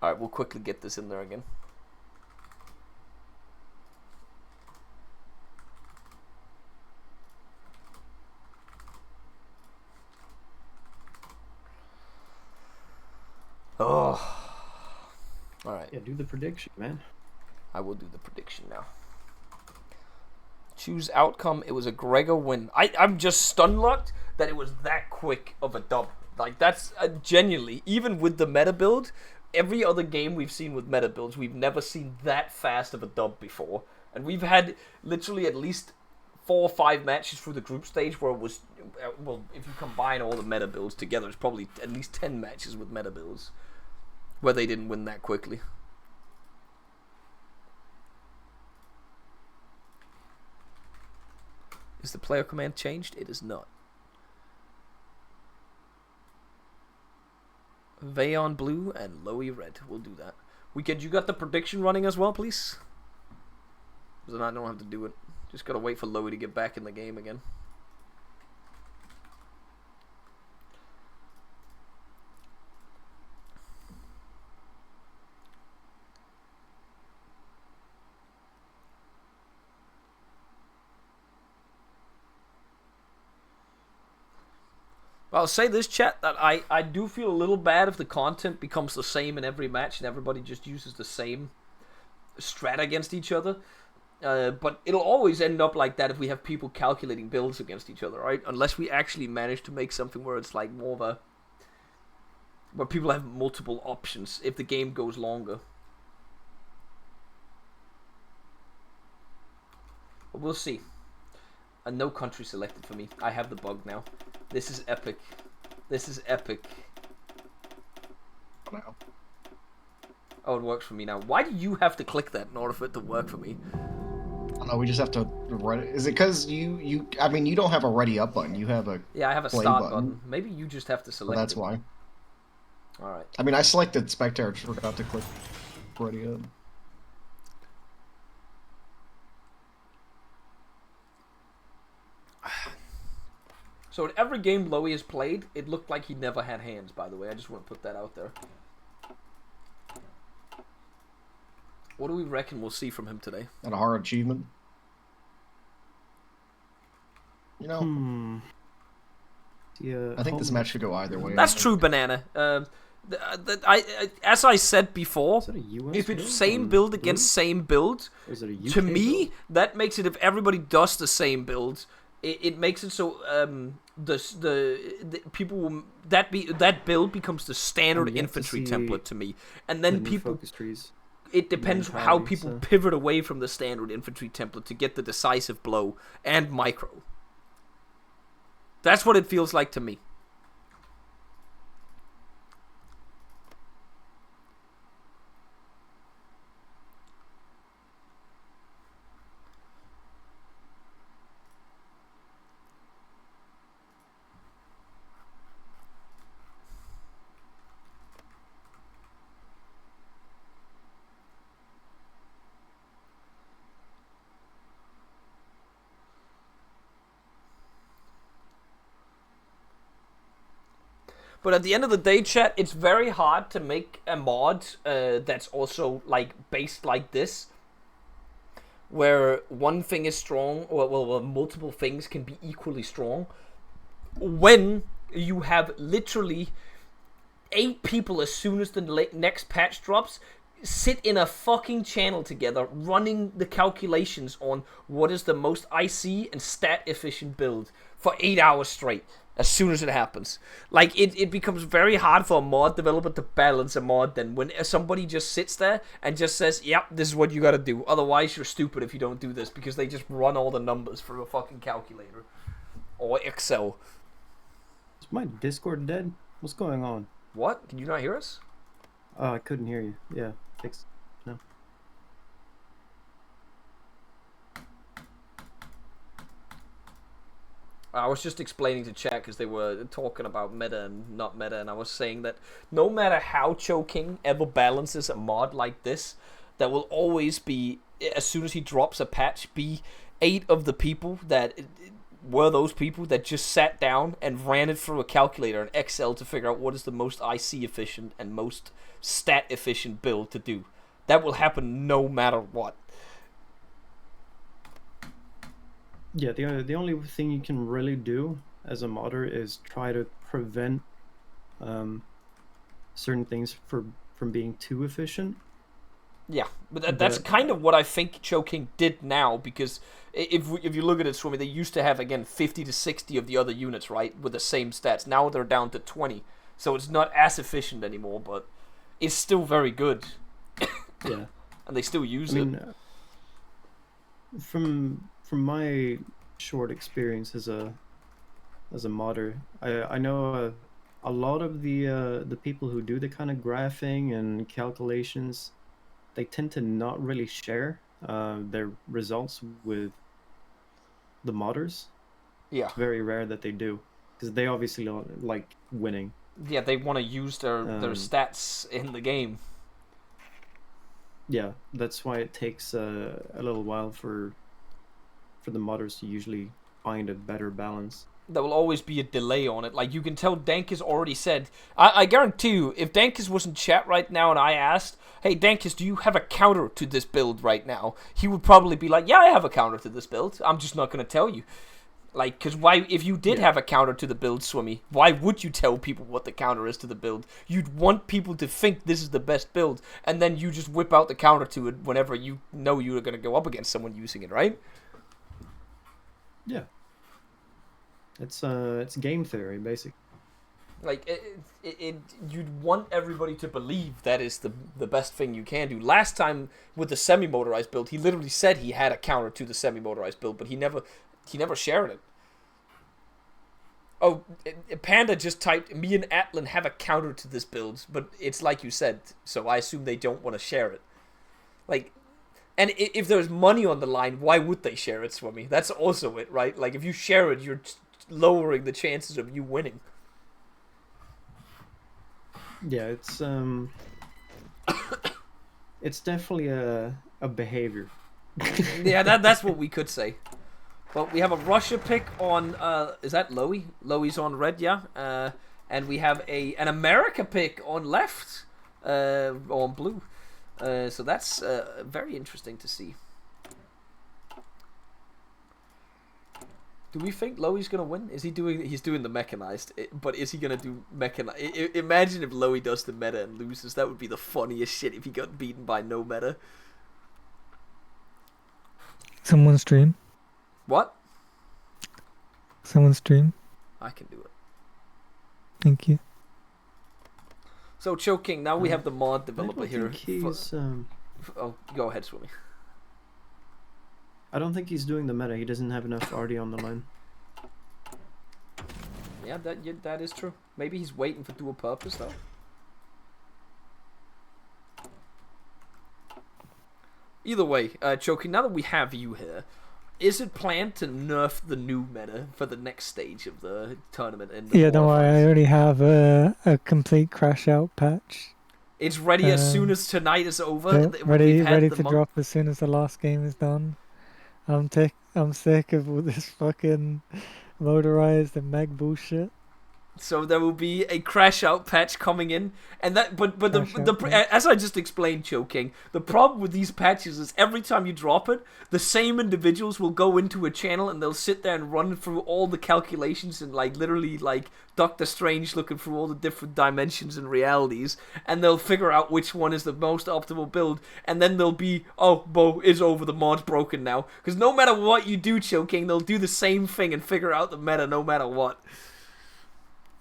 All right, we'll quickly get this in there again. Oh. All right. Yeah, do the prediction, man. I will do the prediction now. Choose outcome. It was a Gregor win. I'm just stun-locked that it was that quick of a dub. Like, that's genuinely, even with the meta build, every other game we've seen with meta builds, we've never seen that fast of a dub before. And we've had literally at least 4 or 5 matches through the group stage where it was, well, if you combine all the meta builds together, it's probably at least 10 matches with meta builds where they didn't win that quickly. Is the player command changed? It is not. Veyon blue and Loey red. We'll do that. You got the prediction running as well, please? Because then I don't have to do it. Just gotta wait for Loey to get back in the game again. I'll say this, chat, that I do feel a little bad if the content becomes the same in every match and everybody just uses the same strat against each other. But it'll always end up like that if we have people calculating builds against each other, right? Unless we actually manage to make something where it's like more of a... where people have multiple options if the game goes longer. But we'll see. And no country selected for me. I have the bug now. This is epic. This is epic. Wow. Oh, it works for me now. Why do you have to click that in order for it to work for me? I don't know, we just have to ready. Is it because you I mean, you don't have a ready up button. You have a Yeah, I have a play start button. Maybe you just have to select Well, that's it. why. Alright. I mean, I selected spectator, just forgot to click ready up. So in every game Loey has played, it looked like he never had hands, by the way. I just want to put that out there. What do we reckon we'll see from him today? And a hard achievement. You know, Yeah, I think this match could go either way. That's true, Banana. As I said before, Is that a US if it's build same or build blue? against same build, Or is it a UK to me, build? that makes it, if everybody does the same build, it makes it so the people will, that build becomes the standard I'm yet to infantry see template to me, and The then new people, focus trees. it depends how entirely, people so- pivot away from the standard infantry template to get the decisive blow and micro. That's what it feels like to me. But at the end of the day, chat, it's very hard to make a mod that's also like based like this, where one thing is strong, or well, multiple things can be equally strong, when you have literally 8 people as soon as the next patch drops sit in a fucking channel together running the calculations on what is the most IC and stat efficient build for 8 hours straight as soon as it happens. Like, it becomes very hard for a mod developer to balance a mod then when somebody just sits there and just says, yep, this is what you gotta do, otherwise you're stupid if you don't do this, because they just run all the numbers through a fucking calculator or Excel. Is my Discord dead? What's going on? What? Did you not hear us? Oh, I couldn't hear you. Yeah, fix. No. I was just explaining to chat because they were talking about meta and not meta, and I was saying that no matter how Choking ever balances a mod like this, there will always be, as soon as he drops a patch, be 8 of the people that were those people that just sat down and ran it through a calculator and Excel to figure out what is the most IC efficient and most stat efficient build to do. That will happen no matter what. Yeah, the only thing you can really do as a modder is try to prevent certain things from being too efficient. Yeah, but that's But- kind of what I think Choking did now, because if you look at it, Swimmy, they used to have, again, 50 to 60 of the other units, right, with the same stats. Now they're down to 20, so it's not as efficient anymore, but it's still very good, Yeah. and they still use I it. mean, from my short experience as a modder, I know a lot of the people who do the kind of graphing and calculations, they tend to not really share their results with the modders. Yeah, It's very rare that they do, because they obviously don't like winning. yeah, they want to use their stats in the game. Yeah, that's why it takes a little while for the modders to usually find a better balance. There will always be a delay on it. Like, you can tell Dankus already said... I guarantee you, if Dankus was in chat right now and I asked, hey, Dankus, do you have a counter to this build right now? He would probably be like, yeah, I have a counter to this build. I'm just not going to tell you. Like, because why, if you did Yeah. have a counter to the build, Swimmy, why would you tell people what the counter is to the build? You'd want people to think this is the best build, and then you just whip out the counter to it whenever you know you're going to go up against someone using it, right? Yeah. It's game theory, basically. Like, you'd want everybody to believe that is the best thing you can do. Last time with the semi-motorized build, he literally said he had a counter to the semi-motorized build, but he never shared it. Oh, Panda just typed, me and Atlan have a counter to this build, but it's like you said, so I assume they don't want to share it. Like, and if there's money on the line, why would they share it, Swimmy? That's also it, right? Like, if you share it, you're lowering the chances of you winning. Yeah, it's definitely a behavior. Yeah, that's what we could say. But we have a Russia pick on, is that Loey? Loey's on red, yeah. And we have an America pick on left, on blue. So that's very interesting to see. Do we think Loey's gonna win? He's doing the mechanized, but is he gonna do mechanized? Imagine if Loey does the meta and loses. That would be the funniest shit if he got beaten by no meta. Someone stream. What? Someone stream. I can do it. Thank you. So Choking, now we have the mod developer I here. don't think he's, Oh, go ahead, Swimmy. I don't think he's doing the meta. He doesn't have enough RD on the line. Yeah, that is true. Maybe he's waiting for dual purpose though. Either way, Choking, now that we have you here, is it planned to nerf the new meta for the next stage of the tournament? Yeah, don't worry. I already have a complete crash out patch. It's ready as soon as tonight is over. Yeah, ready to drop as soon as the last game is done. I'm sick of all this fucking motorized and mag bullshit. So there will be a crash out patch coming in, and that, but as I just explained, Choking, the problem with these patches is every time you drop it, the same individuals will go into a channel and they'll sit there and run through all the calculations and like literally like Doctor Strange looking through all the different dimensions and realities, and they'll figure out which one is the most optimal build, and then they'll be, oh, Bo, it's over, the mod's broken now, because no matter what you do, Choking, they'll do the same thing and figure out the meta no matter what.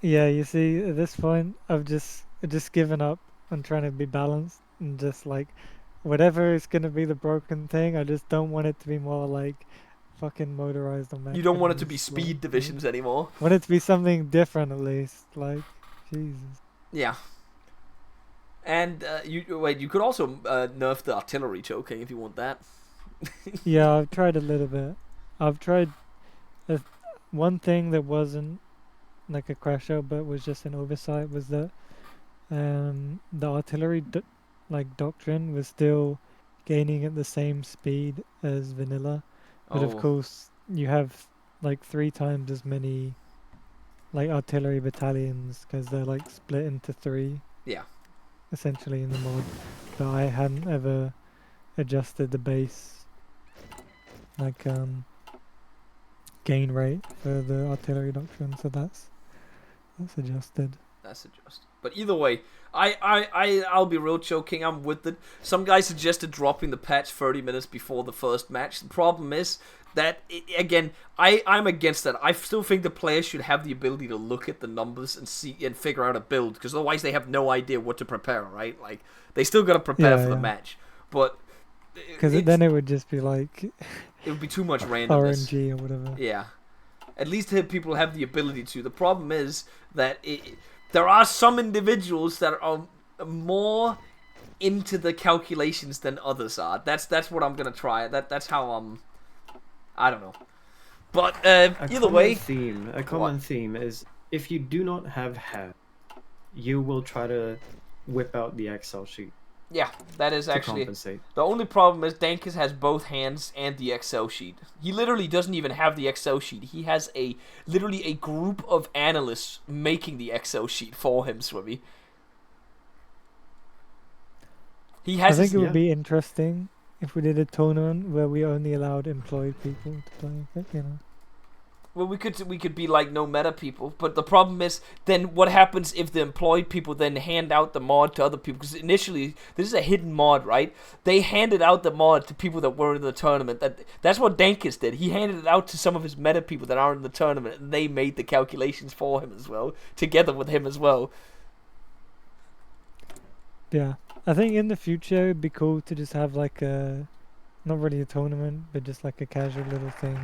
Yeah, you see, at this point, I've just given up on trying to be balanced and just like, whatever is gonna be the broken thing, I just don't want it to be more like fucking motorized or You don't want it to be speed divisions anymore. Want it to be something different at least, like, Jesus. Yeah. And you could also nerf the artillery, Choking, if you want that. Yeah, I've tried a little bit. I've tried one thing that wasn't like a crash out but was just an oversight was that the artillery doctrine was still gaining at the same speed as vanilla, but of course you have like 3 times as many like artillery battalions because they're like split into 3 essentially in the mod, but I hadn't ever adjusted the base like gain rate for the artillery doctrine, so that's adjusted. That's adjusted. But either way, I'll be real, Choking, I'm with it. Some guy suggested dropping the patch 30 minutes before the first match. The problem is that, again, I'm against that. I still think the players should have the ability to look at the numbers and see and figure out a build, because otherwise they have no idea what to prepare, right? Like, they still gotta prepare for the match. But because then it would just be like it would be too much randomness. RNG or whatever. Yeah. At least people have the ability to. The problem is that there are some individuals that are more into the calculations than others are. That's what I'm gonna try. That's how I don't know. But either way, a common theme is if you do not have head, you will try to whip out the Excel sheet. Yeah, that is actually compensate. The only problem is Dankus has both hands and the Excel sheet. He literally doesn't even have the Excel sheet. He has literally a group of analysts making the Excel sheet for him, Swimmy. I think it would be interesting if we did a tournament where we only allowed employed people to play it, you know. Well, we could be like no meta people, but the problem is then what happens if the employed people then hand out the mod to other people? Because initially this is a hidden mod, right? They handed out the mod to people that were in the tournament. That's what Dankis did. He handed it out to some of his meta people that aren't in the tournament, and they made the calculations for him as well, together with him as well. Yeah, I think in the future it'd be cool to just have like a, not really a tournament, but just like a casual little thing.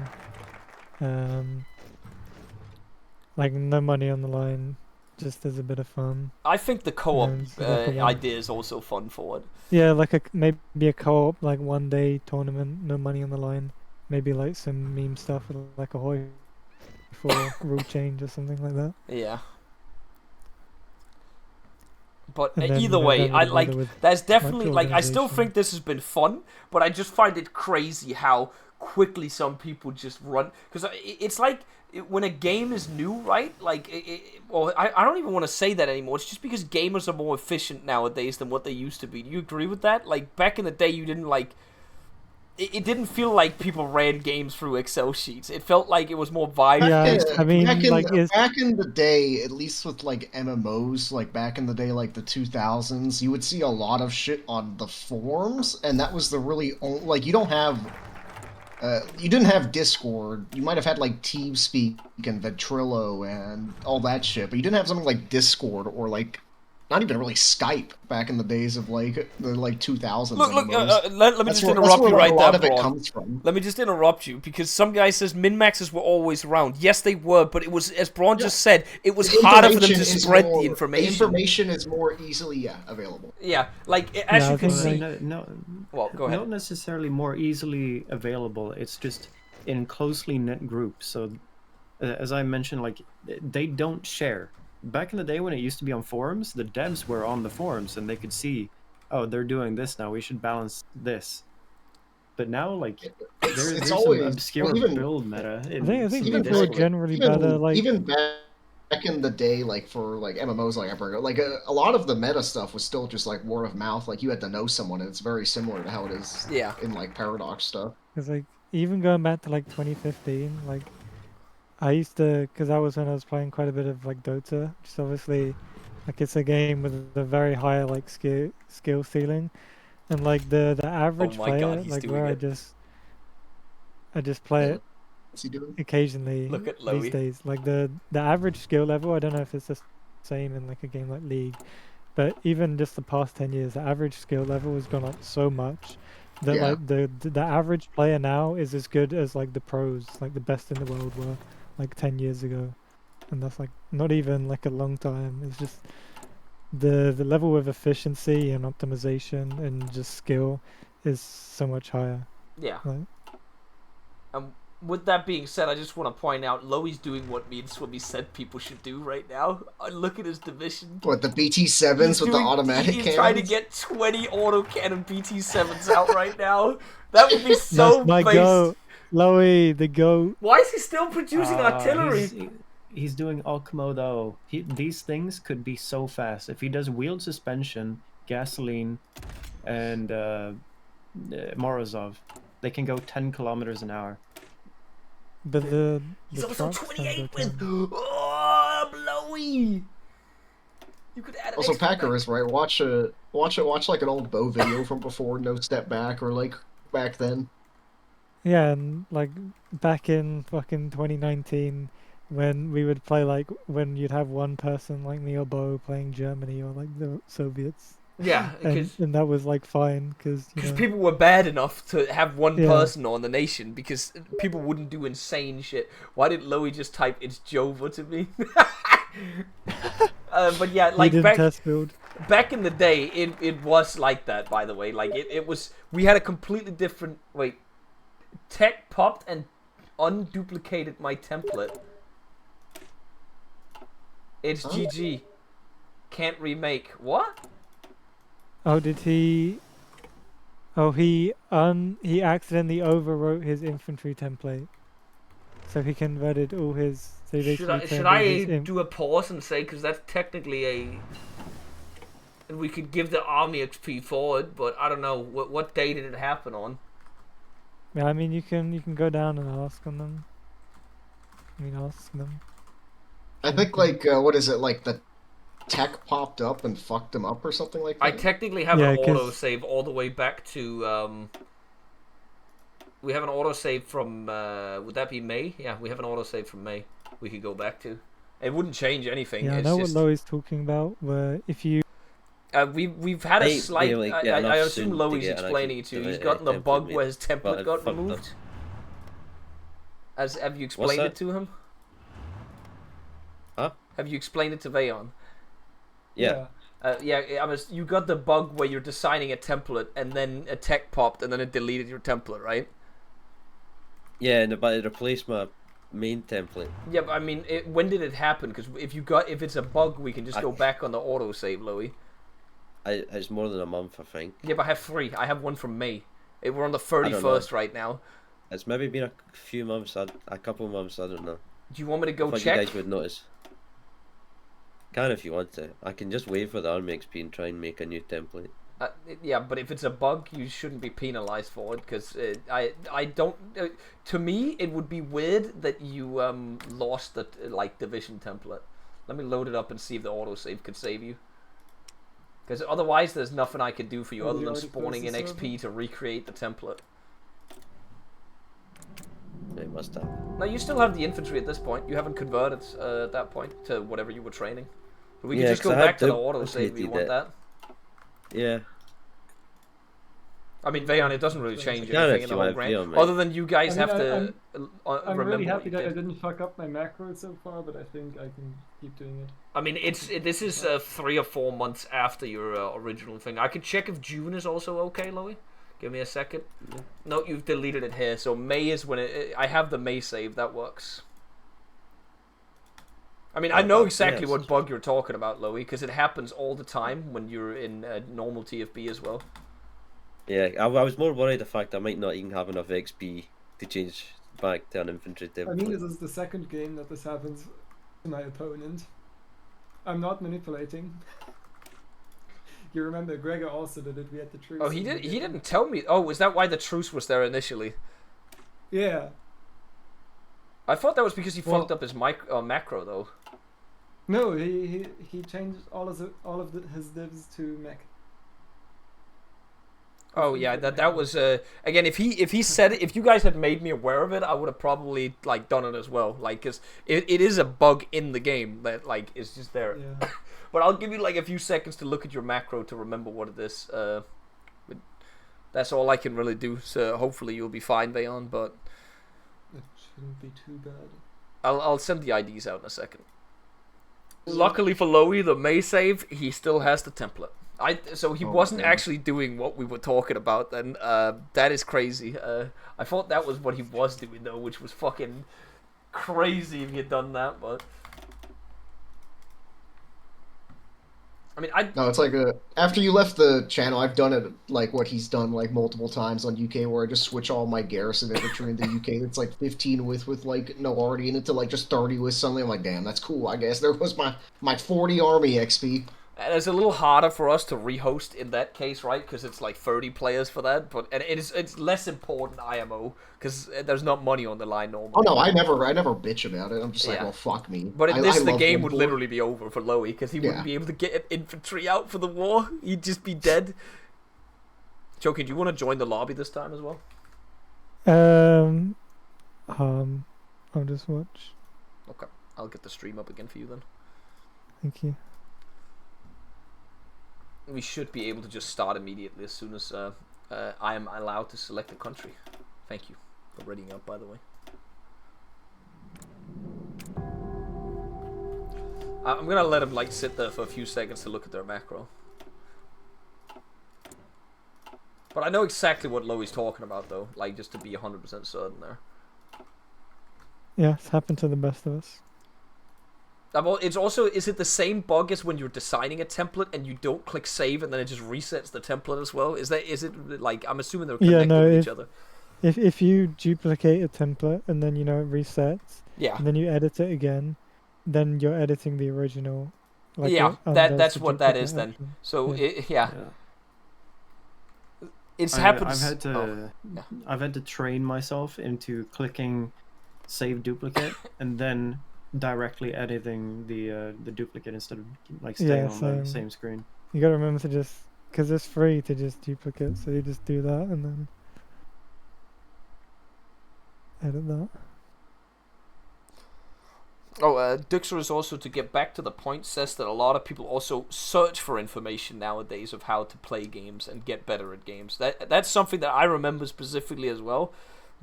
Like no money on the line, just as a bit of fun. I think the co-op Like idea is also fun for it. Yeah, like maybe a co-op, like 1 day tournament, no money on the line. Maybe like some meme stuff, like a Hoi for rule change or something like that. Yeah. But And then, either way, then I we'll like bother with that's definitely much like I still organization. think this has been fun, but I just find it crazy how quickly some people just run because it's like when a game is new, right? Like, well, I don't even want to say that anymore. It's just because gamers are more efficient nowadays than what they used to be. Do you agree with that? Like back in the day, you didn't like. It didn't feel like people ran games through Excel sheets. It felt like it was more vibrant. Yeah, I mean, back in, like, back in the day, at least with like MMOs, like back in the day, like the 2000s, you would see a lot of shit on the forums, and that was the really only, like, you don't have, you didn't have Discord. You might have had like TeamSpeak and Ventrilo and all that shit, but you didn't have something like Discord or like not even really Skype back in the days of like the 2000s. Look, MMOs. let me That's just where- interrupt that's where, you like, right a there, lot of it Braun. comes from. Let me just interrupt you because some guy says min-maxes were always around. Yes, they were, but it was, as Braun just said, it was The harder for them to information is spread more- the information. The information is more easily available. Yeah, like as Yeah, you I can think, see. like, No, Well, go ahead. not necessarily more easily available. It's just in closely knit groups. So, as I mentioned, like they don't share. Back in the day when it used to be on forums, the devs were on the forums and they could see, oh, they're doing this now. We should balance this. But now, like, there's some always- obscure well, even- build meta. I think Even people are back- generally even, better. Like, even back in the day, like for like MMOs, like I bring up, like a lot of the meta stuff was still just like word of mouth. Like you had to know someone, and it's very similar to how it is Yeah. in like Paradox stuff. because like even going back to like 2015, like I used to, because that was when I was playing quite a bit of like Dota, which is obviously like it's a game with a very high like skill ceiling, and like the average my God, player, he's like doing where it. I just play Yeah, it what's he doing? occasionally Look at these Loey. days. Like the average skill level, I don't know if it's the same in like a game like League, but even just the past 10 years, the average skill level has gone up so much that Yeah. like the average player now is as good as like the pros, like the best in the world were like 10 years ago, and that's like not even like a long time. It's just the level of efficiency and optimization and just skill is so much higher. Yeah. Like, With that being said, I just want to point out Loey's doing what me and Swimmy said people should do right now. Look at his division. What, the BT7s He's with the automatic He's cannons? trying to get 20 autocannon BT7s out right now. That would be so that's my based. goat, Loey, the goat. Why is he still producing artillery? He's doing Alchemo though. These things could be so fast. If he does wheeled suspension, gasoline, and Morozov, they can go 10 kilometers an hour. But the He's also trucks don't 28 go with... 10. Oh, Loey! You could add an Also, extra Packer is right. Watch like an old Bow video from before No Step Back or like back then. Yeah, and like back in fucking 2019, when we would play like when you'd have one person like me or Bo playing Germany or like the Soviets, Yeah, and that was like fine because people were bad enough to have one Yeah. person on the nation because people wouldn't do insane shit. Why did Loey just type "It's Jova" to me? But yeah, like didn't test build. back in the day, it was like that. By the way, like it was. We had a completely different. Wait, tech popped and unduplicated my template. It's GG. Can't remake. What? Oh, did he? Oh, he accidentally overwrote his infantry template, so he converted all his. So he Should basically I turned all his do a pause and say, because that's technically a... And we could give the army XP forward, but I don't know, what day did it happen on? Yeah, I mean you can go down and ask on them. I mean, ask them. I think like what is it like the tech popped up and fucked him up or something like that. I technically have Yeah, an 'cause- autosave all the way back to we have an autosave from would that be May? Yeah, we have an autosave from May. We could go back to. It wouldn't change anything. Yeah, I it's know just what Loey's talking about. Where if you we've had a They slight. like, get I enough assume soon to Loey's get an explaining actual it to you. He's template gotten a bug made, where his template but it got fucked up. removed. Have you explained that? it to him? Huh? Have you explained it to Veyon? Yeah. You got the bug where you're designing a template and then a tech popped and then it deleted your template, right? Yeah, but it replaced my main template. Yeah, but I mean, when did it happen? Because if it's a bug, we can just go back on the autosave, Loey. It's more than a month, I think. Yeah, but I have 3. I have one from May. We're on the don't know. 31st right now. It's maybe been a few months, a couple months, I don't know. Do you want me to go I thought check? you guys would notice. Can if you want to. I can just wait for the army XP and try and make a new template. Yeah, but if it's a bug, you shouldn't be penalized for it because I don't. To me, it would be weird that you lost the division template. Let me load it up and see if the autosave could save you. Because otherwise, there's nothing I can do for you Oh, other you than already spawning closed in the XP to recreate the template. It must have. No, you still have the infantry at this point. You haven't converted at that point to whatever you were training. But we can Yeah, just go 'cause I had back to the autosave if you duplicated want it. that. Yeah. I mean, Veyon, it doesn't really change Yeah, anything if in the you whole want Veyon, game. mate. Other than you guys I mean, have to I'm remember really what happy you that I did. didn't fuck up my macros so far, but I think I can keep doing it. I mean, this is 3 or 4 months after your original thing. I could check if June is also okay, Loey. Give me a second. Yeah. No, you've deleted it here. So May is when I have the May save. That works. I mean, I know exactly what bug you're talking about, Loey, because it happens all the time when you're in normal TFB as well. Yeah, I was more worried the fact I might not even have enough XP to change back to an infantry template. I mean, this is the second game that this happens to my opponent. I'm not manipulating. You remember Gregor also did it. We had the truce. Oh, he didn't tell me. Oh, is that why the truce was there initially? Yeah. I thought that was because he fucked up his macro though. No, he changed all of his divs to mech. Oh yeah, that was again. If he said it, if you guys had made me aware of it, I would have probably done it as well. Because it is a bug in the game that is just there. Yeah. But I'll give you a few seconds to look at your macro to remember what it is. But that's all I can really do. So hopefully you'll be fine, Veyon. But It shouldn't be too bad. I'll send the IDs out in a second. Luckily for Loey, the May save, he still has the template. So he wasn't actually doing what we were talking about then. That is crazy. I thought that was what he was doing though, which was fucking crazy if he had done that, but I mean, No, it's after you left the channel, I've done it what he's done multiple times on UK, where I just switch all my garrison infantry into UK. It's 15 with no arty in it to just 30 with something. I'm like, damn, that's cool. I guess there was my 40 army XP. And it's a little harder for us to rehost in that case, right? Because it's 30 players for that, and it's less important IMO because there's not money on the line normally. Oh no, I never bitch about it. I'm just Yeah. well, fuck me. But in this, the love game would 1-4. literally be over for Loey because he wouldn't be able to get an infantry out for the war. He'd just be dead. Joker, do you want to join the lobby this time as well? I'll just watch. Okay, I'll get the stream up again for you then. Thank you. We should be able to just start immediately as soon as I am allowed to select a country. Thank you for reading up, by the way. I'm gonna let him sit there for a few seconds to look at their macro. But I know exactly what Loey's talking about though, just to be 100% certain there. Yeah, it's happened to the best of us. It's also, is it the same bug as when you're designing a template and you don't click save and then it just resets the template as well? Is it I'm assuming they're connected with each other. If you duplicate a template and then it resets, Yeah. and then you edit it again, then you're editing the original. Yeah, that's what that is then. action. So Yeah. It's happened. I've had to train myself into clicking save duplicate, and then directly editing the duplicate instead of like staying Yeah, on the same screen. You gotta remember to just, because it's free to just duplicate, so you just do that and then edit that. Oh, Duxer is also, to get back to the point, says that a lot of people also search for information nowadays of how to play games and get better at games. That's something that I remember specifically as well.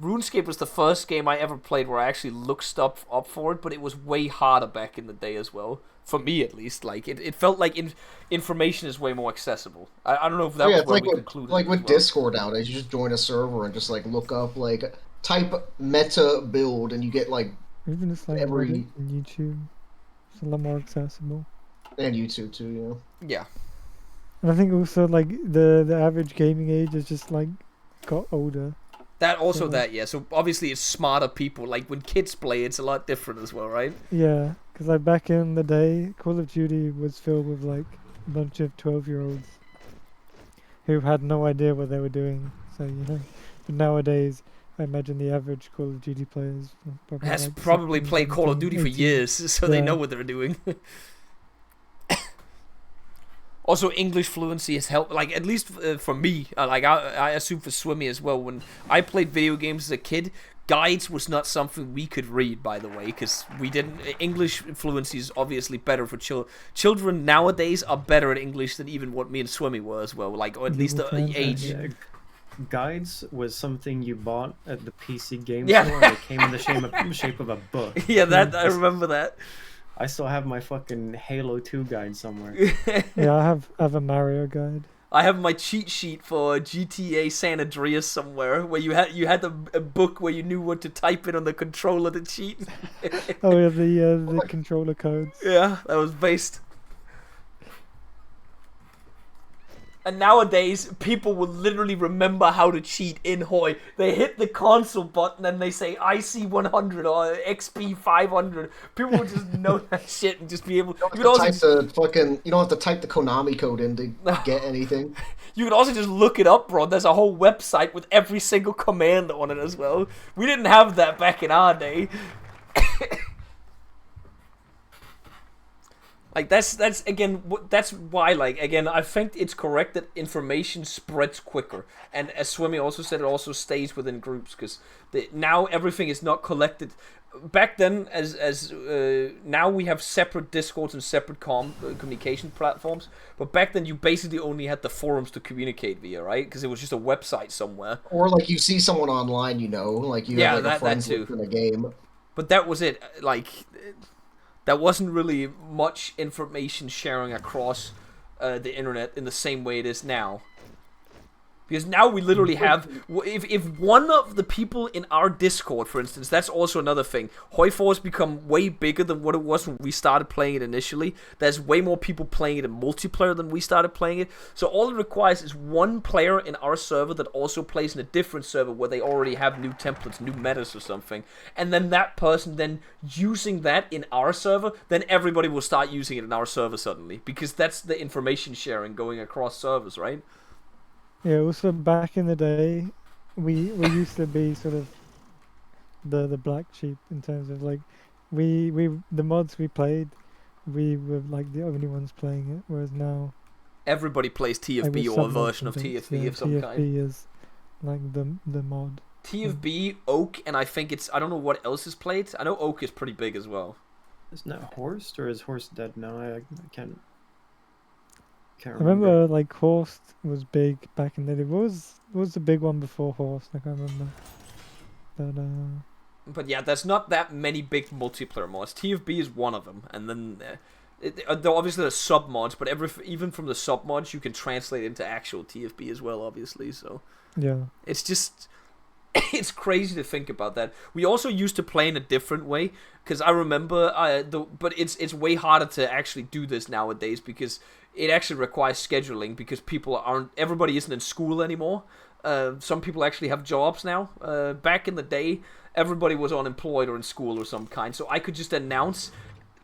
RuneScape was the first game I ever played where I actually looked up for it, but it was way harder back in the day as well. For me, at least. Like, it felt like information is way more accessible. I don't know if that was where we concluded. Like with as well. Discord nowadays, you just join a server and just like look up, like, type meta build, and you get like Even just like every... Reddit and YouTube, it's a lot more accessible. And YouTube too, yeah. Yeah. And I think also like the average gaming age is just like got older. That also, Yeah. yeah. So obviously it's smarter people. Like when kids play, it's a lot different as well, right? Yeah, because like back in the day, Call of Duty was filled with like a bunch of 12-year-olds who had no idea what they were doing. So but nowadays, I imagine the average Call of Duty players probably Has like probably 16, played Call of 17, Duty for 18. years, so they Yeah. know what they're doing. Also, English fluency has helped, like, at least for me, like, I assume for Swimmy as well. When I played video games as a kid, guides was not something we could read, by the way, because we didn't... English fluency is obviously better for children nowadays are better at English than even what me and Swimmy were as well, like, or at least the age. Yeah. Guides was something you bought at the PC game Yeah. store, and it came in the shape of a book. Yeah, that I remember that. I still have my fucking Halo 2 guide somewhere. Yeah, I have a Mario guide. I have my cheat sheet for GTA San Andreas somewhere, where you had a book where you knew what to type in on the controller to cheat. Oh yeah, the controller codes. Yeah, that was based. And nowadays, people will literally remember how to cheat in Hoi. They hit the console button and they say IC100 or XP 500. People will just know that shit and just be able. You don't have to type the Konami code in to get anything. You could also just look it up, bro. There's a whole website with every single command on it as well. We didn't have that back in our day. Like, that's why, like, again, I think it's correct that information spreads quicker. And as Swimmy also said, it also stays within groups, because now everything is not collected. Back then, now we have separate Discords and separate communication platforms, but back then you basically only had the forums to communicate via, right? Because it was just a website somewhere. Or, like, you see someone online, like you have, like, a friends that too. list in a game. But that was it, like... There wasn't really much information sharing across the internet in the same way it is now. Because now we literally have... If one of the people in our Discord, for instance, that's also another thing. Hoi4 has become way bigger than what it was when we started playing it initially. There's way more people playing it in multiplayer than we started playing it. So all it requires is one player in our server that also plays in a different server where they already have new templates, new metas or something. And then that person then using that in our server, then everybody will start using it in our server suddenly. Because that's the information sharing going across servers, right? Yeah, also back in the day, we used to be sort of the black sheep in terms of like the mods we played, we were like the only ones playing it, whereas now everybody plays TFB or a version of TFB of some kind. TFB is like the mod. TFB, Oak, and I think I don't know what else is played. I know Oak is pretty big as well. Isn't that Horst, or is Horst dead now? I can't I remember like Horst was big back in the day. What was the big one before Horst? I can't remember. But yeah, there's not that many big multiplayer mods. TFB is one of them, and then obviously there's sub mods, but even from the sub mods you can translate into actual TFB as well, obviously. So yeah, it's just it's crazy to think about that. We also used to play in a different way, because I remember but it's way harder to actually do this nowadays because it actually requires scheduling, because everybody isn't in school anymore. Some people actually have jobs now. Back in the day, everybody was unemployed or in school or some kind, so I could just announce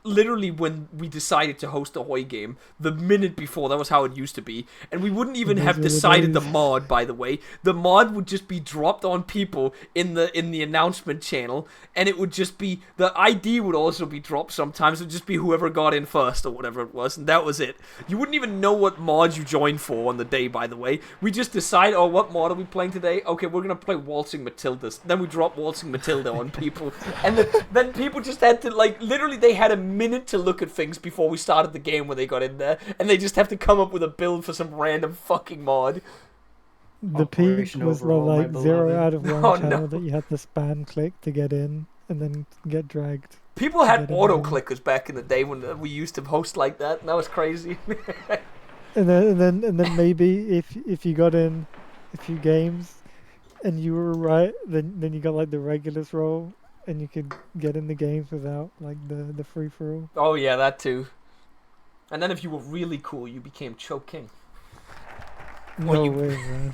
literally when we decided to host a Hoi game, the minute before, that was how it used to be, and we wouldn't even have decided the mod, by the way. The mod would just be dropped on people in the announcement channel, and it would just be, the ID would also be dropped sometimes. It would just be whoever got in first or whatever it was, and that was it. You wouldn't even know what mod you joined for on the day, by the way. We just decide, oh, what mod are we playing today? Okay, we're gonna play Waltzing Matildas. Then we drop Waltzing Matilda on people, and then people just had to, like, literally they had a minute to look at things before we started the game when they got in there, and they just have to come up with a build for some random fucking mod. The peak Operation was Overall, my like 0 beloved. out of 1 Oh, channel no. that you had to spam click to get in and then get dragged. People had Get in auto again. clickers back in the day when we used to host like that, and that was crazy. And then maybe if you got in a few games and you were right, then you got like the regulars role and you could get in the games without like the free for all. Oh yeah, that too. And then if you were really cool, you became Cho King. No you- way, man.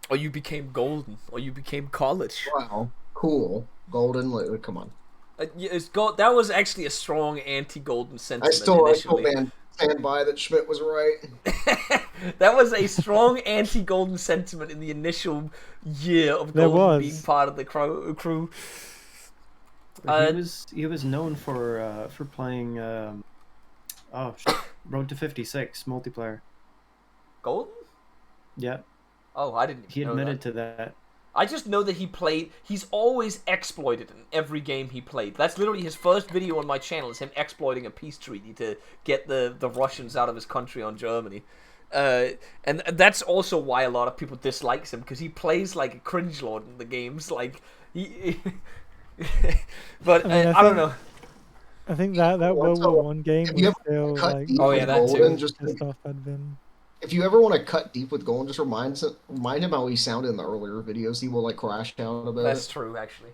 Or you became Golden, or you became College. Wow, cool. Golden, come on. That was actually a strong anti-Golden I sentiment still initially. stand by that Schmidt was right. That was a strong anti-Golden sentiment in the initial year of There Golden was. being part of the crew. He was known for playing Road to 56 multiplayer. Golden? Yeah, Oh, I didn't he know admitted that. to that. I just know that he's always exploited in every game he played. That's literally his first video on my channel, is him exploiting a peace treaty to get the Russians out of his country on Germany. And that's also why a lot of people dislikes him, because he plays like a cringe lord in the games. Like, but I mean, I don't know. I think that World Also, War One game if was you ever still cut like deep Oh, yeah, with that too. Golden, just pissed off I'd been. if you ever want to cut deep with Golden, just remind him how he sounded in the earlier videos. He will like crash out a bit. That's true, actually.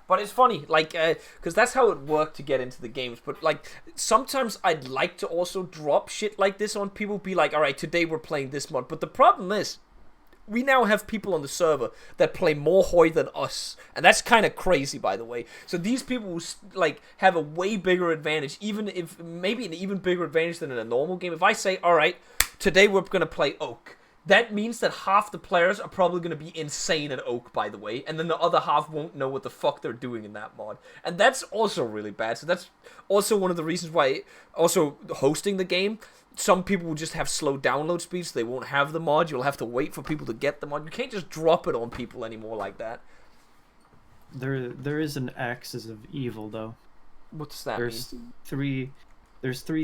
But it's funny, like, because that's how it worked to get into the games. But, like, sometimes I'd like to also drop shit like this on people, be like, alright, today we're playing this mod. But the problem is, we now have people on the server that play more Hoi than us. And that's kind of crazy, by the way. So these people will, like, have a way bigger advantage, even if, maybe an even bigger advantage than in a normal game. If I say, alright, today we're going to play Oak. That means that half the players are probably going to be insane at Oak, by the way, and then the other half won't know what the fuck they're doing in that mod. And that's also really bad. So that's also one of the reasons why, also hosting the game, some people will just have slow download speeds, so they won't have the mod. You'll have to wait for people to get the mod. You can't just drop it on people anymore like that. There is an axis of evil though. What's that There's mean? three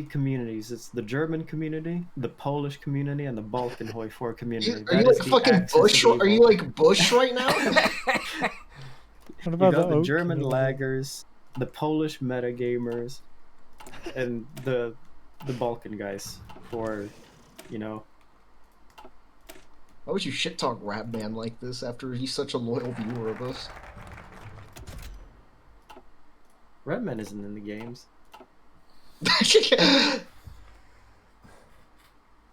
communities. It's the German community, the Polish community, and the Balkan Hoi 4 community. Are That you is like the fucking axis of Bush? Are evil. you like Bush right now? What You about got the Oak German community? laggers, the Polish metagamers, and the Balkan guys for, you know. Why would you shit talk Rap Man like this after he's such a loyal viewer of us? Redman isn't in the games.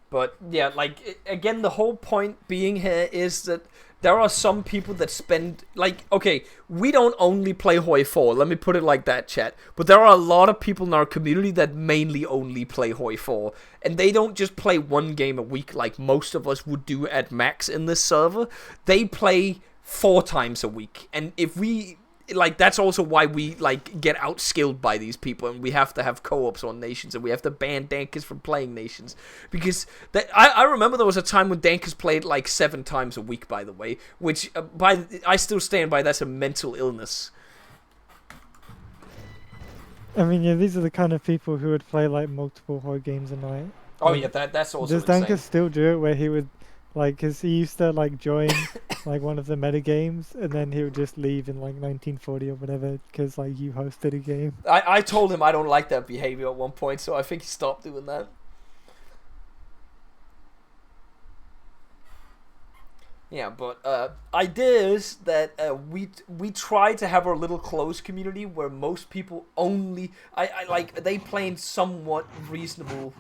But yeah, like, again, the whole point being here is that there are some people that spend, like, okay, we don't only play Hoi 4, let me put it like that, chat, but there are a lot of people in our community that mainly only play Hoi 4, and they don't just play one game a week like most of us would do at max in this server. They play 4 times a week, and if we, like, that's also why we, like, get outskilled by these people, and we have to have co-ops on Nations, and we have to ban Dankers from playing Nations, because I remember there was a time when Dankers played, like, 7 times a week, by the way, which, I still stand by, that's a mental illness. I mean, yeah, these are the kind of people who would play like multiple Hoi games a night. Oh Like, yeah, that's also Does insane. Danker still do it where he would, like, cause he used to like join like one of the meta games and then he would just leave in like 1940 or whatever because like you hosted a game. I told him I don't like that behavior at one point, so I think he stopped doing that. Yeah, but idea is that we try to have our little closed community where most people only I like they playing somewhat reasonable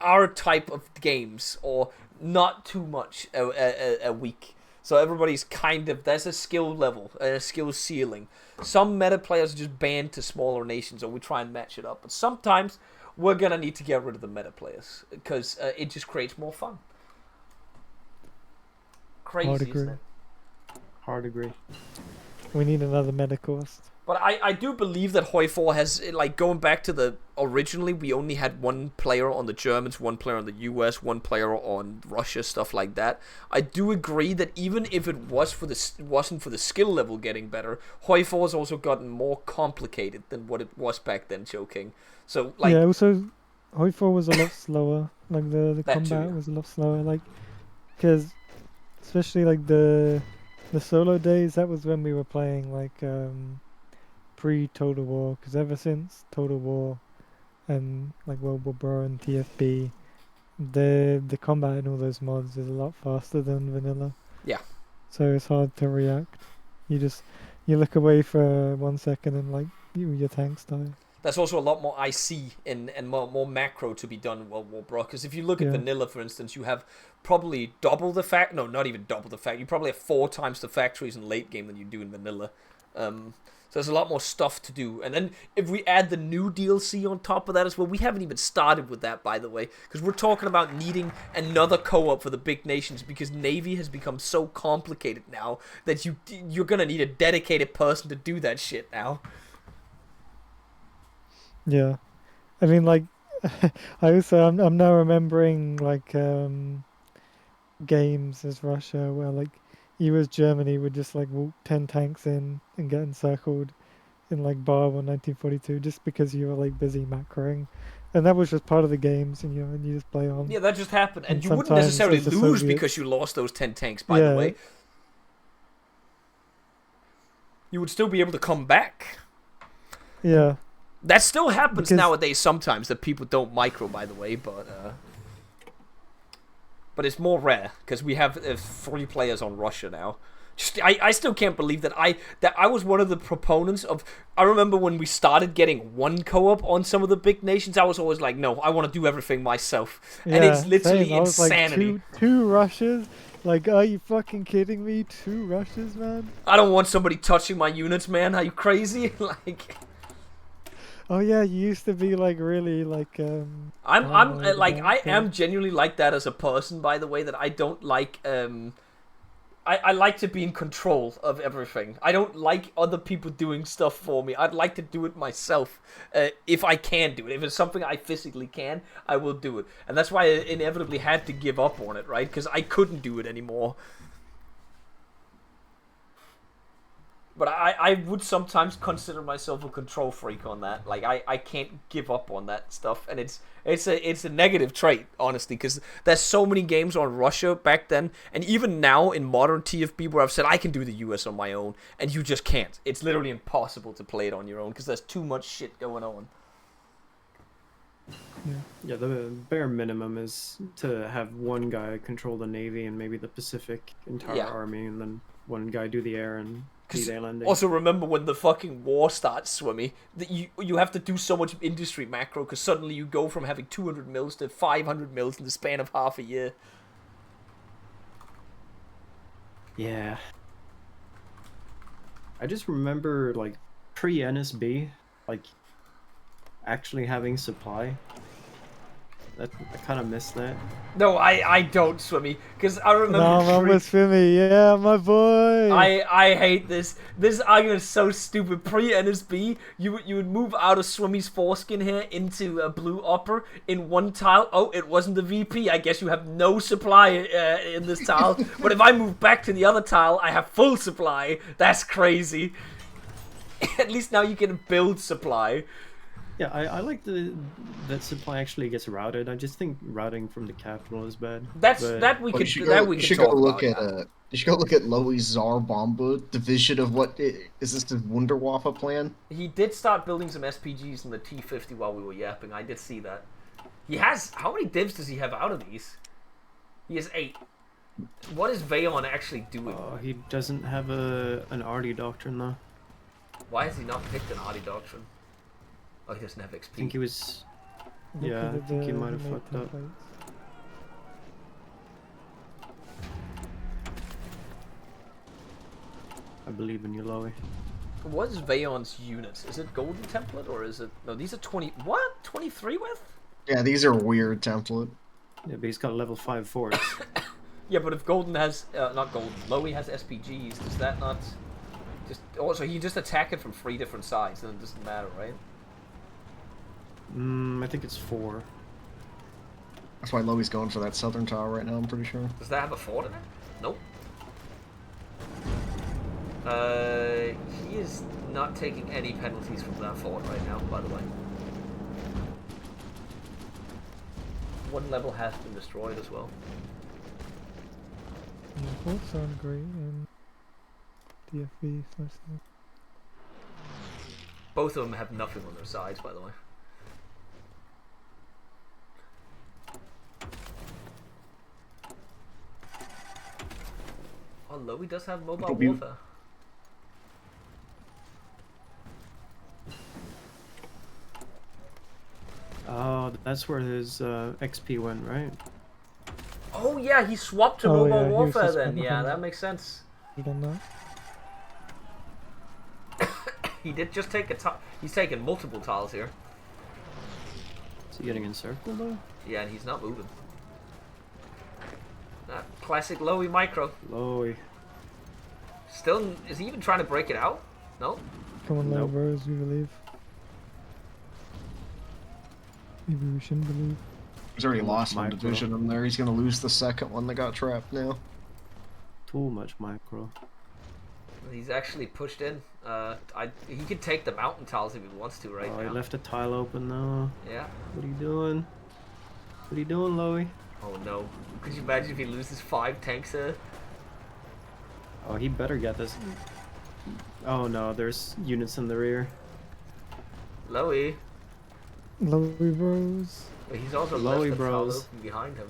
our type of games or not too much a week. So everybody's kind of, there's a skill level, a skill ceiling. Some meta players are just banned to smaller nations, or we try and match it up. But sometimes we're gonna need to get rid of the meta players because it just creates more fun. Crazy, isn't it? Hard agree. We need another meta course. But I do believe that Hoi4 has, like, going back to the, originally we only had one player on the Germans, one player on the US, one player on Russia, stuff like that. I do agree that even if it wasn't for the skill level getting better, Hoi4 has also gotten more complicated than what it was back then, Joking. So, like... Yeah, also, Hoi4 was a lot slower. Like, the That too, combat yeah. was a lot slower. Like, because, especially, like, the solo days, that was when we were playing, like, pre-Total War, because ever since Total War and like World War Bro and TFB, the combat in all those mods is a lot faster than vanilla. Yeah. So it's hard to react. You look away for 1 second and like your tanks die. There's also a lot more IC and more macro to be done in World War Bro. Because if you look at vanilla, for instance, you have probably double the no, not even double the you probably have 4 times the factories in late game than you do in vanilla. So there's a lot more stuff to do. And then if we add the new DLC on top of that as well, we haven't even started with that, by the way, because we're talking about needing another co-op for the big nations because Navy has become so complicated now that you're going to need a dedicated person to do that shit now. Yeah. I mean, like, I'm now remembering, like, games as Russia where, like, you as Germany would just like walk 10 tanks in and get encircled in like Bar 1942 just because you were like busy macroing, and that was just part of the games, and you just play on. Yeah, that just happened, and you wouldn't sometimes necessarily as the lose Soviets- because you lost those 10 tanks. By the way, you would still be able to come back. Yeah, That still happens Because- nowadays sometimes that people don't micro, by the way, but it's more rare because we have 3 players on Russia now. I still can't believe that I was one of the proponents of. I remember when we started getting one co-op on some of the big nations, I was always like, no, I want to do everything myself, and it's literally same. I was insanity. like two rushes. Like, are you fucking kidding me? 2 rushes, man. I don't want somebody touching my units, man. Are you crazy? Like. Oh yeah, you used to be like really like I'm paranoid like about I things. am genuinely like that as a person, by the way, that I don't like I like to be in control of everything. I don't like other people doing stuff for me. I'd like to do it myself if I can do it. If it's something I physically can, I will do it. And that's why I inevitably had to give up on it, right? Because I couldn't do it anymore. But I would sometimes consider myself a control freak on that. Like I can't give up on that stuff, and it's a negative trait, honestly, because there's so many games on Russia back then, and even now in modern TFB where I've said I can do the US on my own, and you just can't. It's literally impossible to play it on your own because there's too much shit going on. Yeah, the bare minimum is to have one guy control the Navy and maybe the Pacific entire army, and then one guy do the air and D-Day landing. Also, remember when the fucking war starts, Swimmy, that you have to do so much industry macro because suddenly you go from having 200 mils to 500 mils in the span of half a year. Yeah. I just remember, like, pre-NSB, like, actually having supply. I kind of miss that. No, I don't, Swimmy, because I remember. No, I'm with Swimmy. Yeah, my boy. I hate this. This argument is so stupid. Pre-NSB, you would move out of Swimmy's foreskin here into a blue upper in one tile. Oh, it wasn't the VP. I guess you have no supply in this tile. But if I move back to the other tile, I have full supply. That's crazy. At least now you can build supply. Yeah, I like that supply actually gets routed. I just think routing from the capital is bad. That we could You should go look at Loey's Tsar Bomba division of what is this the Wunderwaffe plan? He did start building some SPGs in the T-50 while we were yapping. I did see that. He has how many divs does he have out of these? He has 8. What is Veyon actually doing? He doesn't have an Arty doctrine though. Why has he not picked an Arty doctrine? Oh, he doesn't have XP. I think he was. Yeah, I think he might have fucked up. I believe in you, Loey. What is Veyon's units? Is it golden template or is it... No, these are 20... What? 23 with? Yeah, these are weird template. Yeah, but he's got level 5 force. Yeah, but if golden has... not golden. Loey has SPGs, does that not... Just... Oh, so he just attack it from 3 different sides, then it doesn't matter, right? I think it's 4. That's why Loey's going for that southern tower right now, I'm pretty sure. Does that have a fort in it? Nope. He is not taking any penalties from that fort right now, by the way. One level has been destroyed as well. Yeah, forts sound great in DFV / Both of them have nothing on their sides, by the way. Oh, Loey does have mobile warfare. Oh, that's where his XP went, right? Oh yeah, he swapped to Oh, mobile yeah, he was warfare just then. one Yeah, of that them. makes sense. on that. He did just take a tile. He's taken multiple tiles here. Is he getting encircled though? Yeah, and he's not moving. Classic Loey micro. Loey. Still, is he even trying to break it out? No. Come on, Nope. Rose, we believe. Maybe we shouldn't believe. He's already Too lost much one micro. division in there. He's gonna lose the second one that got trapped now. Too much micro. He's actually pushed in. He could take the mountain tiles if he wants to right Oh, now. he left a tile open though. Yeah. What are you doing? What are you doing, Loey? Oh no. Could you imagine if he loses 5 tanks there? Oh, he better get this. Oh no, there's units in the rear. Loey. Loey Rose. But he's also Loey left the tile bros. open behind him.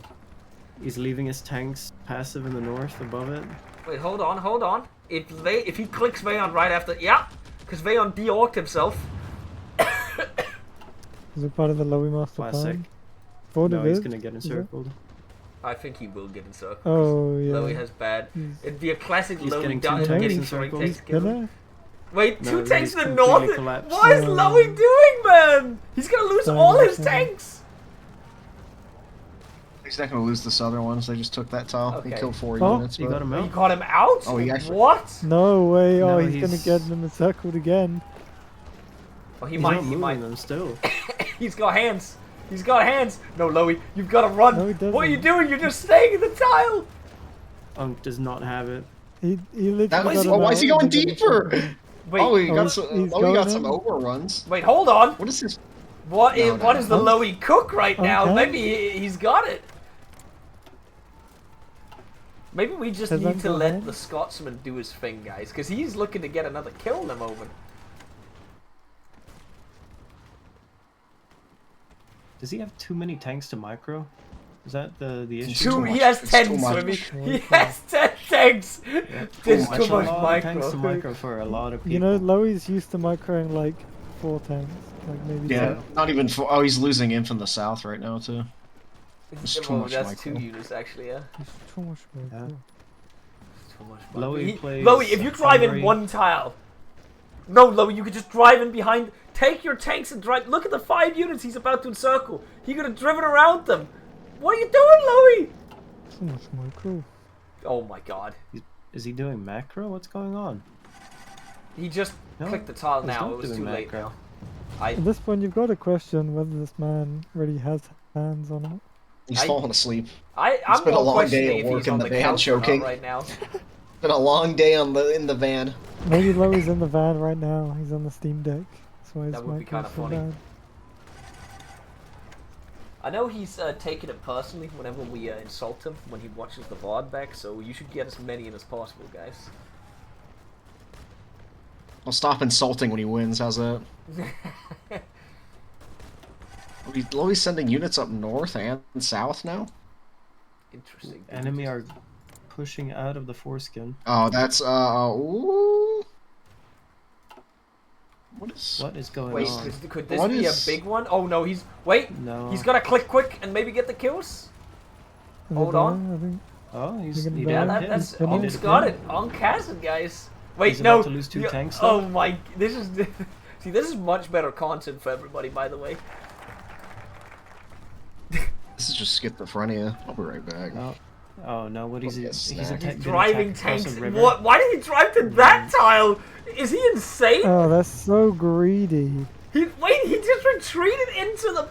He's leaving his tanks passive in the north above it. Wait, hold on, hold on. If he clicks Veyon right after... Yeah! Because Veyon de-orked himself. Is it part of the Loey master Classic. plan? Thought No, it he's is. gonna get Is it? encircled. I think he will get encircled. Oh, yeah. Loey has bad... He's- It'd be a classic He's Loey getting two done tanks getting encircled. 3 tanks He's killed. gonna? Wait, No, 2 he's tanks in the completely north? collapsed. What is No. Loey doing, man? He's gonna lose Sorry, all his sorry. tanks! He's not gonna lose the southern ones. They just took that tile. He Okay. killed 4 Oh. units. He but- got him You out. got him out? Oh, he actually- What? No way. Oh, No, he's gonna he's- get them encircled again. Oh, he He's might, not he moving might. them still. He's got hands. He's got hands. No, Loey, you've got to run. No, he What are you doesn't. doing? You're just staying in the tile. Unk does not have it. He literally That got was, him oh, why is he out going and then deeper? Wait, Oh, he Oh, got he's- some. he's Oh, he got going some in? overruns. wait, hold on. What is this? What is No, what no. is the Loey cook right now? Okay. Maybe he's got it. Maybe we just Has need that to gone let in? the Scotsman do his thing, guys, because he's looking to get another kill in the moment. Does he have too many tanks to micro? Is that the issue? Too He much. has It's 10, too much. Swimmy. He has 10 tanks. There's much. too That's much a lot of tanks to micro. micro for a lot of people. You know, Loey's used to microing like 4 tanks, like maybe Yeah, 6. not even. Oh, he's losing in from the south right now too. It's too Well, much that's micro. 2 units actually, yeah. It's too much micro. Yeah. Too much Loey plays Loey, if you drive in Hungary. 1 tile. No, Loey, you could just drive in behind. Take your tanks and drive. Look at the 5 units he's about to encircle. He could have driven around them. What are you doing, Loey? Too much micro. Oh my god. Is he doing macro? What's going on? He just No, clicked the tile he's now. not It was doing too late macro. now. At this point, you've got to question whether this man really has hands on it. He's falling asleep. I'm been a more long day questioning at if work he's in on the the van couch or not choking. right now. Been a long day in the van. Maybe Loey's in the van right now. He's on the Steam Deck. That's why his That would be micro's kinda so funny. bad. I know he's taking it personally whenever we insult him when he watches the VOD back, so you should get as many in as possible, guys. I'll stop insulting when he wins. How's that? Loey's sending units up north and south now. Interesting. Enemy are pushing out of the foreskin. Oh, that's ooh. What is? What is going Wait, on? could this What be is- a big one? Oh no, wait. No. He's gotta click quick and maybe get the kills. Is it Hold on. dying? I think. Oh, You're gonna he die. did Yeah, hit. that's He did Onk's it got again. it. Onk has it, guys. Wait, He's no. about to lose 2 tanks, though. Oh my, this is see, this is much better content for everybody, by the way. This is just schizophrenia. I'll be right back. Oh no! What He's He's been driving attacked across tanks. a river? What? Why did he drive to that tile? Is he insane? Oh, that's so greedy. He just retreated into the.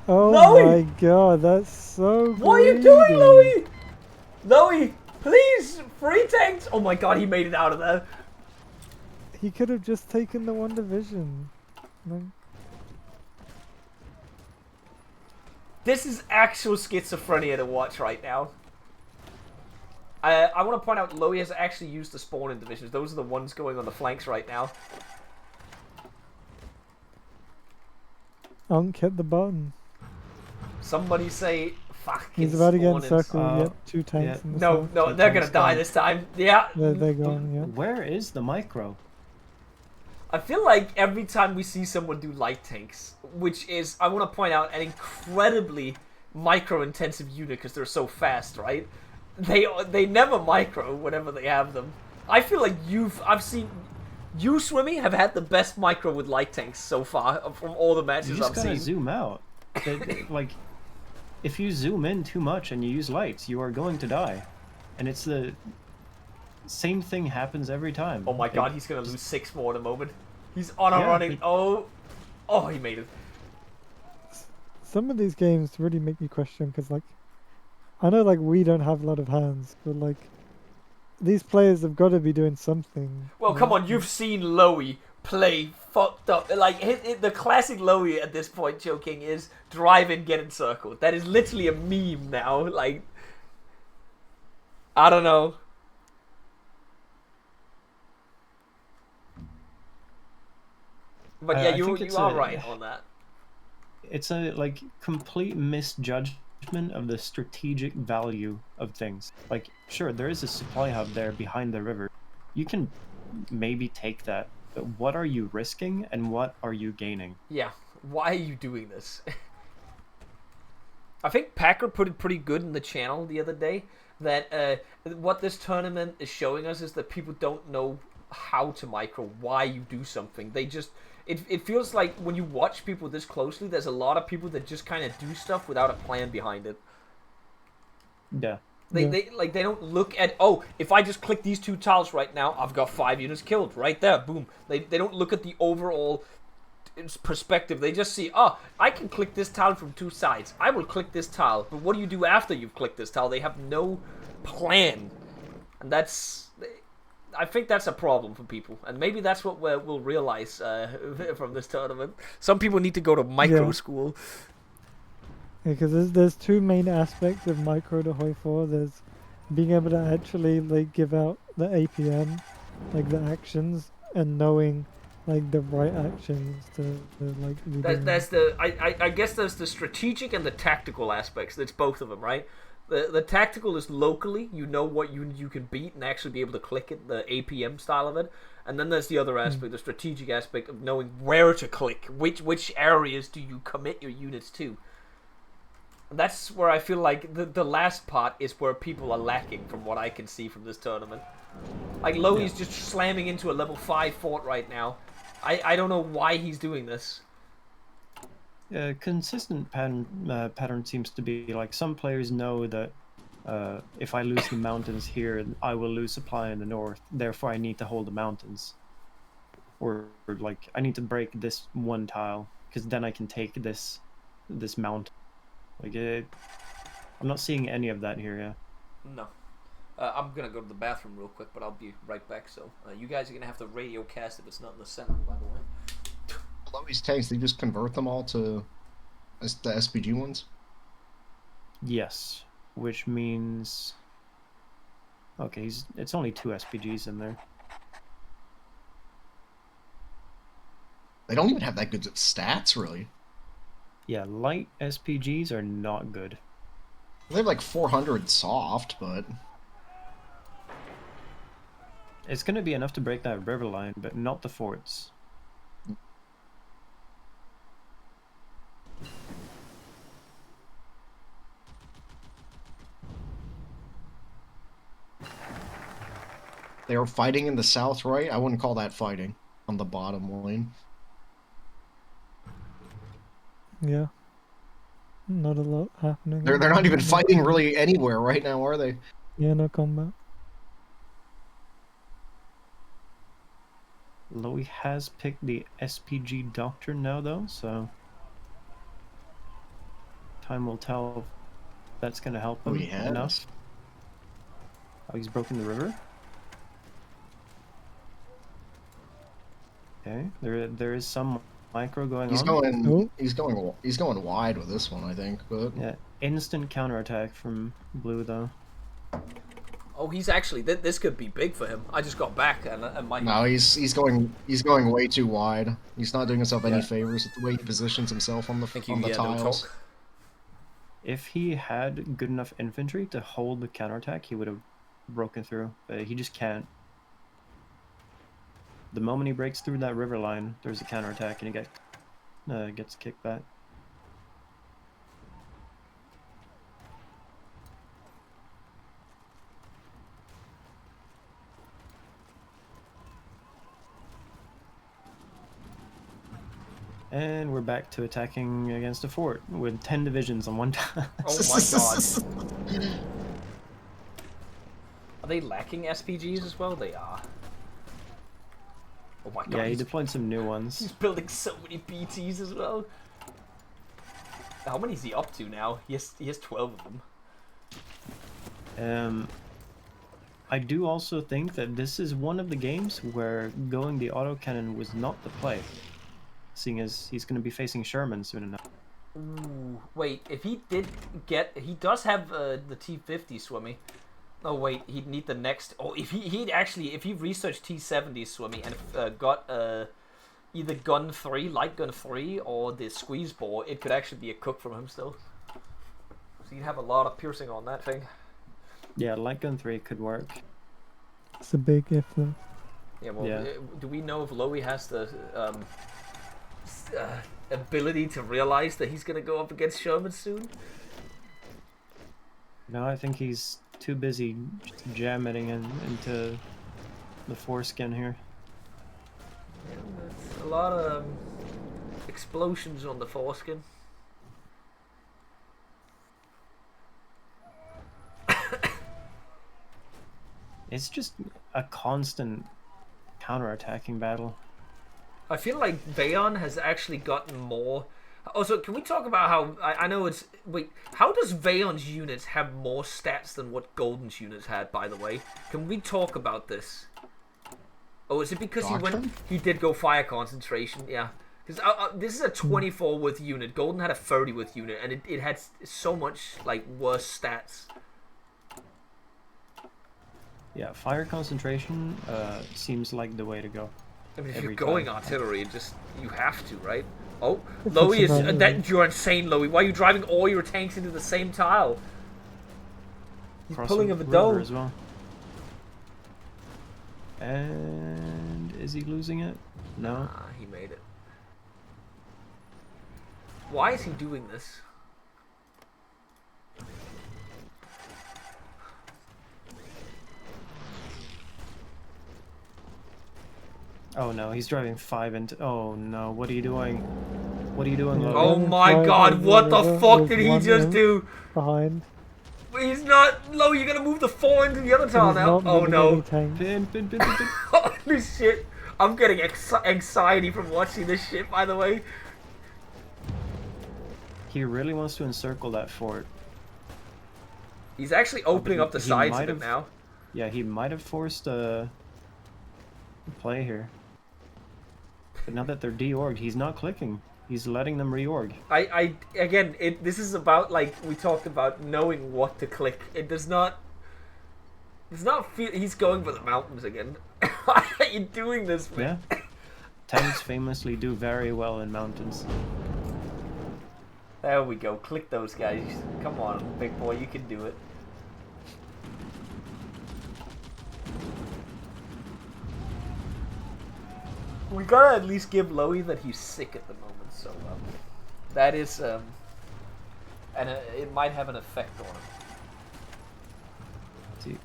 Oh Loey! my god, that's so greedy. What are you doing, Loey? Loey, please, free tanks. Oh my god, he made it out of there. He could have just taken the 1 division. Like, This is actual schizophrenia to watch right now. I want to point out Loey has actually used the spawn in divisions. Those are the ones going on the flanks right now. Unk hit the button. Somebody say fucking He's about to get spawn-ins. encircled. Yep, 2 tanks in the No, south. no, they're gonna tanks die gone. this time. Yeah. They're gone, yeah. Where is the micro? I feel like every time we see someone do light tanks, which is, I want to point out, an incredibly micro-intensive unit because they're so fast, right? They never micro whenever they have them. I feel like I've seen you, Swimmy, have had the best micro with light tanks so far from all the You matches just I've gotta seen. zoom out. Like, if you zoom in too much and you use lights, you are going to die. And it's the same thing happens every time. Oh my god, he's gonna lose 6 more in a moment. He's on a Yeah, running. Oh, he made it. Some of these games really make me question because, like, I know, like, we don't have a lot of hands, but, like, these players have got to be doing something. Well, come on, you've seen Loey play fucked up. Like, the classic Loey at this point, joking, is drive and get encircled. That is literally a meme now. Like, I don't know. But yeah, I you think it's are a- right on that. It's a, like, complete misjudgment of the strategic value of things. Like, sure, there is a supply hub there behind the river. You can maybe take that, but what are you risking and what are you gaining? Yeah, why are you doing this? I think Packer put it pretty good in the channel the other day, that what this tournament is showing us is that people don't know how to micro, why you do something. They just... It feels like when you watch people this closely, there's a lot of people that just kind of do stuff without a plan behind it. Yeah. They don't look at, oh, if I just click these 2 tiles right now, I've got 5 units killed right there, boom. They don't look at the overall perspective. They just see, oh, I can click this tile from 2 sides. I will click this tile, but what do you do after you've clicked this tile? They have no plan, and I think that's a problem for people, and maybe that's what we'll realize from this tournament. Some people need to go to micro school. Because there's 2 main aspects of micro to Hoi 4. There's being able to actually, like, give out the APM, like the actions, and knowing, like, the right actions to like be doing. There's I guess there's the strategic and the tactical aspects. It's both of them, right? The tactical is locally, you know what you can beat and actually be able to click it, the APM style of it. And then there's the other aspect, the strategic aspect of knowing where to click, which areas do you commit your units to. And that's where I feel like the last part is where people are lacking from what I can see from this tournament. Like, Loey's just slamming into a level 5 fort right now. I don't know why he's doing this. Consistent pattern seems to be, like, some players know that if I lose the mountains here, I will lose supply in the north, therefore I need to hold the mountains. Or like, I need to break this 1 tile, because then I can take this mountain. Like, I'm not seeing any of that here, yeah. No. I'm gonna go to the bathroom real quick, but I'll be right back, so you guys are gonna have to radio cast if it's not in the center, by the way. Loey's tanks, they just convert them all to the SPG ones? Yes, which means... Okay, it's only 2 SPGs in there. They don't even have that good stats, really. Yeah, light SPGs are not good. They have like 400 soft, but... It's going to be enough to break that river line, but not the forts. They were fighting in the south, right? I wouldn't call that fighting on the bottom lane. Yeah. Not a lot happening. They're not even fighting really anywhere right now, are they? Yeah, no combat. Loey has picked the SPG Doctrine now, though, so time will tell if that's going to help him enough. Oh, he's broken the river. Okay, there is some micro going on. He's going wide with this one, I think. But yeah, instant counterattack from blue though. Oh, he's actually this could be big for him. I just got back and my no, he's going way too wide. He's not doing himself any favors with the way he positions himself on the tiles. If he had good enough infantry to hold the counterattack, he would have broken through, but he just can't. The moment he breaks through that river line, there's a counterattack and he gets kicked back. And we're back to attacking against a fort with 10 divisions on one time. Oh my god. Are they lacking SPGs as well? They are. Oh my god. Yeah, he deployed some new ones. He's building so many BTs as well. How many is he up to now? He has 12 of them. I do also think that this is one of the games where going the autocannon was not the play. Seeing as he's going to be facing Sherman soon enough. Ooh, wait, if he did get... He does have the T50 Swimmy. Oh, wait, he'd need the next... Oh, if he researched T70 Swimmy and got either Gun 3, Light Gun 3, or the Squeeze Bore, it could actually be a cook from him still. So you'd have a lot of piercing on that thing. Yeah, Light Gun 3 could work. It's a big if, though. Yeah, well, do we know if Loey has the... ability to realize that he's gonna go up against Sherman soon? No, I think he's too busy jamming into the foreskin here. Yeah, that's a lot of explosions on the foreskin. It's just a constant counter-attacking battle. I feel like Veyon has actually gotten more... Also, can we talk about how... I know it's... Wait, how does Veyon's units have more stats than what Golden's units had, by the way? Can we talk about this? Oh, is it because he did go fire concentration? Yeah. Because this is a 24 with unit. Golden had a 30 with unit, and it had so much, like, worse stats. Yeah, fire concentration seems like the way to go. I mean, if you're going artillery, you have to, right? Oh, Loey is... you're insane, Loey. Why are you driving all your tanks into the same tile? He's pulling of a dome. As well. And is he losing it? No. Nah, he made it. Why is he doing this? Oh no, he's driving 5 into... Oh no, what are you doing? What are you doing, Loey? Oh my god, what the fuck did he just do? Behind. He's not... Loey, you're gonna move the 4 into the other tile now? Oh no. Pin. Holy shit. I'm getting anxiety from watching this shit, by the way. He really wants to encircle that fort. He's actually opening up the sides of it now. Yeah, he might have forced a play here. But now that they're de-orged, he's not clicking. He's letting them reorg. Again, this is about, like, we talked about knowing what to click. It does not feel... He's going for the mountains again. Why are you doing this, man? Yeah. Tanks famously do very well in mountains. There we go. Click those guys. Come on, big boy. You can do it. We gotta at least give Loey that he's sick at the moment, so that is and it might have an effect on him. See,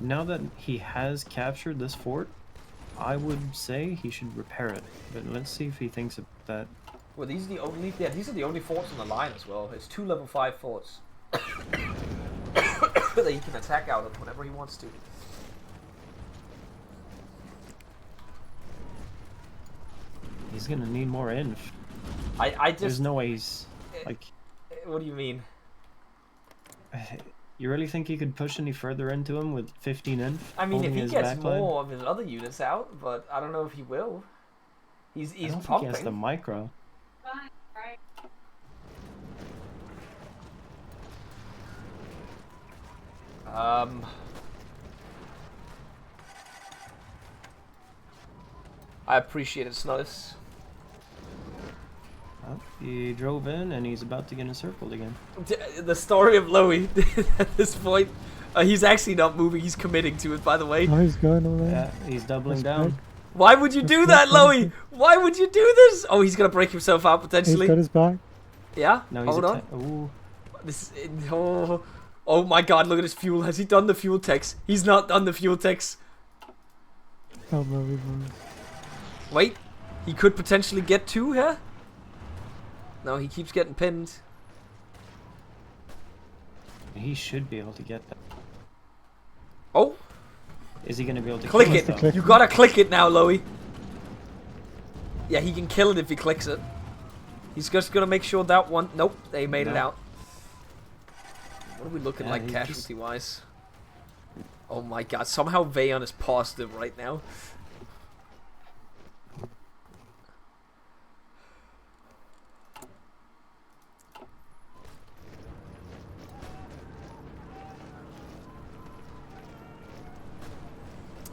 Now that he has captured this fort, I would say he should repair it. But let's see if he thinks of that. Well, these are the only these are the only forts on the line as well. It's 2 level 5 forts that he can attack out of whenever he wants to. He's gonna need more inf. I just There's no way he's like. What do you mean? You really think he could push any further into him with 15 inf? I mean, if holding he his gets backline? more of his other units out, but I don't know if he will. He's I don't pumping. think he has the micro. I appreciate it, Snudis. Oh, he drove in and he's about to get encircled again. The story of Loey at this point, he's actually not moving. He's committing to it, by the way. Oh, he's going all in. Yeah, he's doubling That's down. good. Why would you do that, Loey? Why would you do this? Oh, he's gonna break himself out He's potentially. got his back. Yeah. No, he's Hold on. Ooh. This. Oh my God! Look at his fuel. Has he done the fuel text? He's not done the fuel text. Oh, no, we won't. Wait, he could potentially get 2 here. No, he keeps getting pinned. He should be able to get that. Oh, Is he going to be able to click kill it. though? You gotta click it now, Loey. Yeah, he can kill it if he clicks it. He's just gonna make sure that one. Nope, they made it No. out. What are we looking Yeah, like he casualty wise? Oh my God! Somehow Veyon is positive right now.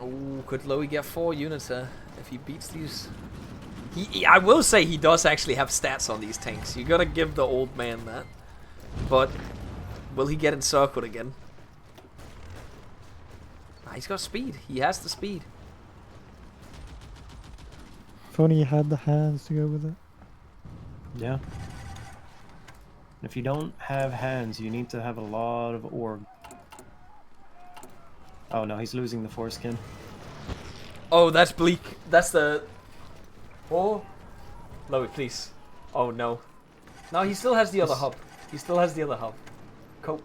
Oh, could Loey get 4 units if he beats these? I will say he does actually have stats on these tanks. You gotta give the old man that. But will he get encircled again? He's got speed. He has the speed. If only you had the hands to go with it. Yeah. If you don't have hands, you need to have a lot of orb. Oh no, he's losing the foreskin. Oh, that's bleak. That's the... Oh. Loey, please. Oh, no. No, he still has the other hub. He still has the other hub. Cope.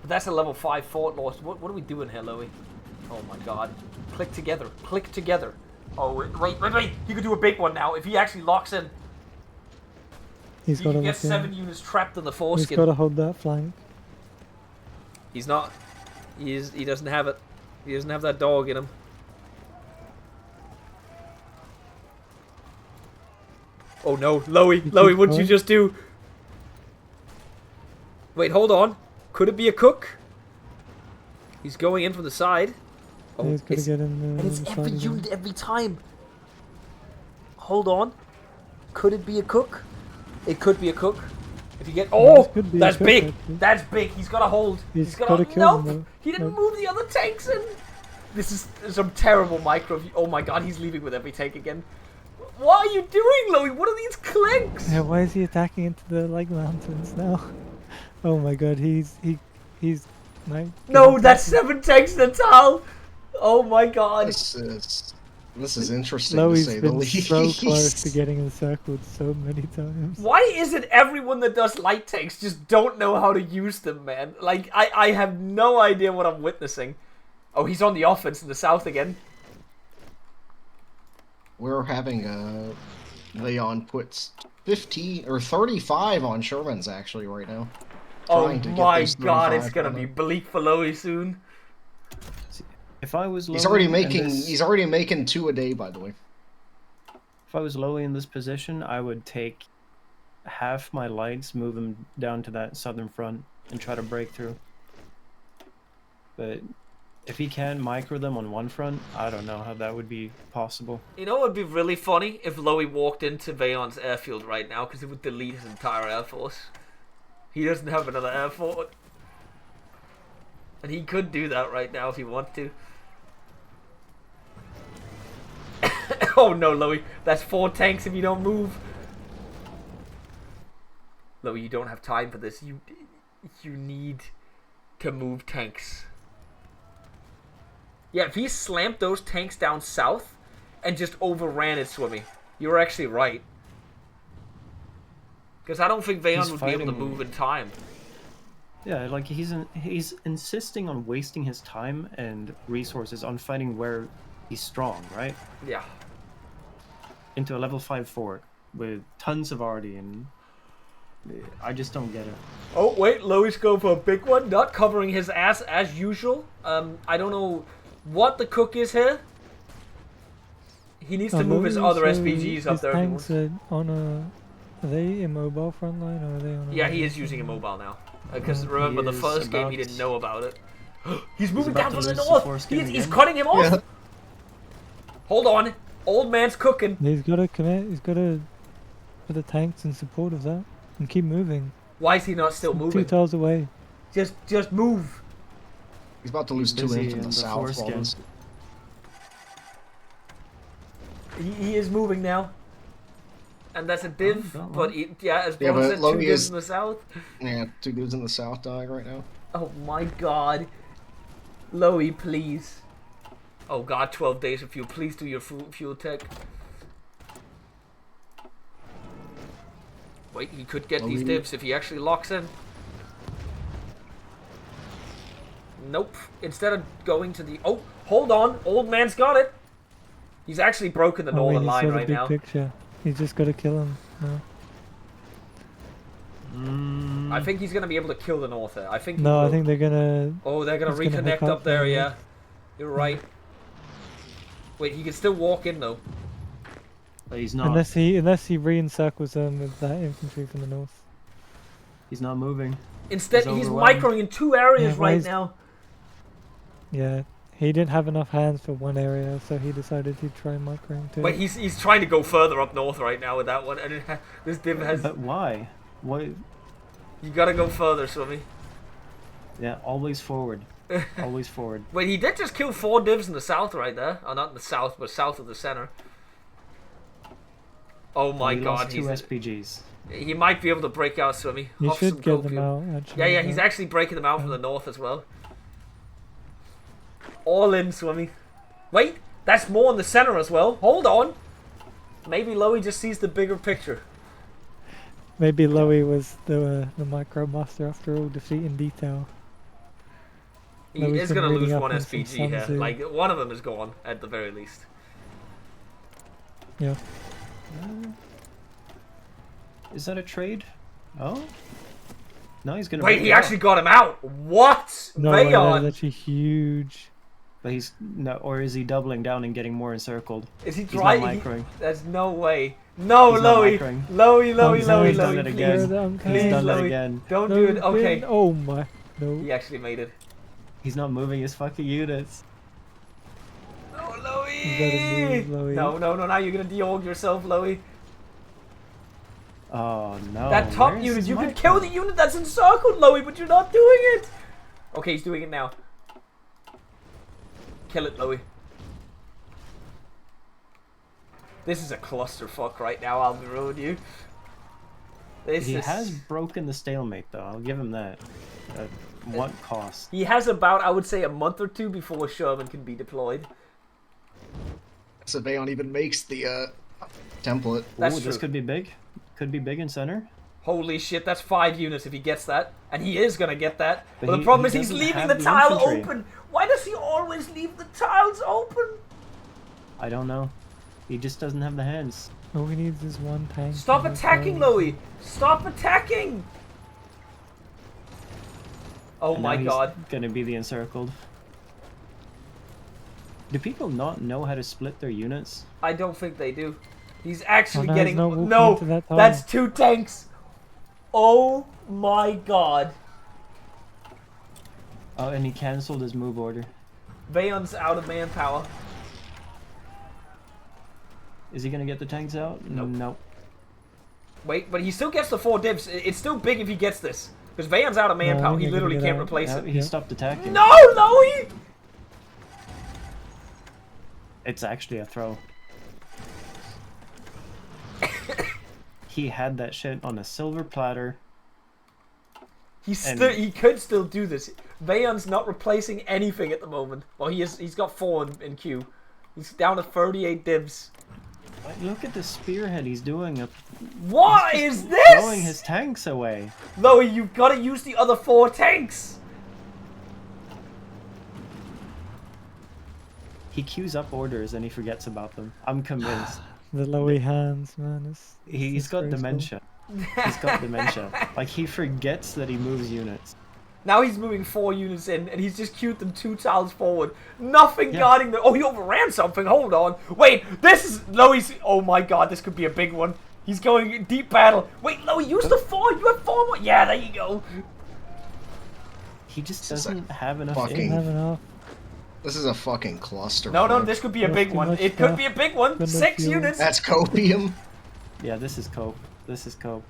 But that's a level 5 fort lost. What are we doing here, Loey? Oh my God. Click together. Click together. Oh, wait. He could do a big one now. If he actually locks in, He's he got to can get look in. 7 units trapped in the He's foreskin. got to hold that flank. He's not. He doesn't have it. He doesn't have that dog in him. Oh no, Loey, what'd you just do? Wait, hold on. Could it be a cook? He's going in from the side. Yeah, he's got to it's, get in and the it's side every again. unit every time. Hold on. Could it be a cook? It could be a cook. If you get this could be a that's cook, big. actually. That's big. He's got to hold. He's got gotta to kill nope. them, though. He didn't Nope. move the other tanks in. This is some terrible micro. Oh my God, he's leaving with every tank again. What are you doing, Loey? What are these clicks? Yeah, why is he attacking into the like mountains now? Oh my God, he's like. No, that's 7 tanks in a towel. Oh my God. This is interesting to Loey's say the been least. so close to getting encircled so many times. Why is it everyone that does light tanks just don't know how to use them, man? Like, I have no idea what I'm witnessing. Oh, he's on the offense in the south again. We're having Veyon puts 15 or 35 on Sherman's actually right now. Oh Trying to get my those God, 35 it's gonna from be him. bleak for Loey soon. If I was He's Loey already in making this- he's already making 2 a day, by the way. If I was Loey in this position, I would take half my lights, move them down to that southern front, and try to break through. But if he can micro them on one front, I don't know how that would be possible. You know what would be really funny? If Loey walked into Veyon's airfield right now, because it would delete his entire air force. He doesn't have another air force. And he could do that right now if he wanted to. Oh no, Loey. That's 4 tanks if you don't move. Loey, you don't have time for this. You need can move tanks. Yeah, if he slammed those tanks down south and just overran it, Swimmy, you were actually right. Because I don't think Veyon would be able to move in time. Yeah, like he's insisting on wasting his time and resources on fighting where he's strong, right? Yeah. Into a level 5 fort with tons of arty, and I just don't get it. Oh, wait, Loey's going for a big one, not covering his ass as usual. I don't know what the cook is here. He needs to move his other SPGs up there. Tanks are on a... Are they immobile frontline, or are they on a... Yeah, he is using immobile now. Because remember, the first game he didn't know about it. He's moving down from the north! He's cutting him off! Yeah. Hold on. Old man's cooking. He's got to commit. He's got to put the tanks in support of that and keep moving. Why is he not still moving? 2 tiles away. Just move. He's about to lose 2 in from the south. He is moving now. And that's a div, but as yeah, Bob said, 2 divs in the south. Yeah, 2 divs in the south dying right now. Oh my god. Loey, please. Oh god, 12 days of fuel. Please do your fuel tech. Wait, he could get these divs if he actually locks in. Nope. Instead of going to the... Oh, hold on. Old man's got it. He's actually broken the northern line right now. Picture. He's just got to kill him. No. I think he's going to be able to kill the north there. I think. No, I think they're going to... Oh, they're going to reconnect up there, yeah. You're right. Wait, he can still walk in, though. But he's not. Unless he re-encircles them with that infantry from the north. He's not moving. Instead, he's microing in 2 areas right now. Yeah, he didn't have enough hands for 1 area, so he decided to try microing too. Wait, he's trying to go further up north right now with that one, and this div has... But why? Why? You gotta go further, Swimmy. Yeah, always forward. Always forward. Wait, he did just kill 4 divs in the south right there. Oh, not in the south, but south of the center. Oh my god, he's 2 SPGs. He might be able to break out, Swimmy. You should get them out, actually. Yeah, he's actually breaking them out from the north as well. All in, Swimmy. Wait, that's more in the center as well. Hold on. Maybe Loey just sees the bigger picture. Maybe Loey was the micro master after all, defeating detail. He is going to lose 1 SPG here. Like, one of them is gone, at the very least. Yeah. Is that a trade? Oh? No, he's gonna... Wait, he actually got him out! What? No, Veyon! That's actually huge. But he's... No, or is he doubling down and getting more encircled? Is he trying? Microing. There's no way. No, Loey! Loey, please. Please, Loey. Don't do it. Okay. Oh my... No. He actually made it. He's not moving his fucking units. No, Loey! You gotta move, Loey. No, now you're gonna de-org yourself, Loey. Oh no. That top unit, you can kill the unit that's encircled, Loey, but you're not doing it! Okay, he's doing it now. Kill it, Loey. This is a clusterfuck right now, I'll be real with you. He has broken the stalemate though, I'll give him that. At what cost? He has about, I would say, a month or 2 before Sherman can be deployed. So Veyon even makes the template. Ooh, this could be big. Could be big in center. Holy shit, that's 5 units if he gets that. And he is gonna get that. But the problem is he's leaving the tile open. Why does he always leave the tiles open? I don't know. He just doesn't have the hands. All he needs is 1 tank. Stop attacking, Loey! Stop attacking! Oh my god. He's gonna be the encircled. Do people not know how to split their units? I don't think they do. He's actually no, getting... No, that's 2 tanks! Oh my god. Oh, and he cancelled his move order. Veyon's out of manpower. Is he gonna get the tanks out? Nope. Nope. Wait, but he still gets the 4 divs. It's still big if he gets this. Because Veyon's out of manpower. He literally can't replace it. He stopped attacking. No, Loey! It's actually a throw. He had that shit on a silver platter. He could still do this. Veyon's not replacing anything at the moment. Well, he's got 4 in queue. He's down to 38 divs. Like, look at the spearhead he's doing. What He's is just this? throwing his tanks away. Loey, you've got to use the other 4 tanks. He queues up orders and he forgets about them. I'm convinced. The Loey hands, man. He's got dementia. He's got dementia. Like, he forgets that he moves units. Now he's moving 4 units in, and he's just queued them 2 tiles forward. Nothing Yeah. guarding the. Oh, he overran something. Hold on. Wait, this is Loey's. Oh my God, this could be a big one. He's going deep battle. Wait, Loey, use the 4. You have 4 more. Yeah, there you go. He just This is doesn't have enough fucking- Have in. enough. This is a fucking cluster. No, this could be a That's big too one. much It could stuff. be a big one. Good 6 enough units. That's copium. Yeah, this is cope. This is cope.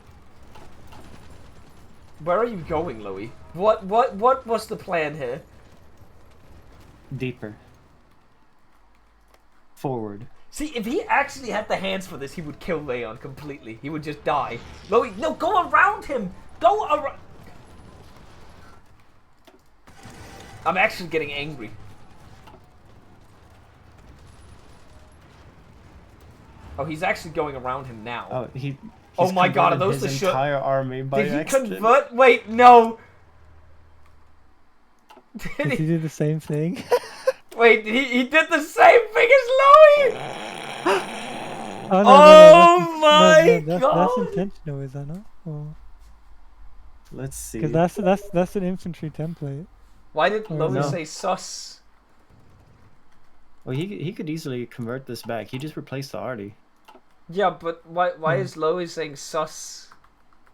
Where are you going, Loey? What was the plan here? Deeper. Forward. See, if he actually had the hands for this, he would kill Veyon completely. He would just die. Loey, no, go around him. Go around. I'm actually getting angry. Oh, he's actually going around him now. Oh, he's Oh my God, are converted those his the entire army by Did he accident. convert? Wait, no. Did Did he he? do the same thing? Wait, he did the same thing as Loey. Oh, Oh my that's God. intentional, is that not? Let's see. Because that's an infantry template. Why did Oh, Loey no. say sus? Well, he could easily convert this back. He just replaced the arty. Yeah, but why is Loey saying sus?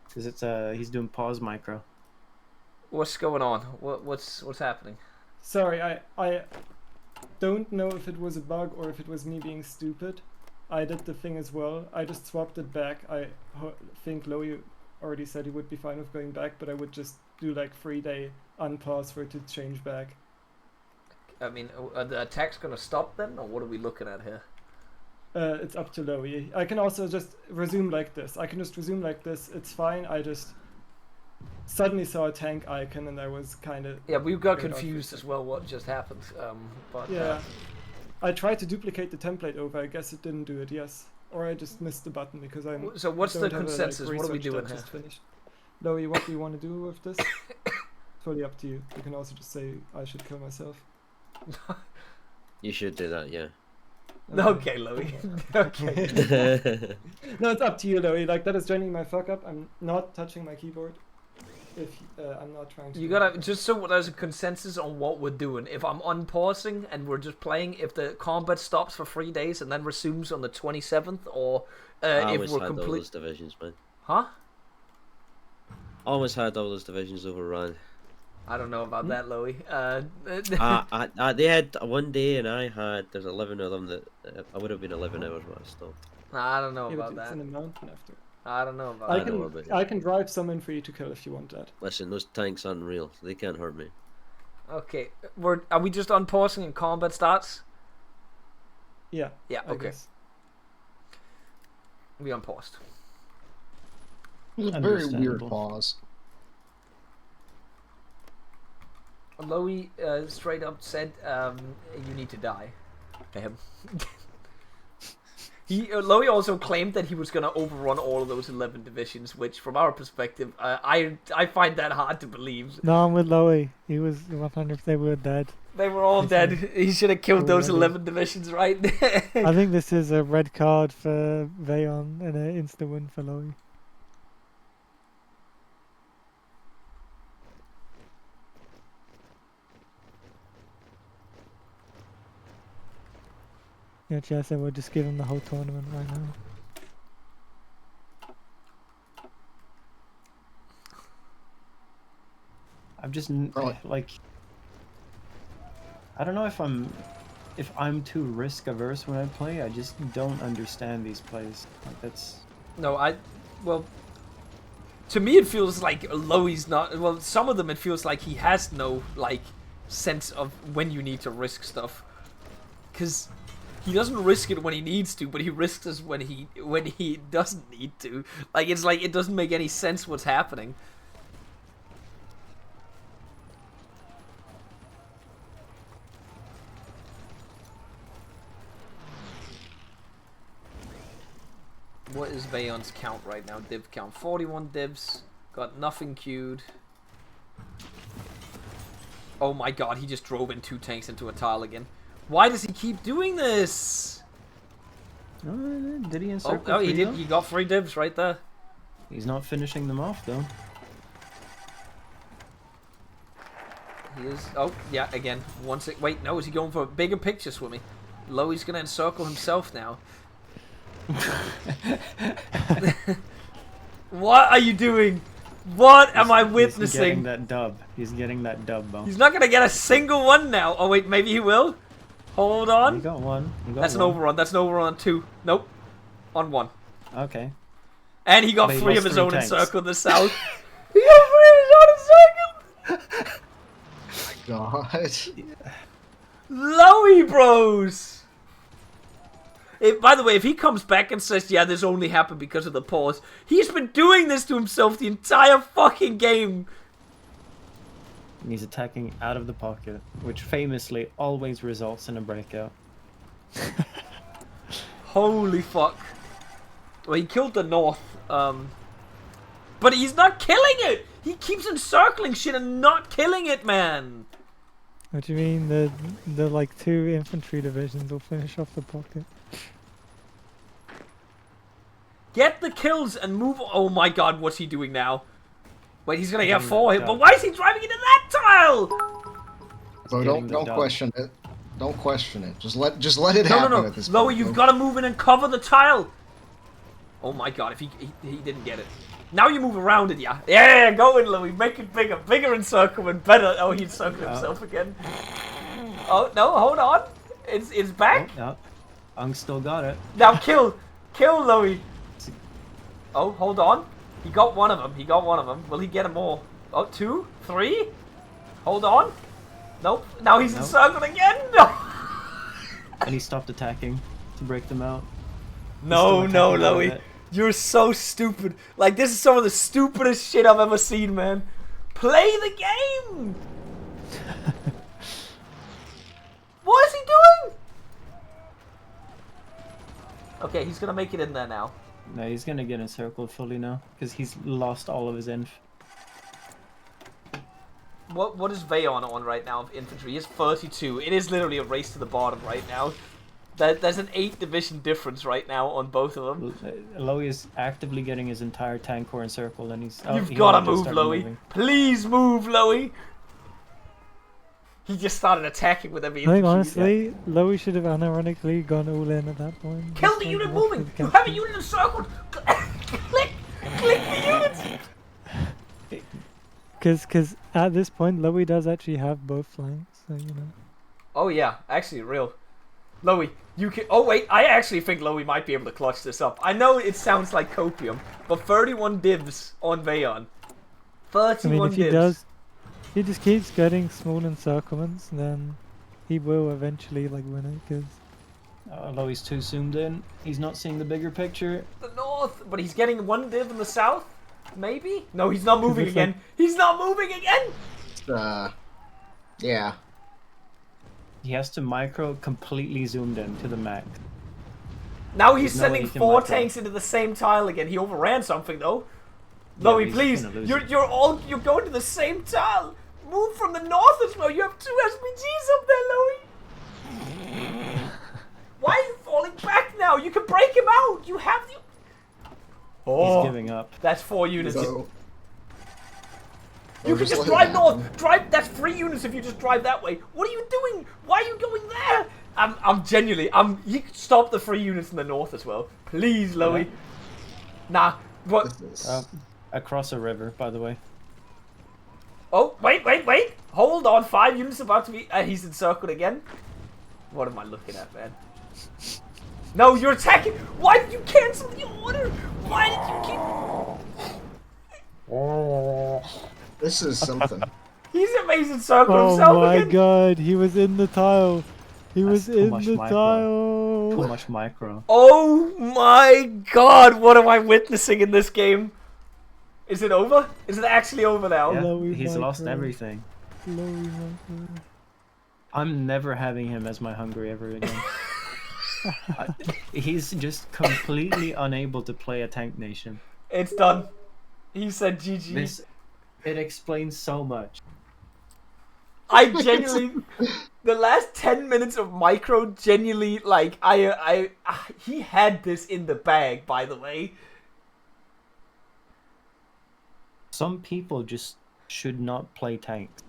Because it's he's doing pause micro. What's going on? What's happening? Sorry, I don't know if it was a bug or if it was me being stupid. I did the thing as well. I just swapped it back. I think Loey already said he would be fine with going back, but I would just do like 3-day unpause for it to change back. I mean, are the attacks gonna stop then, or what are we looking at here? It's up to Loey. I can also just resume like this. It's fine. I just suddenly saw a tank icon and I was kind of... Yeah, we got Good confused as well. What just happened? But Yeah. I tried to duplicate the template over. I guess it didn't do it, yes. Or I just missed the button because I'm... So what's the don't have a, consensus? What are we research doing that here? just finished. Loey, what do you want to do with this? Totally up to you. You can also just say I should kill myself. You should do that, yeah. Okay, Loey. Okay. No, it's up to you, Loey. Like, that is genuinely my fuck up. I'm not touching my keyboard. If I'm not trying to... You gotta, just so there's a consensus on what we're doing. If I'm unpausing and we're just playing, if the combat stops for 3 days and then resumes on the 27th, or I if always we're had all those complete... divisions, man. Huh? Always had all those divisions overrun. I don't know about that, Loey. They had one day and I had, there's 11 of them that, I would have been 11 hours when I stopped. I don't know Yeah, about but it's that. in the mountain after. I don't know about I that. know about it. I can drive some in for you to kill if you want that. Listen, those tanks aren't real. They can't hurt me. Okay, are we just unpausing and combat starts? Yeah. Yeah, I okay. guess. We unpaused. It was a very weird Understandable. pause. Loey straight up said, you need to die. To him. Loey also claimed that he was going to overrun all of those 11 divisions, which from our perspective, I find that hard to believe. No, I'm with Loey. He was 100%. They were dead. They were all dead. He should have killed those Already. 11 divisions, right? I think this is a red card for Veyon and an insta win for Loey. Yeah, I said we'll just give him the whole tournament right now. I'm just Right. like, I don't know if I'm too risk averse when I play. I just don't understand these plays. Like, that's No, well, to me it feels like Loey's not, well, some of them it feels like he has no, like, sense of when you need to risk stuff. Because he doesn't risk it when he needs to, but he risks it when he doesn't need to. Like, it's like, it doesn't make any sense what's happening. What is Veyon's count right now? Div count. 41 divs. Got nothing queued. Oh my god, he just drove in 2 tanks into a tile again. Why does he keep doing this? Did he encircle? Oh, he did. He got 3 divs right there. He's not finishing them off though. He is. Oh, yeah, again. Wait, no, is he going for a bigger picture swimming? Loey's gonna encircle himself now. What are you doing? What am I witnessing? He's getting that dub. He's getting that dub, Bo. He's not gonna get a single one now. Oh wait, maybe he will. Hold on. He got one. That's an overrun. That's an overrun on 2. Nope. On 1. Okay. And he got But he 3 of lost his 3 own tanks. encircled in the south. He got 3 of his own encircled. God. Loey bros. By the way, if he comes back and says, yeah, this only happened because of the pause, he's been doing this to himself the entire fucking game. And he's attacking out of the pocket, which famously always results in a breakout. Holy fuck. Well, he killed the north, but he's not killing it! He keeps encircling shit and not killing it, man! What do you mean? The like 2 infantry divisions will finish off the pocket. Get the kills and move. Oh my god, what's he doing now? Wait, he's gonna get 4 hit, dub. but why is he driving into that tile? Bro, getting don't the dub. question it. Don't question it. Just let it No, happen no, no. at this Loey, point. you've bro. got to move in and cover the tile. Oh my god, if he didn't get it. Now you move around it, yeah. Yeah, go in, Loey. Make it bigger. Bigger encirclement. Better. Oh, he encircled himself again. Oh, no, hold on. It's back. Oh, no. Ung still got it. Now kill. Kill Loey. Oh, hold on. He got 1 of them. He got 1 of them. Will he get them all? Oh, 2? 3? Hold on. Nope. Now he's Nope. encircled again. No. And he stopped attacking to break them out. No, He's no, still attacking out of Loey. it. You're so stupid. Like, this is some of the stupidest shit I've ever seen, man. Play the game! What is he doing? Okay, he's gonna make it in there now. No, he's gonna get encircled fully now, because he's lost all of his inf. What is Veyon on right now of infantry? He's 32. It is literally a race to the bottom right now. There's an 8 division difference right now on both of them. Loey is actively getting his entire tank corps encircled, and he's. You've he gotta only just move, started Loey. moving. Please move, Loey. He just started attacking with every I think infantry. honestly, Loey should have unironically gone all in at that point. Kill Just, the like, unit walk moving! through the You have a capture. unit encircled! Click the units! Because at this point, Loey does actually have both flanks, so you know. Oh yeah, actually real. Loey, you can... Oh wait, I actually think Loey might be able to clutch this up. I know it sounds like copium, but 31 divs on Veyon. 31 I mean, if he divs. does, he just keeps getting small encirclements, then he will eventually like win it. Because Loey's too zoomed in. He's not seeing the bigger picture. The north, but he's getting 1 div in the south? Maybe? No, he's not moving it's like- again. He's not moving again! Yeah. He has to micro completely zoomed in to the max. Now he's There's no way sending he can 4 micro. tanks into the same tile again. He overran something though. Yeah, Loey, he's please. gonna lose You're it. you're going to the same tile. Move from the north as well. You have 2 SPGs up there, Loey. Why are you falling back now? You can break him out. You have the. He's giving up. That's 4 units. So, You or can just let it drive happen. north. Drive. That's 3 units if you just drive that way. What are you doing? Why are you going there? I'm genuinely. You could stop the 3 units in the north as well, please, Loey. Yeah. Nah. What? This is- Across a river, by the way. Oh, wait. Hold on. 5 units about to be... he's encircled again. What am I looking at, man? No, you're attacking... Why did you cancel the order? Why did you keep... This is something. He's amazing circle oh himself my again. god, he was in the tile. He was That's too in much the micro. Too tile. much micro. Oh my god, what am I witnessing in this game? Is it over? Is it actually over now? Yeah, Loey he's lost micro. everything. Loey micro. I'm never having him as my Hungary ever again. He's just completely unable to play a tank nation. It's done. He said GG. It explains so much. I genuinely, the last 10 minutes of Micro, genuinely, like, he had this in the bag, by the way. Some people just should not play tanks.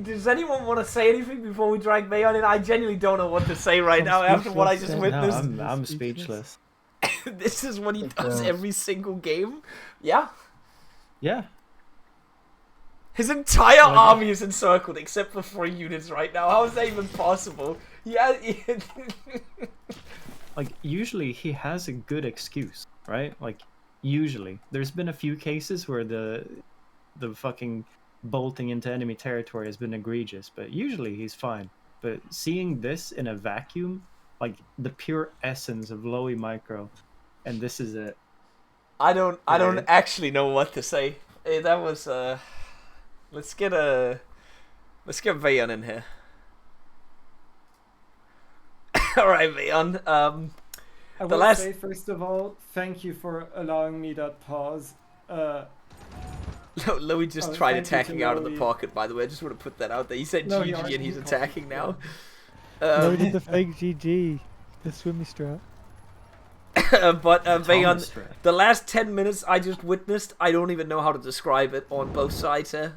Does anyone want to say anything before we drag Veyon in? I genuinely don't know what to say right now after what I just witnessed. No, I'm speechless. This is what he does every single game? Yeah? Yeah. His entire army is encircled except for 3 units right now. How is that even possible? Yeah. Like, usually he has a good excuse, right? Like, usually. There's been a few cases where the fucking bolting into enemy territory has been egregious, but usually he's fine. But seeing this in a vacuum, like the pure essence of Loey Micro, and this is it. I don't actually know what to say. Hey, that was let's get Veyon in here. Alright, Veyon. I will say, first of all, thank you for allowing me that pause. Loey just tried attacking out of the pocket, by the way. I just want to put that out there. He said GG and he's attacking now. Loey did the fake GG. The swimmy strat. But Veyon, the last 10 minutes I just witnessed, I don't even know how to describe it on both sides here.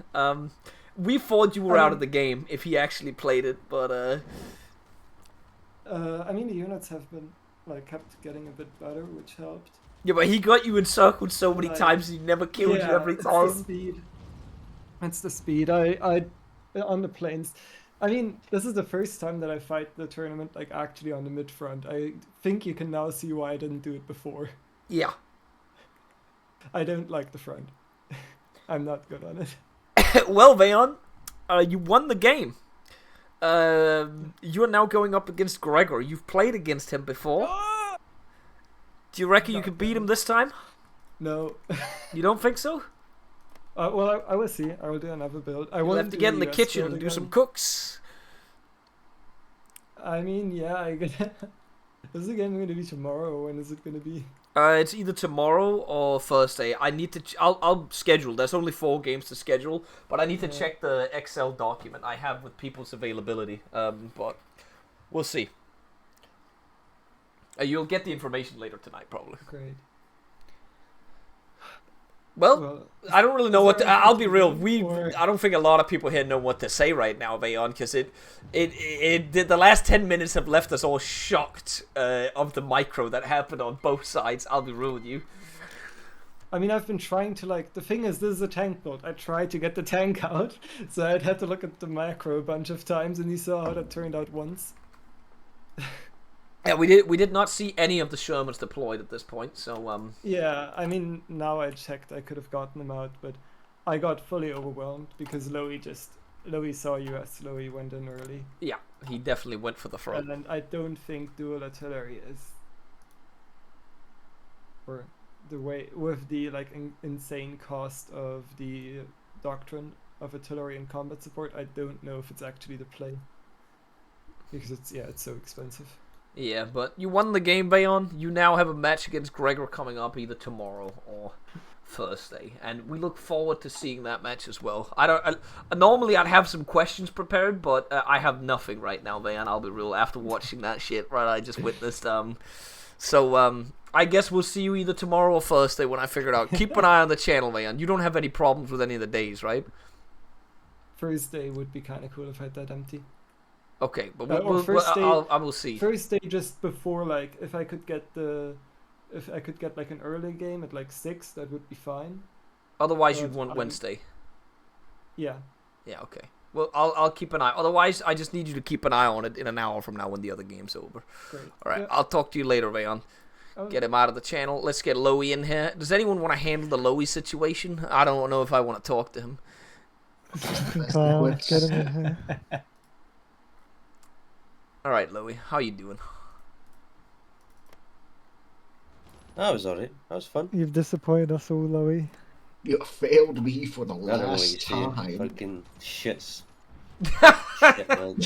We thought you were out of the game if he actually played it, but I mean, the units have been kept getting a bit better, which helped. Yeah, but he got you encircled so many times he never killed you every time. It's the speed. It's the speed. I on the planes. I mean, this is the first time that I fight the tournament actually on the mid front. I think you can now see why I didn't do it before. Yeah. I don't like the front. I'm not good on it. Well, Veyon, you won the game. You are now going up against Gregor. You've played against him before. Do you reckon you could beat him this time? No. You don't think so? Well, I will see. I will do another build. You'll have to get in the kitchen and do some cooks. I mean, yeah, is the game going to be tomorrow, or when is it going to be? It's either tomorrow or Thursday. I need to. I'll schedule. There's only 4 games to schedule, but I need to check the Excel document I have with people's availability. But we'll see. You'll get the information later tonight, probably. Great. Well, I don't really know what to, I'll be real. I don't think a lot of people here know what to say right now, Veyon, because the last 10 minutes have left us all shocked of the micro that happened on both sides. I'll be real with you. I mean, I've been trying to the thing is, this is a tank build. I tried to get the tank out, so I'd had to look at the macro a bunch of times, and you saw how that turned out once. Yeah, we did not see any of the Shermans deployed at this point, so Yeah, I mean, now I checked, I could have gotten them out, but I got fully overwhelmed because Loey saw US, Loey went in early. Yeah, he definitely went for the front. And I don't think dual artillery is, or the way with the insane cost of the doctrine of artillery and combat support. I don't know if it's actually the play because it's so expensive. Yeah, but you won the game, Veyon. You now have a match against Gregor coming up either tomorrow or Thursday, and we look forward to seeing that match as well. Normally I'd have some questions prepared, but I have nothing right now, Veyon. I'll be real. After watching that shit, right, I just witnessed. So I guess we'll see you either tomorrow or Thursday when I figure it out. Keep an eye on the channel, Veyon. You don't have any problems with any of the days, right? Thursday would be kind of cool if I had that empty. Okay, but I will see. First day just before, if I could get an early game at 6, that would be fine. Otherwise, you'd want Wednesday. Yeah. Yeah. Okay. Well, I'll keep an eye. Otherwise, I just need you to keep an eye on it in an hour from now when the other game's over. Great. All right. Yeah. I'll talk to you later, Veyon. Get him out of the channel. Let's get Loey in here. Does anyone want to handle the Loey situation? I don't know if I want to talk to him. Get him in here. All right, Loey, how you doing? That was alright. That was fun. You've disappointed us all, Loey. You failed me for the I don't know what last you're saying. time. Fucking shits. Shit, man.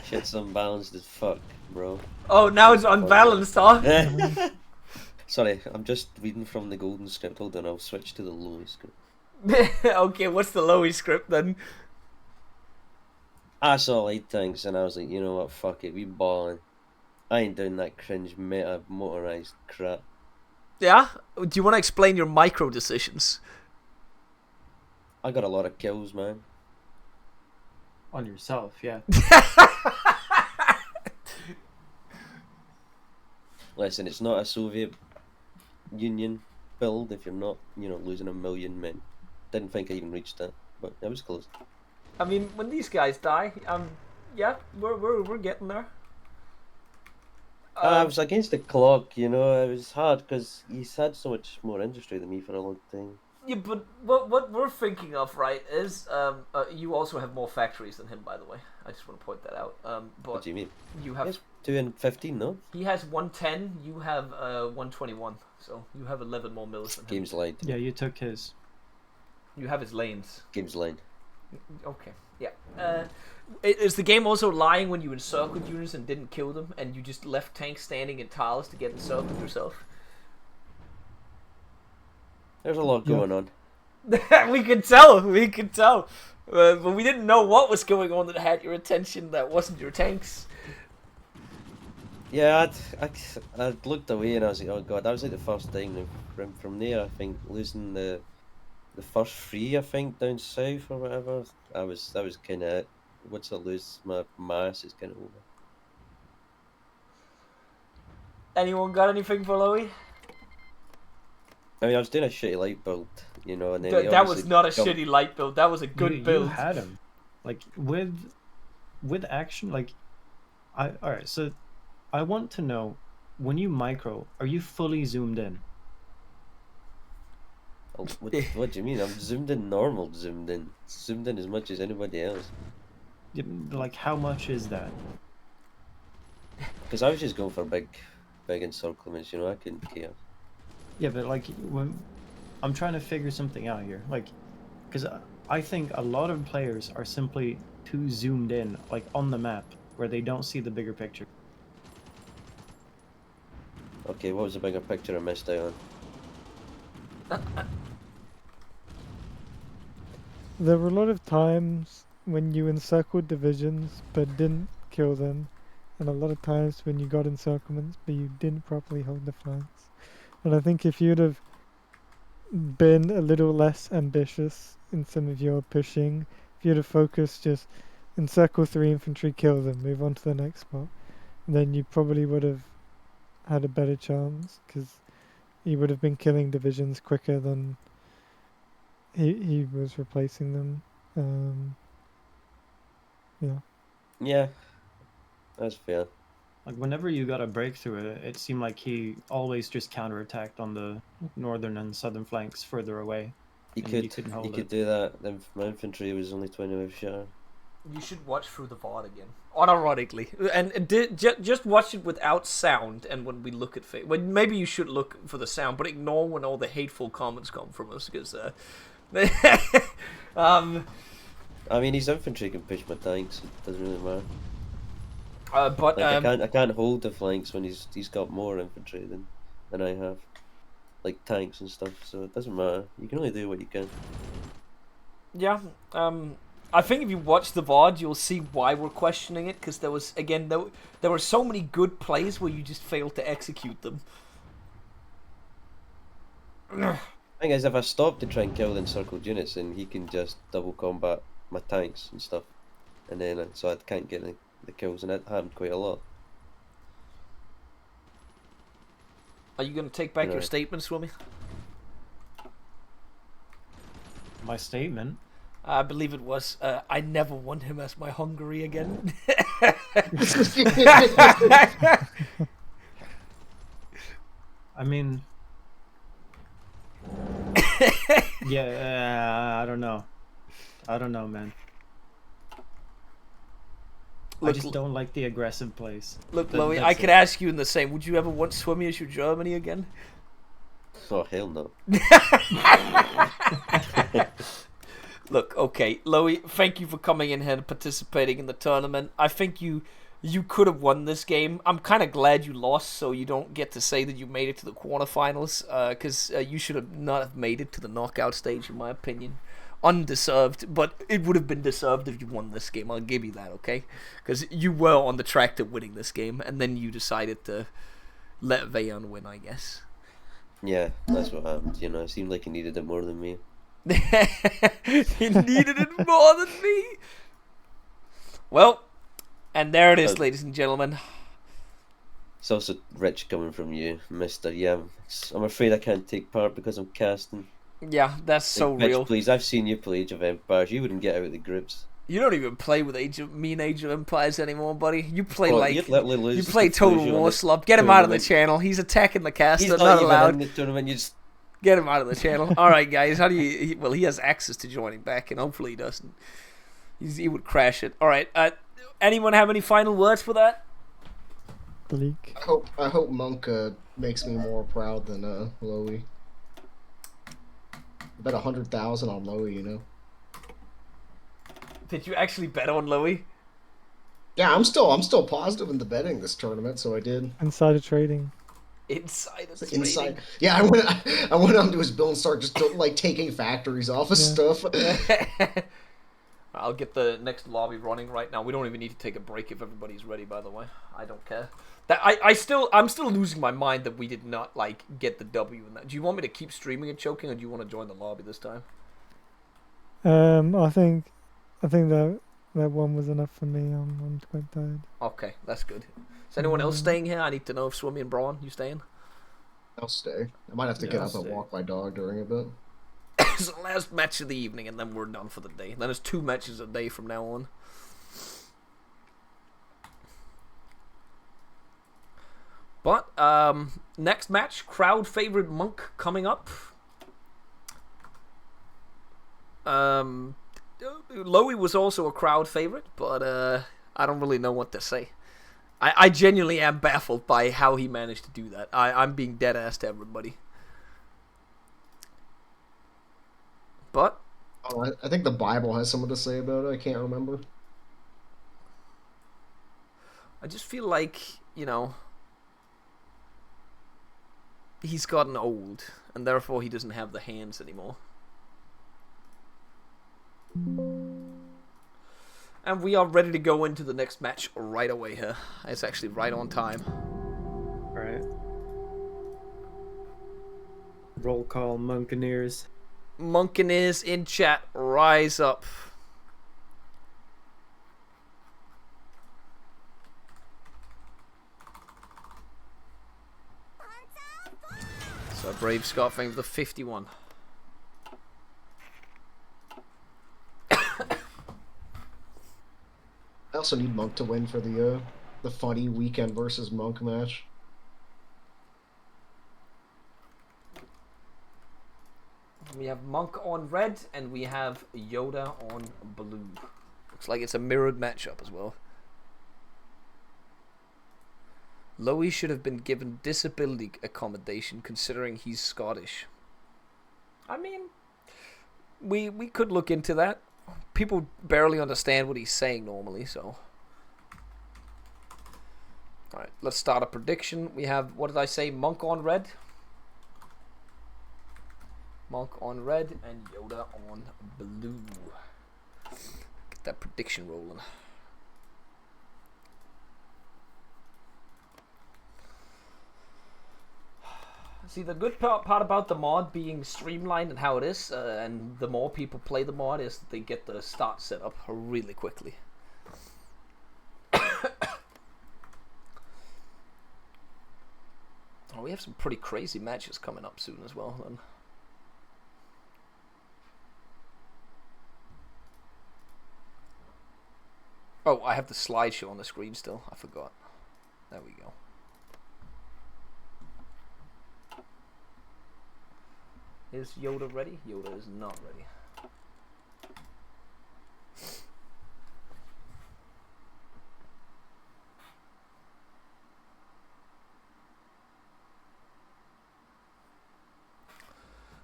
Shit's unbalanced as fuck, bro. Oh, now it's unbalanced, huh? Sorry, I'm just reading from the golden script. Hold on, I'll switch to the Loey script. Okay, what's the Loey script then? I saw light tanks and I was like, you know what, fuck it, we balling. I ain't doing that cringe meta motorized crap. Yeah? Do you want to explain your micro decisions? I got a lot of kills, man. On yourself, yeah. Listen, it's not a Soviet Union build if you're not, you know, losing 1 million men. Didn't think I even reached that, but it was close. I mean, when these guys die, yeah, we're getting there. I was against the clock, you know. It was hard because he's had so much more industry than me for a long time. Yeah, but what we're thinking of, right, is you also have more factories than him, by the way. I just want to point that out. But What do you mean? you have Yes, 2 and 15, no? he has 110, you have 121, so you have 11 more mills than him. Game's line. Yeah, you took his. You have his lanes. Game's line. Okay, yeah. Is the game also lying when you encircled units and didn't kill them, and you just left tanks standing in tiles to get encircled yourself? There's a lot going on. We could tell. But we didn't know what was going on that had your attention that wasn't your tanks. Yeah, I looked away and I was like, oh god, that was like the first time. From there, I think losing the first 3, I think down south or whatever. That was kind of it. Once I lose my mass, it's kind of over. Anyone got anything for Loey? I mean, I was doing a shitty light build, you know, and then he That was obviously not a jumped- shitty light build. That was a good build. You had him, like with action. Like, alright. So, I want to know, when you micro, are you fully zoomed in? Oh, what do you mean? I'm zoomed in normal, zoomed in as much as anybody else. Yeah, like, how much is that? Because I was just going for big encirclements, you know, I couldn't care. Yeah, but like, when I'm trying to figure something out here, like, because I think a lot of players are simply too zoomed in, like on the map, where they don't see the bigger picture. Okay, what was the bigger picture I missed out on? There were a lot of times when you encircled divisions but didn't kill them, and a lot of times when you got encirclements but you didn't properly hold the flanks. And I think if you'd have been a little less ambitious in some of your pushing, if you'd have focused just encircle 3 infantry, kill them, move on to the next spot, then you probably would have had a better chance, because he would have been killing divisions quicker than he was replacing them. Yeah. Yeah, that's fair. Like, whenever you got a breakthrough, it seemed like he always just counterattacked on the northern and southern flanks further away. He and you could couldn't hold it. do that. Then my infantry was only 25 shot. You should watch through the VOD again, unironically, and just watch it without sound. And when we look at when maybe you should look for the sound, but ignore when all the hateful comments come from us, because I mean, his infantry can push my tanks. It doesn't really matter. But Like, I can't hold the flanks when he's got more infantry than I have, like tanks and stuff. So it doesn't matter. You can only do what you can. yeah, I think if you watch the VOD, you'll see why we're questioning it, because there was, again, there were so many good plays where you just failed to execute them. Thing is, if I stop to try and kill the encircled units, then he can just double combat my tanks and stuff, and then so I can't get the kills, and that happened quite a lot. Are you going to take back You your know. statements for me? My statement? I believe it was, I never want him as my Hungary again. I mean, yeah, I don't know. I don't know, man. I Look, just don't like the aggressive plays. Look, But Loey, I that's could it. ask you in the same. Would you ever want Swimmy as your Germany again? Oh hell no! Look, okay, Loey, thank you for coming in here and participating in the tournament. I think you could have won this game. I'm kind of glad you lost, so you don't get to say that you made it to the quarterfinals, because you should have not have made it to the knockout stage, in my opinion. Undeserved, but it would have been deserved if you won this game. I'll give you that, okay? Because you were on the track to winning this game, and then you decided to let Veyon win, I guess. Yeah, that's what happened. You know, it seemed like he needed it more than me. He needed it more than me. Well, and there it is, ladies and gentlemen. It's also rich coming from you, Mister. Yeah, I'm afraid I can't take part because I'm casting. Yeah, that's so Mitch, real. please, I've seen you play Age of Empires. You wouldn't get out of the groups. You don't even play with Age of Empires anymore, buddy. You play You'd literally lose you to play Total Fusion on War the Slub. Get him out of the tournament. channel. He's attacking the caster. He's Not even allowed. in the tournament. You just Get him out of the channel. All right, guys. How do you? Well, he has access to joining back, and hopefully he doesn't. He would crash it. All right. Anyone have any final words for that? Bleak. I hope Monk makes me more proud than Loey. I bet 100,000 on Loey, you know. Did you actually bet on Loey? Yeah, I'm still positive in the betting this tournament, so I did. Insider trading. Inside. Yeah, I went onto his build and started just like taking factories off of stuff. I'll get the next lobby running right now. We don't even need to take a break if everybody's ready, by the way. I don't care. I'm still losing my mind that we did not like get the W in that. Do you want me to keep streaming and choking, or do you want to join the lobby this time? I think that one was enough for me. I'm quite tired. Okay, that's good. Is anyone else staying here? I need to know if Swimmy and Braun, you staying? I'll stay. I might have to get up and walk my dog during a bit. It's the last match of the evening, and then we're done for the day. Then it's 2 matches a day from now on. But next match, crowd favorite Monk coming up. Loey was also a crowd favorite, but I don't really know what to say. I genuinely am baffled by how he managed to do that. I'm being dead ass to everybody. But I think the Bible has something to say about it. I can't remember. I just feel like, he's gotten old, and therefore he doesn't have the hands anymore. And we are ready to go into the next match right away here. It's actually right on time. Alright. Roll call, Monkeneers. Monkeneers in chat, rise up. So Brave Scott thing for the 51. I also need Monk to win for the funny weekend versus Monk match. We have Monk on red, and we have Yoda on blue. Looks like it's a mirrored matchup as well. Loey should have been given disability accommodation considering he's Scottish. I mean, we could look into that. People barely understand what he's saying normally, so. Alright, let's start a prediction. We have, what did I say, Monk on red? Monk on red and Yoda on blue. Get that prediction rolling. See, the good part about the mod being streamlined and how it is, and the more people play the mod, is that they get the start set up really quickly. Oh, we have some pretty crazy matches coming up soon as well, then. Oh, I have the slideshow on the screen still. I forgot. There we go. Is Yoda ready? Yoda is not ready.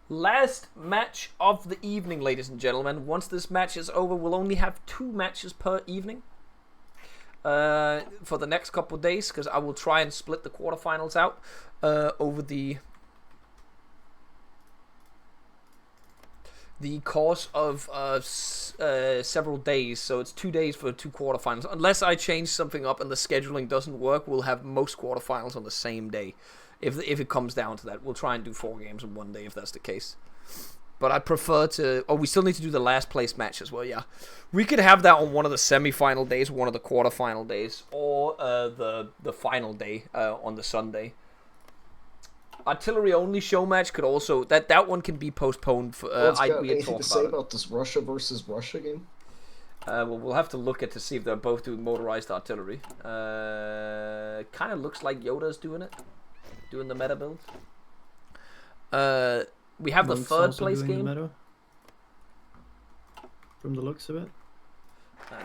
Last match of the evening, ladies and gentlemen. Once this match is over, we'll only have 2 matches per evening for the next couple of days, because I will try and split the quarterfinals out over the course of several days. So it's 2 days for 2 quarterfinals. Unless I change something up and the scheduling doesn't work, we'll have most quarterfinals on the same day. If it comes down to that, we'll try and do 4 games in one day if that's the case. But I prefer to... Oh, we still need to do the last place match as well, yeah. We could have that on one of the semi-final days, one of the quarterfinal days, or the final day on the Sunday. Artillery only show match could also... That one can be postponed for... anything to say about this Russia versus Russia game? Well, we'll have to look at to see if they're both doing motorized artillery. Kind of looks like Yoda's doing it. Doing the meta build. We have Monk's the third also place doing game. the meta, from the looks of it.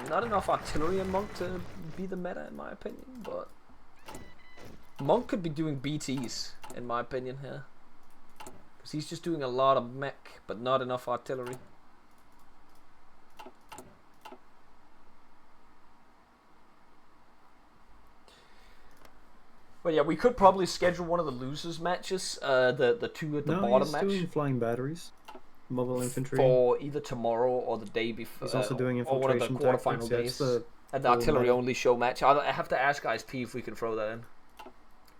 Not enough artillery in Monk to be the meta, in my opinion, but Monk could be doing BTs, in my opinion, here. Because he's just doing a lot of mech, but not enough artillery. But yeah, we could probably schedule one of the losers matches, the 2 at the bottom match. He's doing flying batteries, mobile infantry. For either tomorrow or the day before. He's also doing or one of the infiltration quarterfinal tactics, days. And the artillery only show match. I have to ask Ice P if we can throw that in.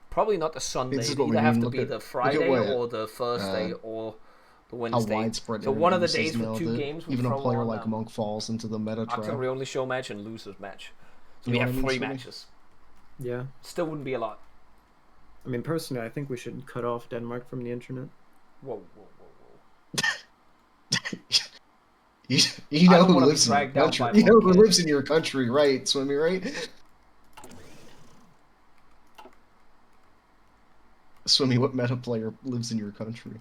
Probably not the Sunday. It either have to be the Friday or the Thursday or the Wednesday. How widespread so one of the is days now with 2 that games. We even throw a player on, like Monk falls into the meta trap. artillery only show match and losers match. So You we know have what I 3 mean, Sweeney? matches. Yeah. Still wouldn't be a lot. I mean, personally, I think we should cut off Denmark from the internet. Whoa, whoa, whoa, whoa. You I know don't who wanna be lives in your dragged down country. by You know Monk who here. lives in your country, right, Swimmy, right? Swimmy, what meta player lives in your country?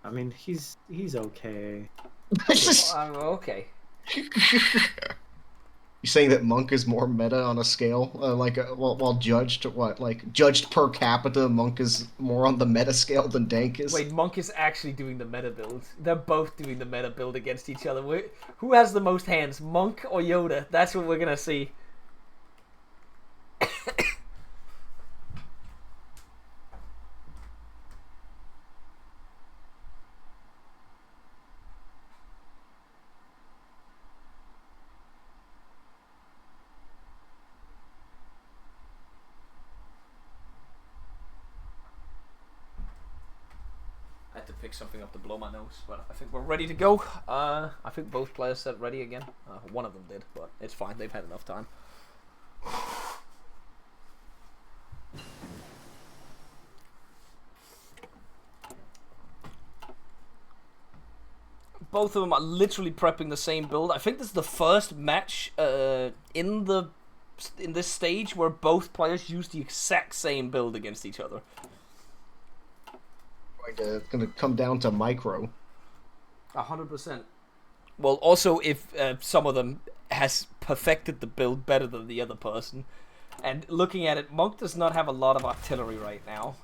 I mean, he's okay. Okay. You're saying that Monk is more meta on a scale, while judged what, like judged per capita, Monk is more on the meta scale than Dank is. Wait, Monk is actually doing the meta build. They're both doing the meta build against each other. Who has the most hands, Monk or Yoda? That's what we're gonna see. I had to pick something up to blow my nose, but I think we're ready to go. I think both players said ready again. One of them did, but it's fine. They've had enough time. Both of them are literally prepping the same build. I think this is the first match in this stage where both players use the exact same build against each other. It's gonna come down to micro. 100%. Well, also if some of them has perfected the build better than the other person. And looking at it, Monk does not have a lot of artillery right now.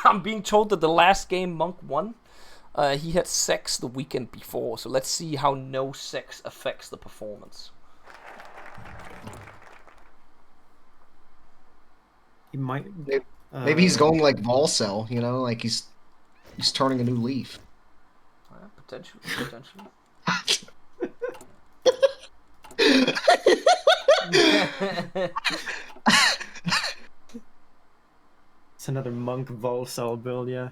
I'm being told that the last game Monk won, he had sex the weekend before, so let's see how no sex affects the performance. He might. Maybe he's going like Volcel, you know, like he's turning a new leaf. Potentially. It's another Monk Volcel build, yeah.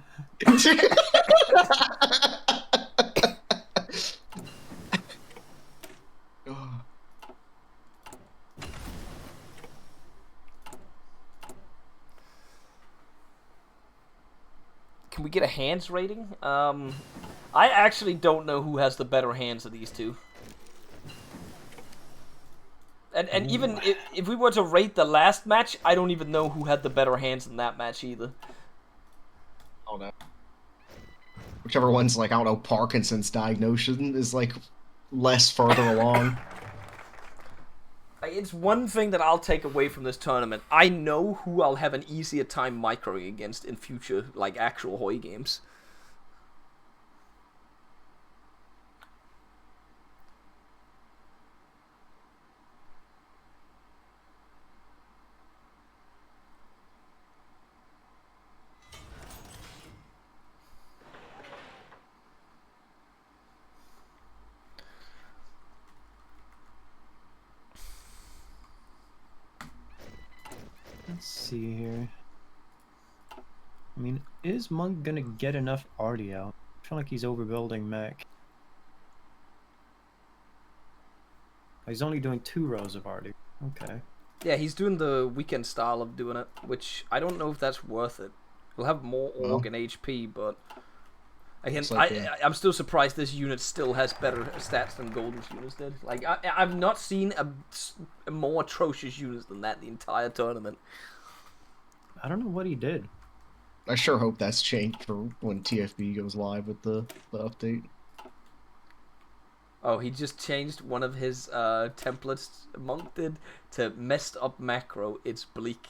Can we get a hands rating? I actually don't know who has the better hands of these two. And even if we were to rate the last match, I don't even know who had the better hands in that match either. Oh no. Whichever one's like, I don't know, Parkinson's diagnosis is like less further along. It's one thing that I'll take away from this tournament. I know who I'll have an easier time microing against in future, like actual Hoi games. Let's see here. I mean, is Monk gonna get enough arty out? I feel like he's overbuilding mech. He's only doing 2 rows of arty. Okay. Yeah, he's doing the weekend style of doing it, which I don't know if that's worth it. He'll have more org and HP, but again, I'm still surprised this unit still has better stats than Golden's units did. Like, I've not seen a more atrocious units than that the entire tournament. I don't know what he did. I sure hope that's changed for when TFB goes live with the update. Oh, he just changed one of his templates Monk did to messed up macro. It's bleak.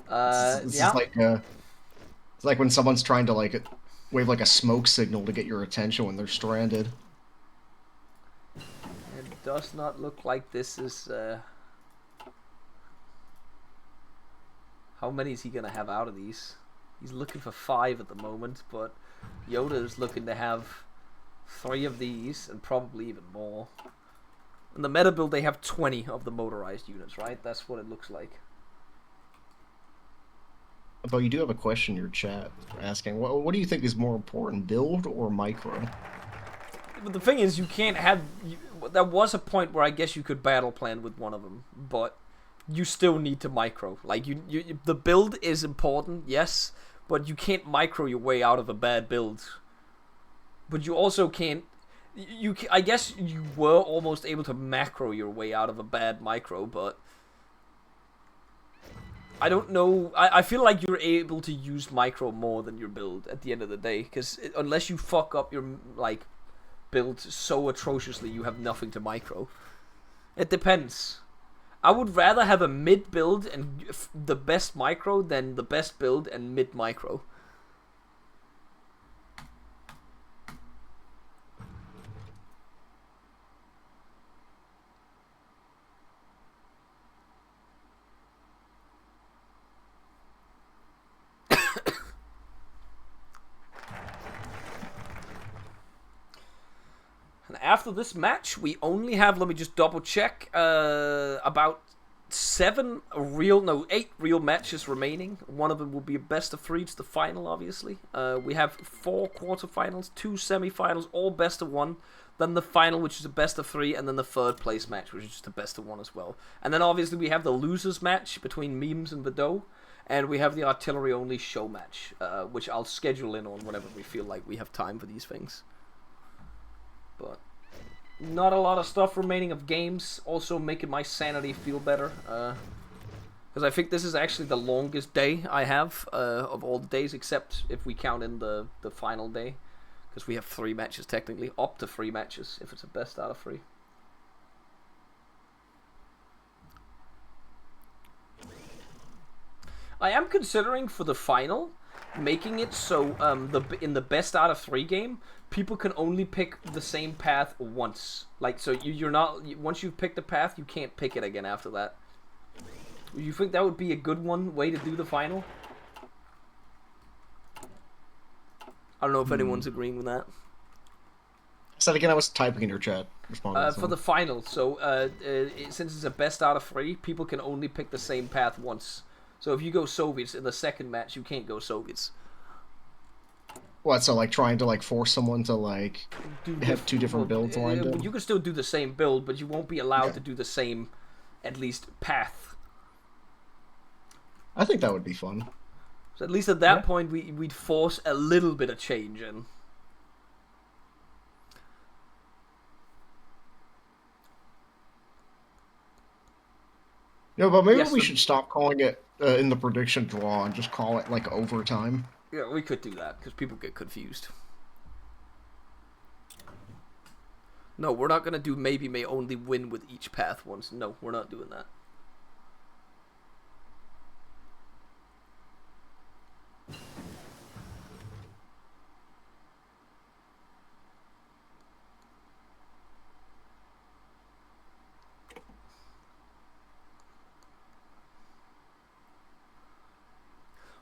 This is like it's like when someone's trying to like wave like a smoke signal to get your attention when they're stranded. It does not look like this is. How many is he gonna have out of these? He's looking for 5 at the moment, but Yoda is looking to have 3 of these and probably even more. In the meta build, they have 20 of the motorized units, right? That's what it looks like. But you do have a question in your chat asking, what do you think is more important, build or micro? But the thing is, you can't have. There was a point where I guess you could battle plan with one of them, but you still need to micro. Like the build is important, yes, but you can't micro your way out of a bad build. But you also can't. I guess you were almost able to macro your way out of a bad micro, but I don't know. I feel like you're able to use micro more than your build at the end of the day, because unless you fuck up your like build so atrociously, you have nothing to micro. It depends. I would rather have a mid build and the best micro than the best build and mid micro. And after this match, we only have, let me just double check, about 8 real matches remaining. One of them will be a best of 3, it's the final, obviously. We have 4 quarterfinals, 2 semifinals, all best of 1. Then the final, which is a best of 3, and then the 3rd place match, which is just a best of 1 as well. And then obviously we have the losers match between Memes and Vedo, and we have the artillery only show match, which I'll schedule in on whenever we feel like we have time for these things. But not a lot of stuff remaining of games, also making my sanity feel better, because I think this is actually the longest day I have of all the days, except if we count in the final day, because we have 3 matches technically, up to 3 matches if it's a best out of 3. I am considering for the final making it so in the best out of 3 game, people can only pick the same path once. Like, so you're not, once you've picked a path, you can't pick it again after that. You think that would be a good way to do the final? I don't know if anyone's agreeing with that. So again, I was typing in your chat. For the final, so since it's a best out of 3, people can only pick the same path once. So if you go Soviets in the second match, you can't go Soviets. What, so like trying to like force someone to like have 2 different builds lined up? You can still do the same build, but you won't be allowed to do the same, at least, path. I think that would be fun. So at least at that point, we'd force a little bit of change in. No, but maybe we should stop calling it in the prediction draw and just call it like overtime. Yeah, we could do that because people get confused. No, we're not gonna do maybe may only win with each path once. No, we're not doing that.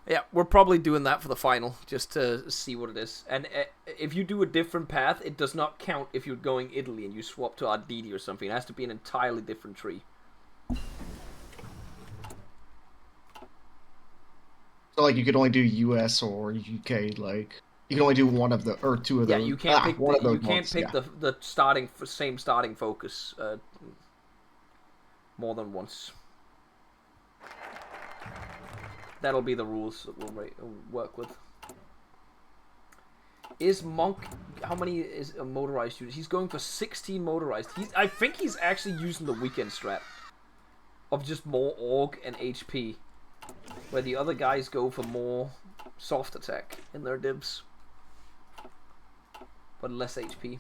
Yeah, we're probably doing that for the final, just to see what it is. And if you do a different path, it does not count if you're going Italy and you swap to Arditi or something. It has to be an entirely different tree. So, like, you could only do US or UK, like... You can only do one of the... Or two of Yeah, those. you can't pick, one of those you can't months, pick yeah. the same starting focus more than once. That'll be the rules that we'll work with. Is Monk... How many is a motorized unit? He's going for 16 motorized. I think he's actually using the weekend strat. Of just more org and HP. Where the other guys go for more soft attack in their dibs. But less HP.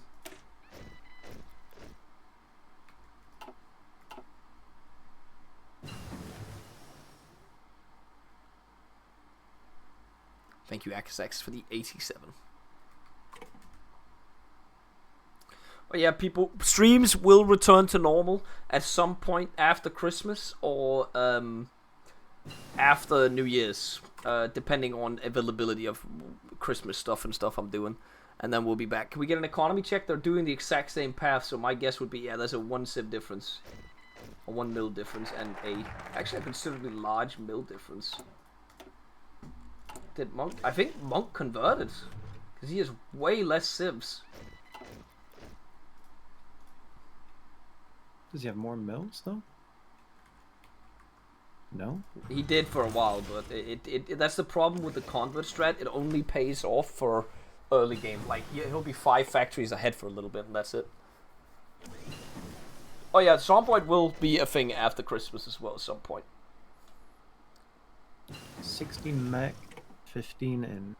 Thank you, Akasex, for the 87. But yeah, people, streams will return to normal at some point after Christmas or after New Year's, depending on availability of Christmas stuff and stuff I'm doing. And then we'll be back. Can we get an economy check? They're doing the exact same path, so my guess would be, yeah, there's a 1 civ difference. A 1 mil difference and actually a considerably large mil difference. Did Monk... I think Monk converted. Because he has way less civs. Does he have more mills, though? No? He did for a while, but that's the problem with the convert strat. It only pays off for early game. Like, he'll be 5 factories ahead for a little bit, and that's it. Oh yeah, Zomboid will be a thing after Christmas as well at some point. 16 mech, 15 in.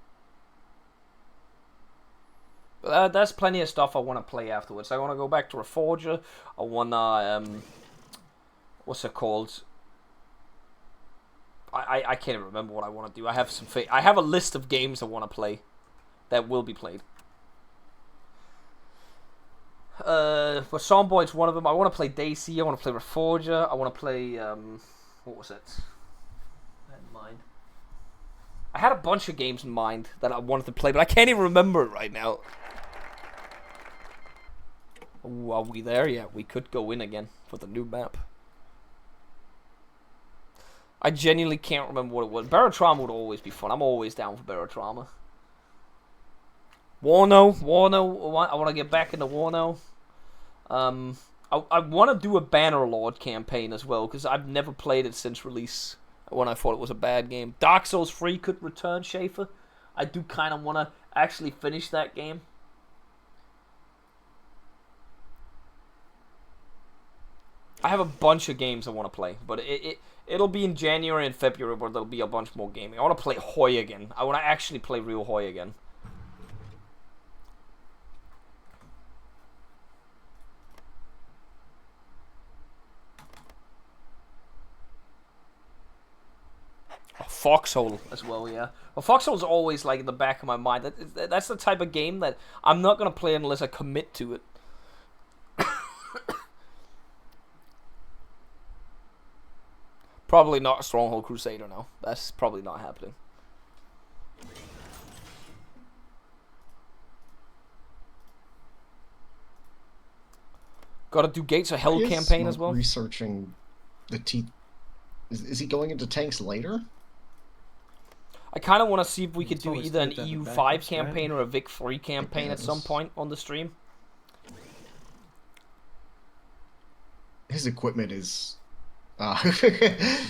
There's plenty of stuff I want to play afterwards. I want to go back to Reforger. I want to, what's it called? I can't even remember what I want to do. I have I have a list of games I want to play that will be played. But Zomboid's one of them. I want to play Daisy. I want to play Reforger. I want to play, what was it? I had in mind. I had a bunch of games in mind that I wanted to play, but I can't even remember it right now. Ooh, are we there? Yeah, we could go in again for the new map. I genuinely can't remember what it was. Barotrauma would always be fun. I'm always down for Barotrauma. Warno. I want to get back into Warno. I want to do a Bannerlord campaign as well, because I've never played it since release, when I thought it was a bad game. Dark Souls 3 could return, Schaefer. I do kind of want to actually finish that game. I have a bunch of games I want to play, but it'll be in January and February where there'll be a bunch more gaming. I want to play Hoi again. I want to actually play real Hoi again. Foxhole as well, yeah. Well, Foxhole's always like in the back of my mind. That's the type of game that I'm not gonna play unless I commit to it. Probably not Stronghold Crusader now. That's probably not happening. Gotta do Gates of Hell campaign as well. Researching the Is he going into tanks later? I kind of want to see if we could It's do always either an good to have a EU5 backup campaign strat. or a Vic 3 campaign at some Yes. point on the stream. His equipment is.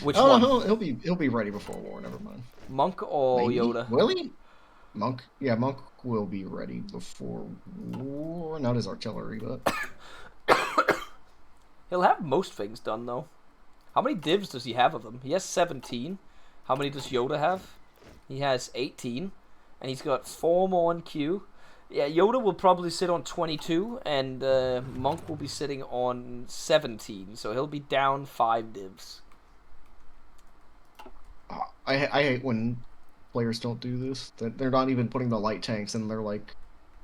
Which oh, one? No, he'll be ready before war. Never mind. Monk or Maybe? Yoda? Will he? Monk. Yeah, Monk will be ready before war. Not his artillery, but He'll have most things done, though. How many divs does he have of them? He has 17. How many does Yoda have? He has 18. And he's got 4 more in queue. Yeah, Yoda will probably sit on 22, and Monk will be sitting on 17, so he'll be down 5 divs. I hate when players don't do this. They're not even putting the light tanks in their like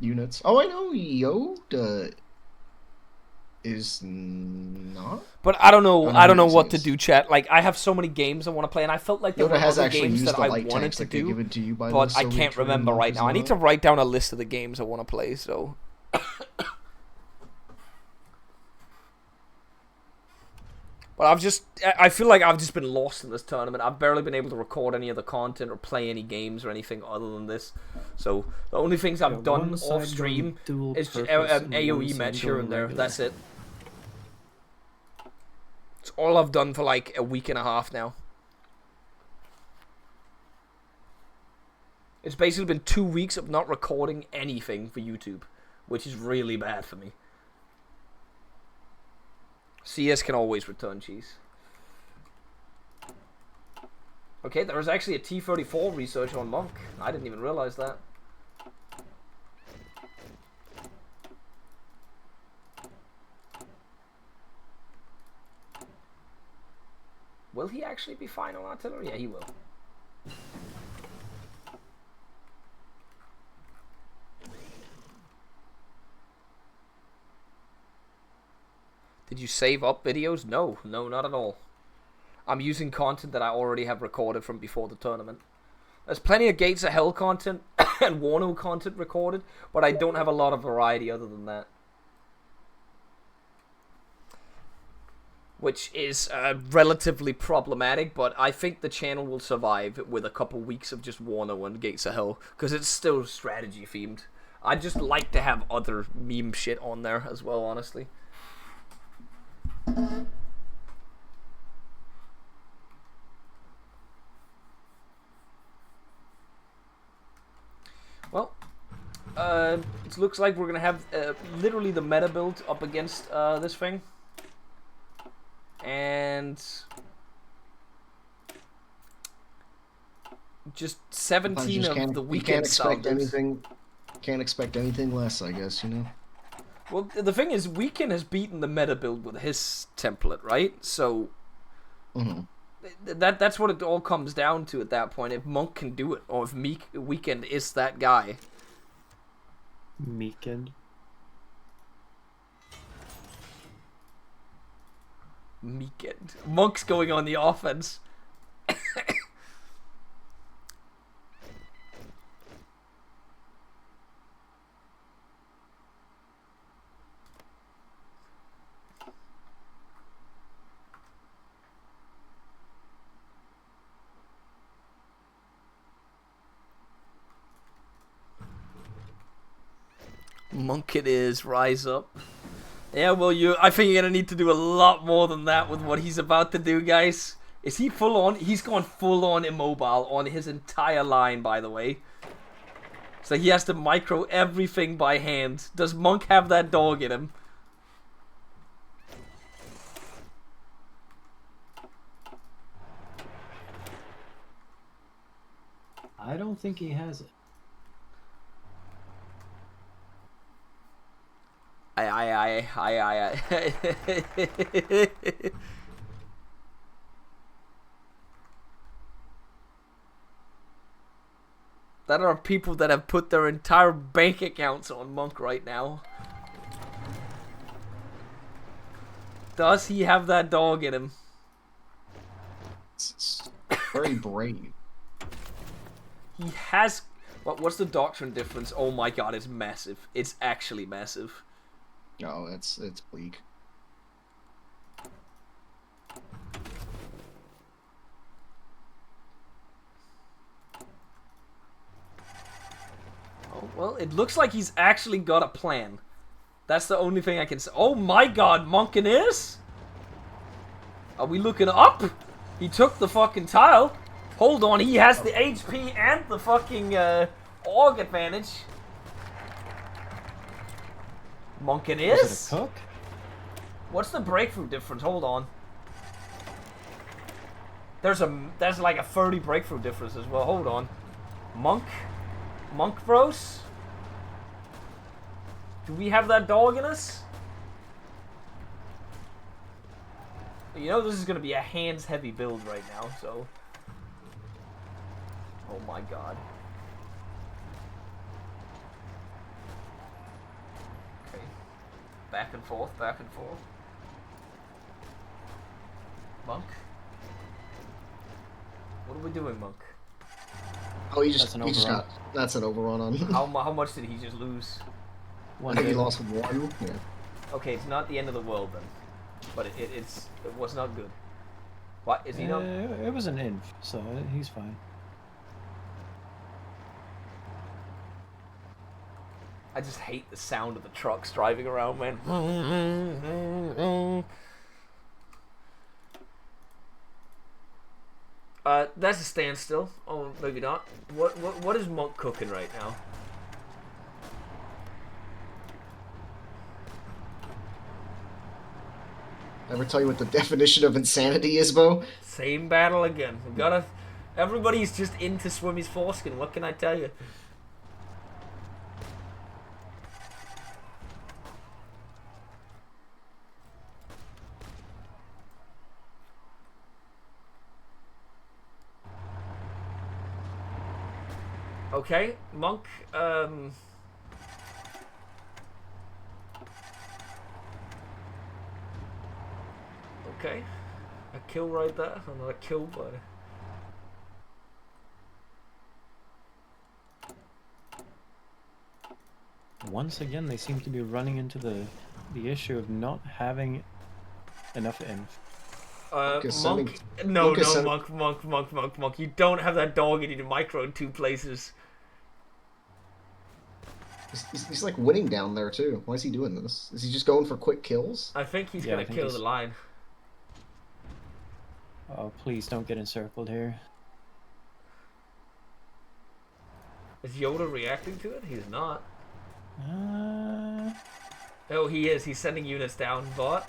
units. Oh, I know Yoda is not. But I don't know. I I know don't know who what he to is. do, chat. Like I have so many games I want to play, and I felt like there Yoda were has other actually games used that the I light wanted tanks to that get do, given to you by the but I Soviet can't remember Union right now. I need to representative. write down a list of the games I want to play. So. But I feel like I've just been lost in this tournament. I've barely been able to record any other content or play any games or anything other than this. So the only things I've done one side off stream going dual is purpose an and AoE one match side here going and there. regular. That's it. It's all I've done for like a week and a half now. It's basically been 2 weeks of not recording anything for YouTube, which is really bad for me. CS can always return cheese. Okay, there was actually a T-34 research on Monk. I didn't even realize that. Will he actually be fine on artillery? Yeah, he will. Did you save up videos? No, not at all. I'm using content that I already have recorded from before the tournament. There's plenty of Gates of Hell content and Wano content recorded, but I don't have a lot of variety other than that. Which is relatively problematic, but I think the channel will survive with a couple weeks of just Wano and Gates of Hell, because it's still strategy themed. I just like to have other meme shit on there as well, honestly. Well, it looks like we're gonna have literally the meta build up against this thing, and just 17 of the weekend style dudes. Can't expect anything less, I guess, you know. Well, the thing is, Weekend has beaten the meta build with his template, right? So that's what it all comes down to at that point. If Monk can do it, or if Weekend is that guy. Meekend. Meekend. Monk's going on the offense. Monk it is, rise up. Yeah, well, I think you're gonna need to do a lot more than that with what he's about to do, guys. Is he full on? He's gone full on immobile on his entire line, by the way. So he has to micro everything by hand. Does Monk have that dog in him? I don't think he has it. I. That are people that have put their entire bank accounts on Monk right now. Does he have that dog in him? It's very brave. He has... What's the doctrine difference? Oh my god, it's massive. It's actually massive. No, it's bleak. Oh, well, it looks like he's actually got a plan. That's the only thing I can say. Oh my god, Monkin is? Are we looking up? He took the fucking tile. Hold on, he has the HP and the fucking org advantage. Monkin is? Is it a cook? What's the breakthrough difference? Hold on. There's like a 30 breakthrough difference as well. Hold on. Monk bros? Do we have that dog in us? You know this is gonna be a hands-heavy build right now, so... Oh my god. Okay. Back and forth, back and forth. Monk? What are we doing, Monk? Oh, he That's an just overrun. got. That's an overrun on. How much did he just lose? I One think he day. lost 1. Yeah. Okay, it's not the end of the world then. But it was not good. What? Is he not? It was an inf, so he's fine. I just hate the sound of the trucks driving around, man. That's a standstill. Oh, maybe not. What is Monk cooking right now? Ever tell you what the definition of insanity is, Bo? Same battle again. We gotta. Everybody's just into Swimmy's foreskin. What can I tell you? Okay, Monk, okay. A kill right there. Another kill, but... Once again, they seem to be running into the issue of not having enough inf. Monk... No, Monk. You don't have that dog in your micro in 2 places. He's like winning down there too. Why is he doing this? Is he just going for quick kills? I think he's Yeah, gonna I think kill he's- the line. Oh, please don't get encircled here. Is Yoda reacting to it? He's not. Uh, Oh, he is. He's sending units down, but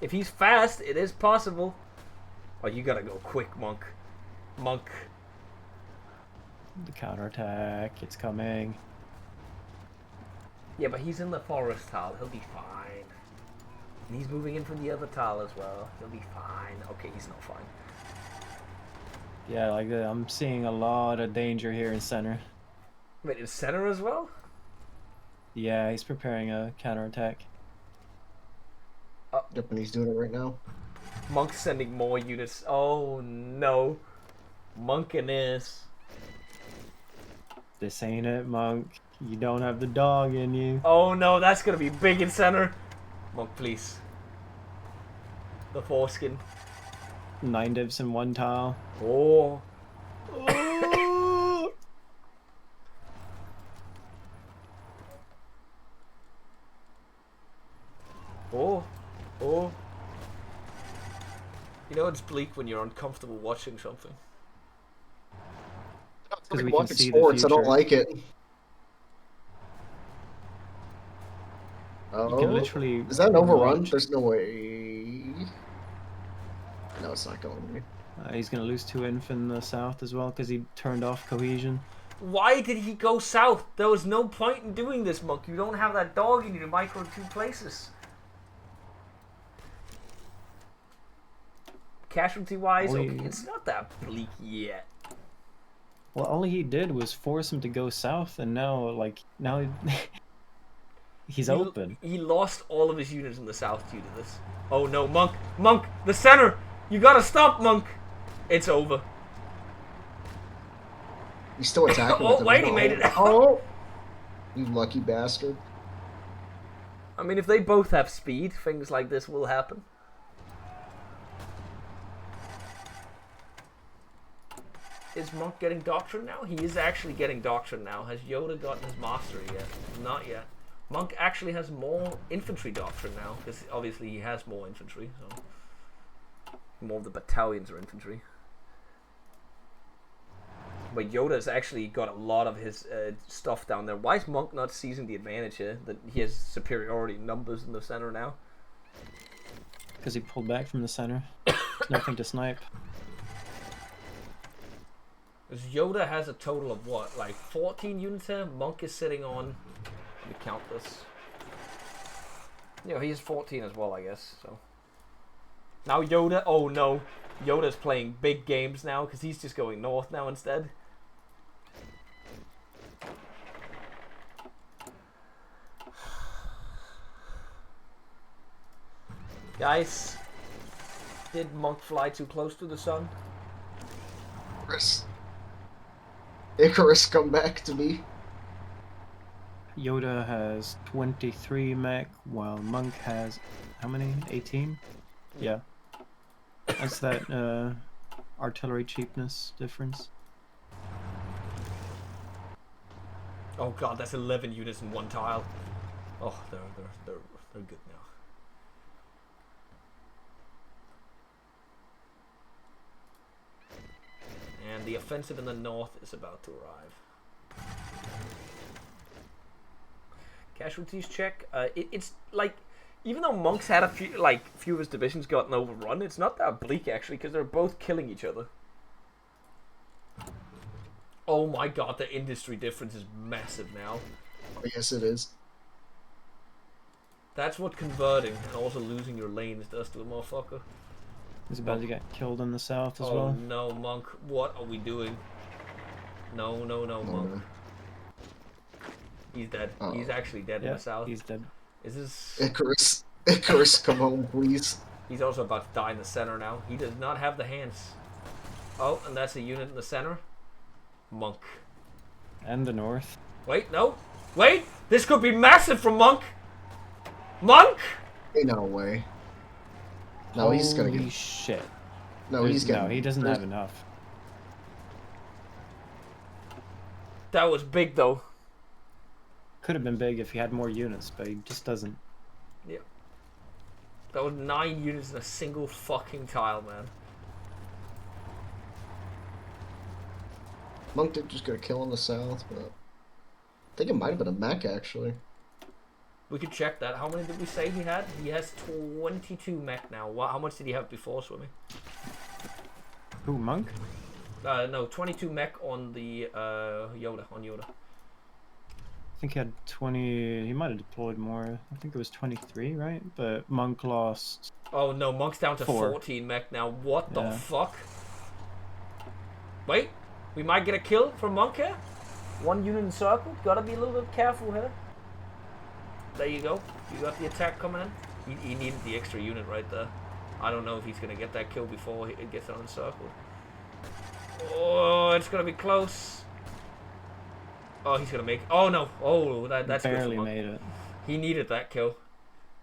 if he's fast, it is possible. Oh, you gotta go quick, Monk. Monk. the counterattack, it's coming. Yeah, but he's in the forest tile. He'll be fine. And he's moving in from the other tile as well. He'll be fine. Okay, he's not fine. Yeah, like I'm seeing a lot of danger here in center. Wait, in center as well? Yeah, he's preparing a counterattack. Yep, and he's doing it right now. Monk's sending more units. Oh no. Monk and this. This ain't it, Monk. You don't have the dog in you. Oh no, that's gonna be big in center. Monk, please. The foreskin. 9 divs in 1 tile. Oh. Oh. Oh. You know it's bleak when you're uncomfortable watching something. It's we like can watching see the sports. I don't future. like it. You Oh, can literally. is that an overrun? watch. There's no way. No, it's not going to be. He's gonna lose 2 inf in the south as well because he turned off cohesion. Why did he go south? There was no point in doing this, Monk. You don't have that dog in your micro 2 places. Casualty-wise, Only- okay, it's not that bleak yet. Well, all he did was force him to go south, and now, he's open. He lost all of his units in the south due to this. Oh no, Monk! Monk! The center! You gotta stop, Monk! It's over. He's still attacking. Oh, with him. wait, he made it out. Oh, you lucky bastard. I mean, if they both have speed, things like this will happen. Is Monk getting Doctrine now? He is actually getting Doctrine now. Has Yoda gotten his Mastery yet? Not yet. Monk actually has more Infantry Doctrine now, because obviously he has more infantry, so... More of the battalions are infantry. But Yoda's actually got a lot of his stuff down there. Why is Monk not seizing the advantage here? That he has superiority in numbers in the center now? Because he pulled back from the center. There's nothing to snipe. Because Yoda has a total of what, like 14 units here? Monk is sitting on... Let me count this. Yeah, he's 14 as well, I guess. So now Yoda. Oh no, Yoda's playing big games now because he's just going north now instead. Guys, did Monk fly too close to the sun? Icarus, come back to me. Yoda has 23 mech, while Monk has how many? 18? Yeah. That's that artillery cheapness difference. Oh god, that's 11 units in one tile. Oh, they're good now. And the offensive in the north is about to arrive. Casualties check. It's like, even though Monks had a few, few of his divisions gotten overrun, it's not that bleak actually, because they're both killing each other. Oh my god, the industry difference is massive now. Yes, it is. That's what converting and also losing your lanes does to a motherfucker. He's about to get killed in the south as Oh well. no, Monk, what are we doing? No, Monk. He's dead. Uh-oh. He's actually dead in the south. He's dead. Is this... Icarus, come home, please. He's also about to die in the center now. He does not have the hands. Oh, and that's a unit in the center. Monk. And the north. Wait, no. Wait! This could be massive from Monk! Monk! Ain't no way. No, he's gonna Holy get... shit. No, he's gonna... No, he doesn't have enough. That was big, though. Could have been big if he had more units, but he just doesn't. Yeah. That was 9 units in a single fucking tile, man. Monk did just get a kill in the south, but... I think it might have been a mech, actually. We could check that. How many did we say he had? He has 22 mech now. How much did he have before swimming? Who, Monk? No, 22 mech on the Yoda. I think he had 20... He might have deployed more. I think it was 23, right? But Monk lost... Oh no, Monk's down to 4. 14 mech now. What the Yeah. fuck? Wait, we might get a kill from Monk here. 1 unit encircled. Gotta be a little bit careful here. There you go. You got the attack coming in. He needed the extra unit right there. I don't know if he's gonna get that kill before it gets encircled. Oh, it's gonna be close. Oh, he's gonna make it. Oh no. Oh, that's barely good for Monk. made it. He needed that kill.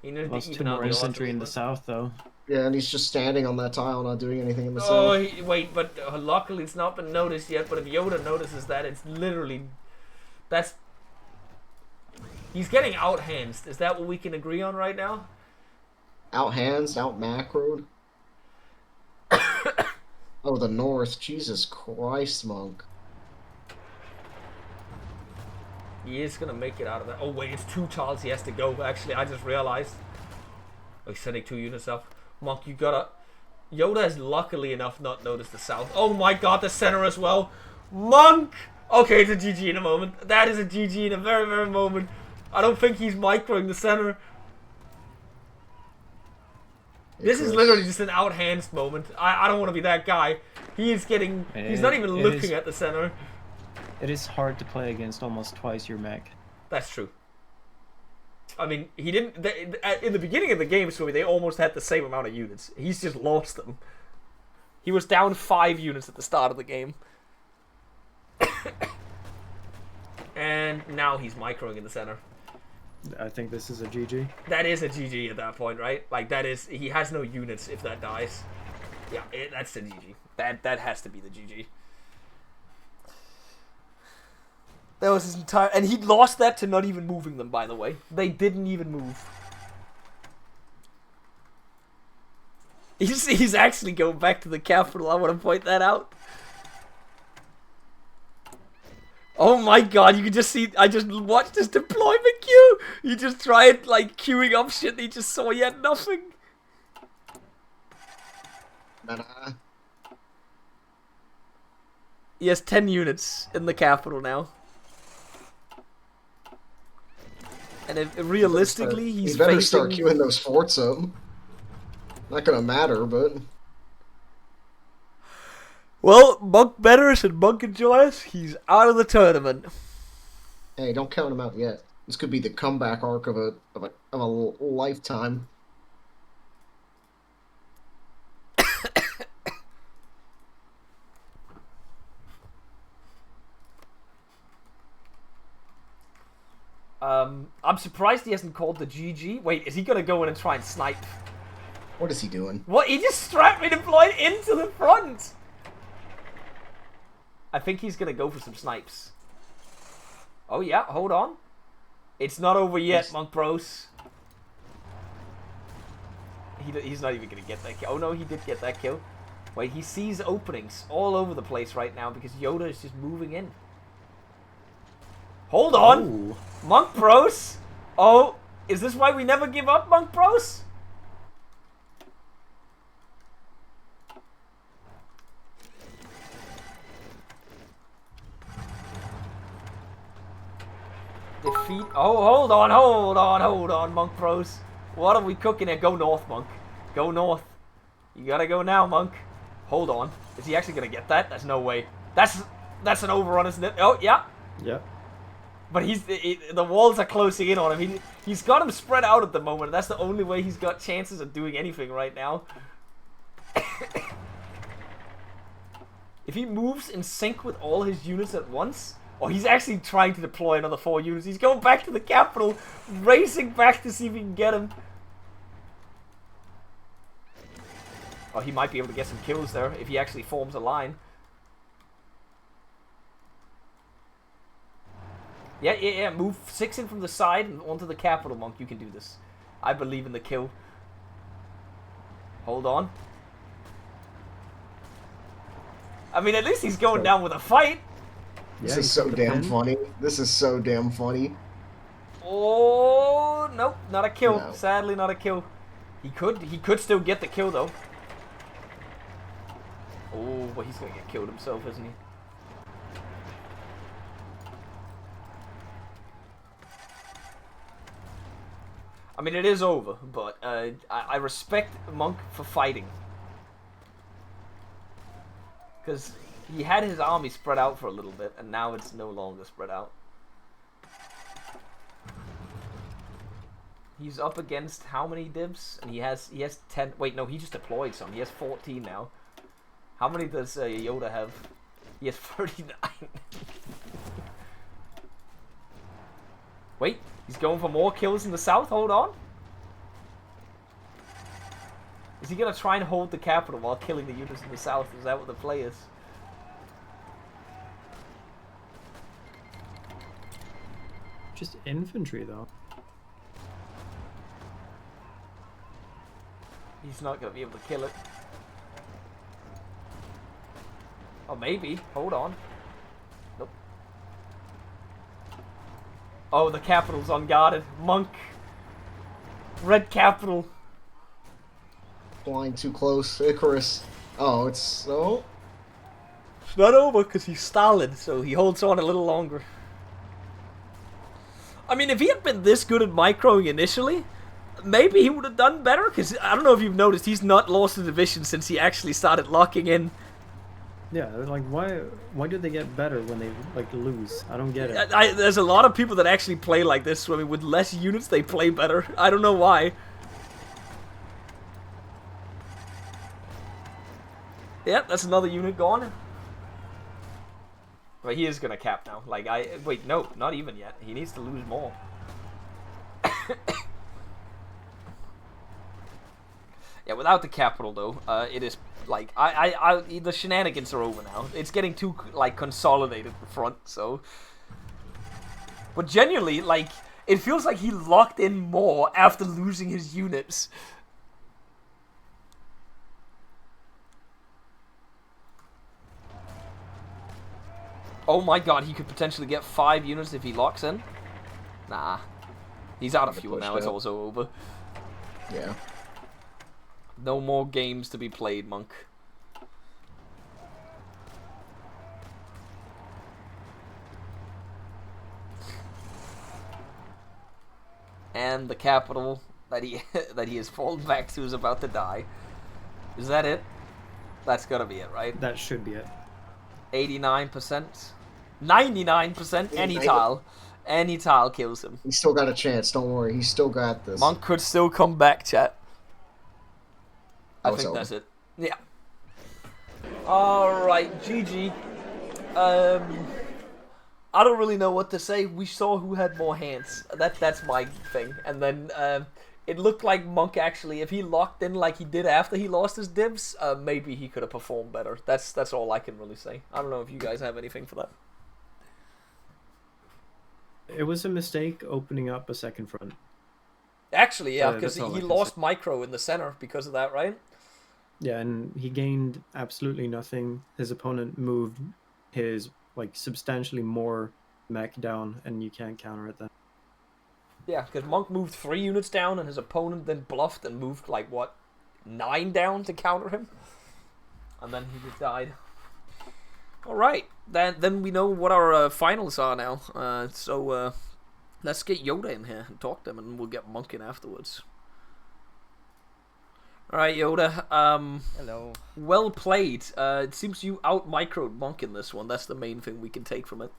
He needed Lost to 2 even out more the infantry in the artillery. south, though. Yeah, and he's just standing on that tile, not doing anything in the Oh, south. wait, but luckily it's not been noticed yet. But if Yoda notices that, it's literally... That's... He's getting out-handsed. Is that what we can agree on right now? Out-hands, out-macroed. Oh, the north. Jesus Christ, Monk. He is going to make it out of that. Oh, wait, it's 2 tiles he has to go. Actually, I just realized. Oh, he's sending 2 units up. Monk, you gotta... Yoda has luckily enough not noticed the south. Oh my god, the center as well. Monk! Okay, it's a GG in a moment. That is a GG in a very, very moment. I don't think he's microing the center. This is literally just an out-hands moment. I don't want to be that guy. He is getting... He's not even looking at the center. It is hard to play against almost twice your mech. That's true. I mean, he didn't... in the beginning of the game, Swimmy, they almost had the same amount of units. He's just lost them. He was down 5 units at the start of the game. And now he's microing in the center. I think this is a GG. That is a GG at that point, right? Like, that is... He has no units if that dies. Yeah, that's the GG. That has to be the GG. That was his entire... And he lost that to not even moving them, by the way. They didn't even move. He's actually going back to the capital. I want to point that out. Oh my god, you can just see... I just watched his deployment queue. He just tried, like, queuing up shit and he just saw he had nothing. He has 10 units in the capital now. And if realistically, He he's better facing... start queuing those forts up. Not gonna matter, but... Well, Monk better should Monk enjoy us. He's out of the tournament. Hey, don't count him out yet. This could be the comeback arc of a lifetime. I'm surprised he hasn't called the GG. Wait, is he gonna go in and try and snipe? What is he doing? What? He just strapped me deployed into the front! I think he's gonna go for some snipes. Oh yeah, hold on. It's not over yet, Monk Bros. He's not even gonna get that kill. Oh no, he did get that kill. Wait, he sees openings all over the place right now because Yoda is just moving in. Hold on! Ooh. Monk Bros! Oh, is this why we never give up, Monk Bros? Defeat... Oh, hold on, Monk Bros. What are we cooking here? Go north, Monk. Go north. You gotta go now, Monk. Hold on. Is he actually gonna get that? There's no way. That's an overrun, isn't it? Oh, yeah. Yeah. But the walls are closing in on him. He's got him spread out at the moment. That's the only way he's got chances of doing anything right now. If he moves in sync with all his units at once... Oh, he's actually trying to deploy another 4 units. He's going back to the capital, racing back to see if he can get him. Oh, he might be able to get some kills there if he actually forms a line. Yeah. Move 6 in from the side and onto the capital, Monk. You can do this. I believe in the kill. Hold on. I mean, at least he's going down with a fight. This is so damn funny. This is so damn funny. Oh, nope, not a kill. No. Sadly, not a kill. He could still get the kill, though. Oh, but he's gonna get killed himself, isn't he? I mean, it is over, but I respect Monk for fighting. Because he had his army spread out for a little bit, and now it's no longer spread out. He's up against how many divs? And he has 10. Wait, no, he just deployed some. He has 14 now. How many does Yoda have? He has 39. Wait, he's going for more kills in the south? Hold on. Is he gonna try and hold the capital while killing the units in the south? Is that what the play is? Just infantry, though. He's not gonna be able to kill it. Oh, maybe. Hold on. Nope. Oh, the capital's unguarded. Monk. Red capital. Flying too close. Icarus. Oh, it's so... It's not over because he's Stalin, so he holds on a little longer. I mean, if he had been this good at microing initially, maybe he would have done better, because I don't know if you've noticed, he's not lost a division since he actually started locking in. Yeah, like why do they get better when they like lose? I don't get it. There's a lot of people that actually play like this. I mean, with less units, they play better. I don't know why. Yeah, that's another unit gone. Right, he is gonna cap now. Like, wait, no, not even yet. He needs to lose more. Yeah, without the capital though, it is like the shenanigans are over now. It's getting too like consolidated in front. So, but genuinely, like, it feels like he locked in more after losing his units. Oh my god, he could potentially get 5 units if he locks in. Nah. He's out of fuel now, it's also over. Yeah. No more games to be played, Monk. and the capital that he that he has fallen back to is about to die. Is that it? That's gotta be it, right? That should be it. 89%, 99%. Any tile kills him. He's still got a chance. Don't worry. He's still got this. Monk could still come back, chat. I think over. that's it. Yeah. Alright, GG. I don't really know what to say. We saw who had more hands. That's my thing. And then it looked like Monk actually, if he locked in like he did after he lost his divs, maybe he could have performed better. That's all I can really say. I don't know if you guys have anything for that. It was a mistake opening up a second front. Actually, yeah, because that's all I he can lost say. micro in the center because of that, right? Yeah, and he gained absolutely nothing. His opponent moved his like substantially more mech down, and you can't counter it then. Yeah, because Monk moved 3 units down, and his opponent then bluffed and moved like what, 9 down to counter him, and then he just died. All right, then we know what our finals are now. So let's get Yoda in here and talk to him, and we'll get Monk in afterwards. All right, Yoda. Hello. Well played. It seems you out-microed Monk in this one. That's the main thing we can take from it.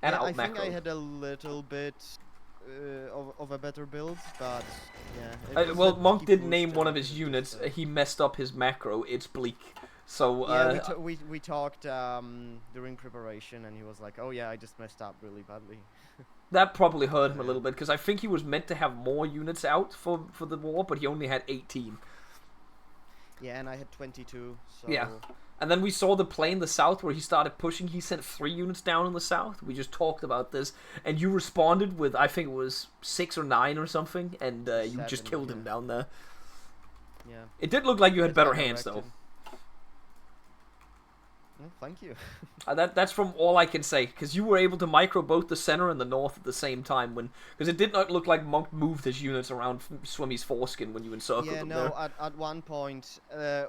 And Yeah, I out-macroed. think I had a little bit of a better build, but yeah. it was Well, that Monk he did pushed name one of and his just, units. He messed up his macro. It's bleak. So yeah, we talked during preparation, and he was like, "Oh yeah, I just messed up really badly." that probably hurt him a little bit because I think he was meant to have more units out for the war, but he only had 18. Yeah, and I had 22. So Yeah. And then we saw the play in the south where he started pushing. He sent 3 units down in the south. We just talked about this, and you responded with I think it was 6 or 9 or something, and you just 7, killed him yeah. down there. Yeah. It did look like you had It's better well hands though. directed. Well, thank you. That's from all I can say, because you were able to micro both the center and the north at the same time. Because it did not look like Monk moved his units around Swimmy's foreskin when you encircled Yeah, them no. there. At one point,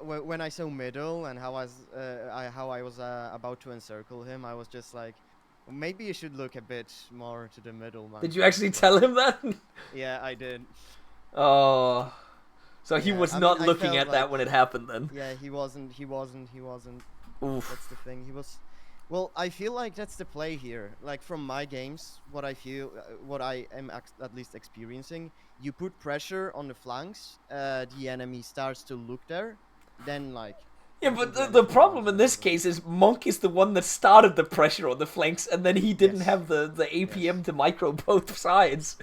when I saw middle and how I was about to encircle him, I was just like, maybe you should look a bit more to the middle, man. Did you actually tell him that? Yeah, I did. Oh, so he Yeah, was I not mean, I looking felt at that like- when it happened then. Yeah, he wasn't. Oof. That's the thing. He was. Well, I feel like that's the play here. Like from my games, what I feel, what I am at least experiencing, you put pressure on the flanks, the enemy starts to look there, then like. Yeah, but the problem in this case is Monk is the one that started the pressure on the flanks, and then he didn't Yes. have the APM to micro both sides.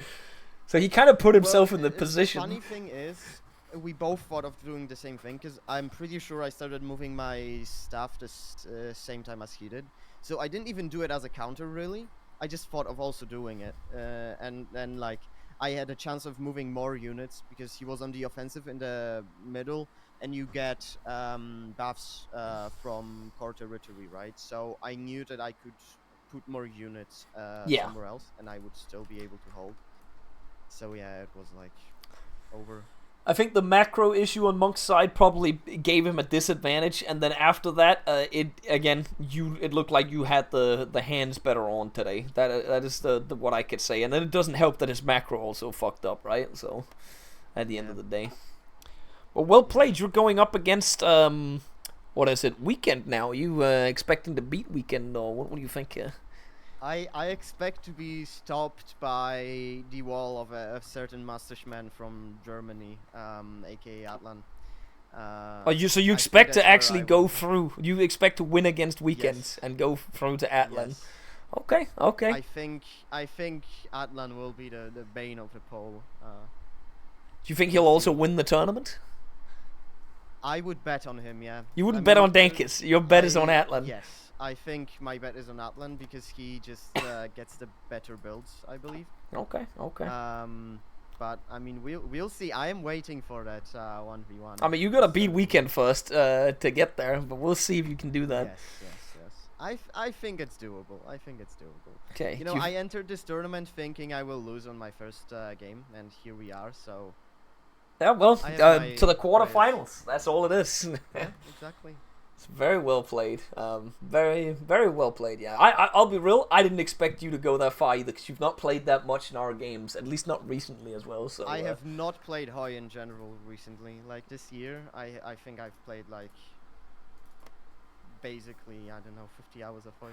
So he kind of put himself in the The position. funny thing is, we both thought of doing the same thing, because I'm pretty sure I started moving my stuff the same time as he did. So I didn't even do it as a counter, really. I just thought of also doing it. And then, like, I had a chance of moving more units, because he was on the offensive in the middle, and you get buffs from core territory, right? So I knew that I could put more units Yeah. somewhere else, and I would still be able to hold. So yeah, it was, like, over. I think the macro issue on Monk's side probably gave him a disadvantage, and then after that, it looked like you had the hands better on today. That is the what I could say, and then it doesn't help that his macro also fucked up, right? So, at the end of the day, well, well played. You're going up against what is it? Weekend now. You expecting to beat Weekend, or what do you think? I expect to be stopped by the wall of a certain Masterschman from Germany, aka Atlan. So you I think expect that's to where actually I go will- through? You expect to win against Weekends and go through to Atlan? Yes. Okay, okay. I think Atlan will be the bane of the pole. Do you think he'll also win the tournament? I would bet on him, yeah. You wouldn't I bet mean, on Dankis. Your bet is on Atlan. Yes, I think my bet is on Atlan because he just gets the better builds, I believe. Okay, okay. But I mean, we'll see. I am waiting for that 1v1. I mean, you gotta beat Weekend first to get there, but we'll see if you can do that. Yes. I think it's doable. I think it's doable. Okay. You know, I entered this tournament thinking I will lose on my first game, and here we are. So. Yeah, well, I have to the my quarterfinals. That's all it is. Yeah, exactly. It's very well played. Very, very well played. Yeah, I'll be real. I didn't expect you to go that far either, because you've not played that much in our games, at least not recently as well. So I have not played Hoi in general recently. Like this year, I think I've played like basically, I don't know, 50 hours of Hoi.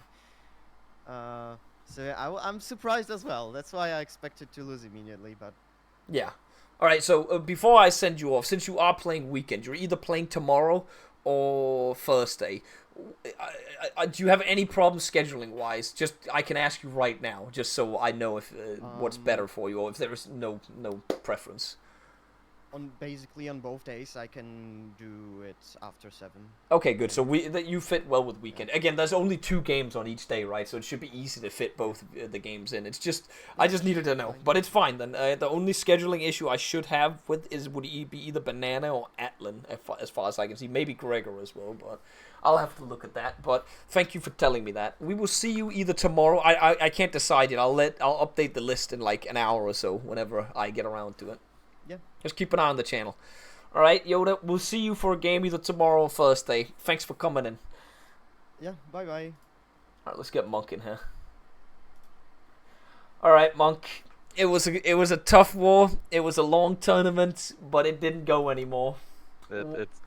So I'm surprised as well. That's why I expected to lose immediately, but yeah. All right. So before I send you off, since you are playing weekend, you're either playing tomorrow or Thursday. Do you have any problem scheduling wise? Just I can ask you right now, just so I know if what's better for you, or if there is no preference. basically on both days, I can do it after 7. Okay, good. So you fit well with weekend. Again, there's only 2 games on each day, right? So it should be easy to fit both the games in. It's just I just needed to know, but it's fine then. The only scheduling issue I should have would be either Banana or Atlan, as far as I can see. Maybe Gregor as well, but I'll have to look at that. But thank you for telling me that. We will see you either tomorrow. I can't decide yet. I'll update the list in like an hour or so whenever I get around to it. Yeah. Just keep an eye on the channel. Alright, Yoda, we'll see you for a game either tomorrow or Thursday. Thanks for coming in. Yeah, bye-bye. Alright, let's get Monk in here. Alright, Monk. It was a tough war. It was a long tournament, but it didn't go anymore.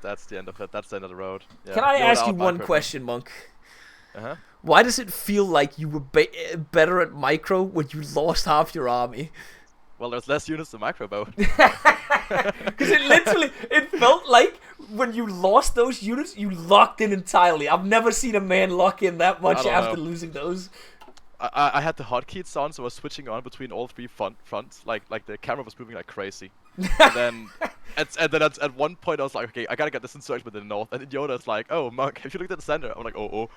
That's the end of it. That's the end of the road. Yeah. Can I ask you one question, Monk? Uh-huh. Why does it feel like you were better at micro when you lost half your army? Well, there's less units to micro about. Because it felt like when you lost those units, you locked in entirely. I've never seen a man lock in that much after losing those. I had the hotkeys on, so I was switching on between all 3 fronts. Like the camera was moving like crazy. And then at one point I was like, okay, I gotta get this encirclement in the north. And then Yoda's like, oh, Monk, have you looked at the center? I'm like, oh.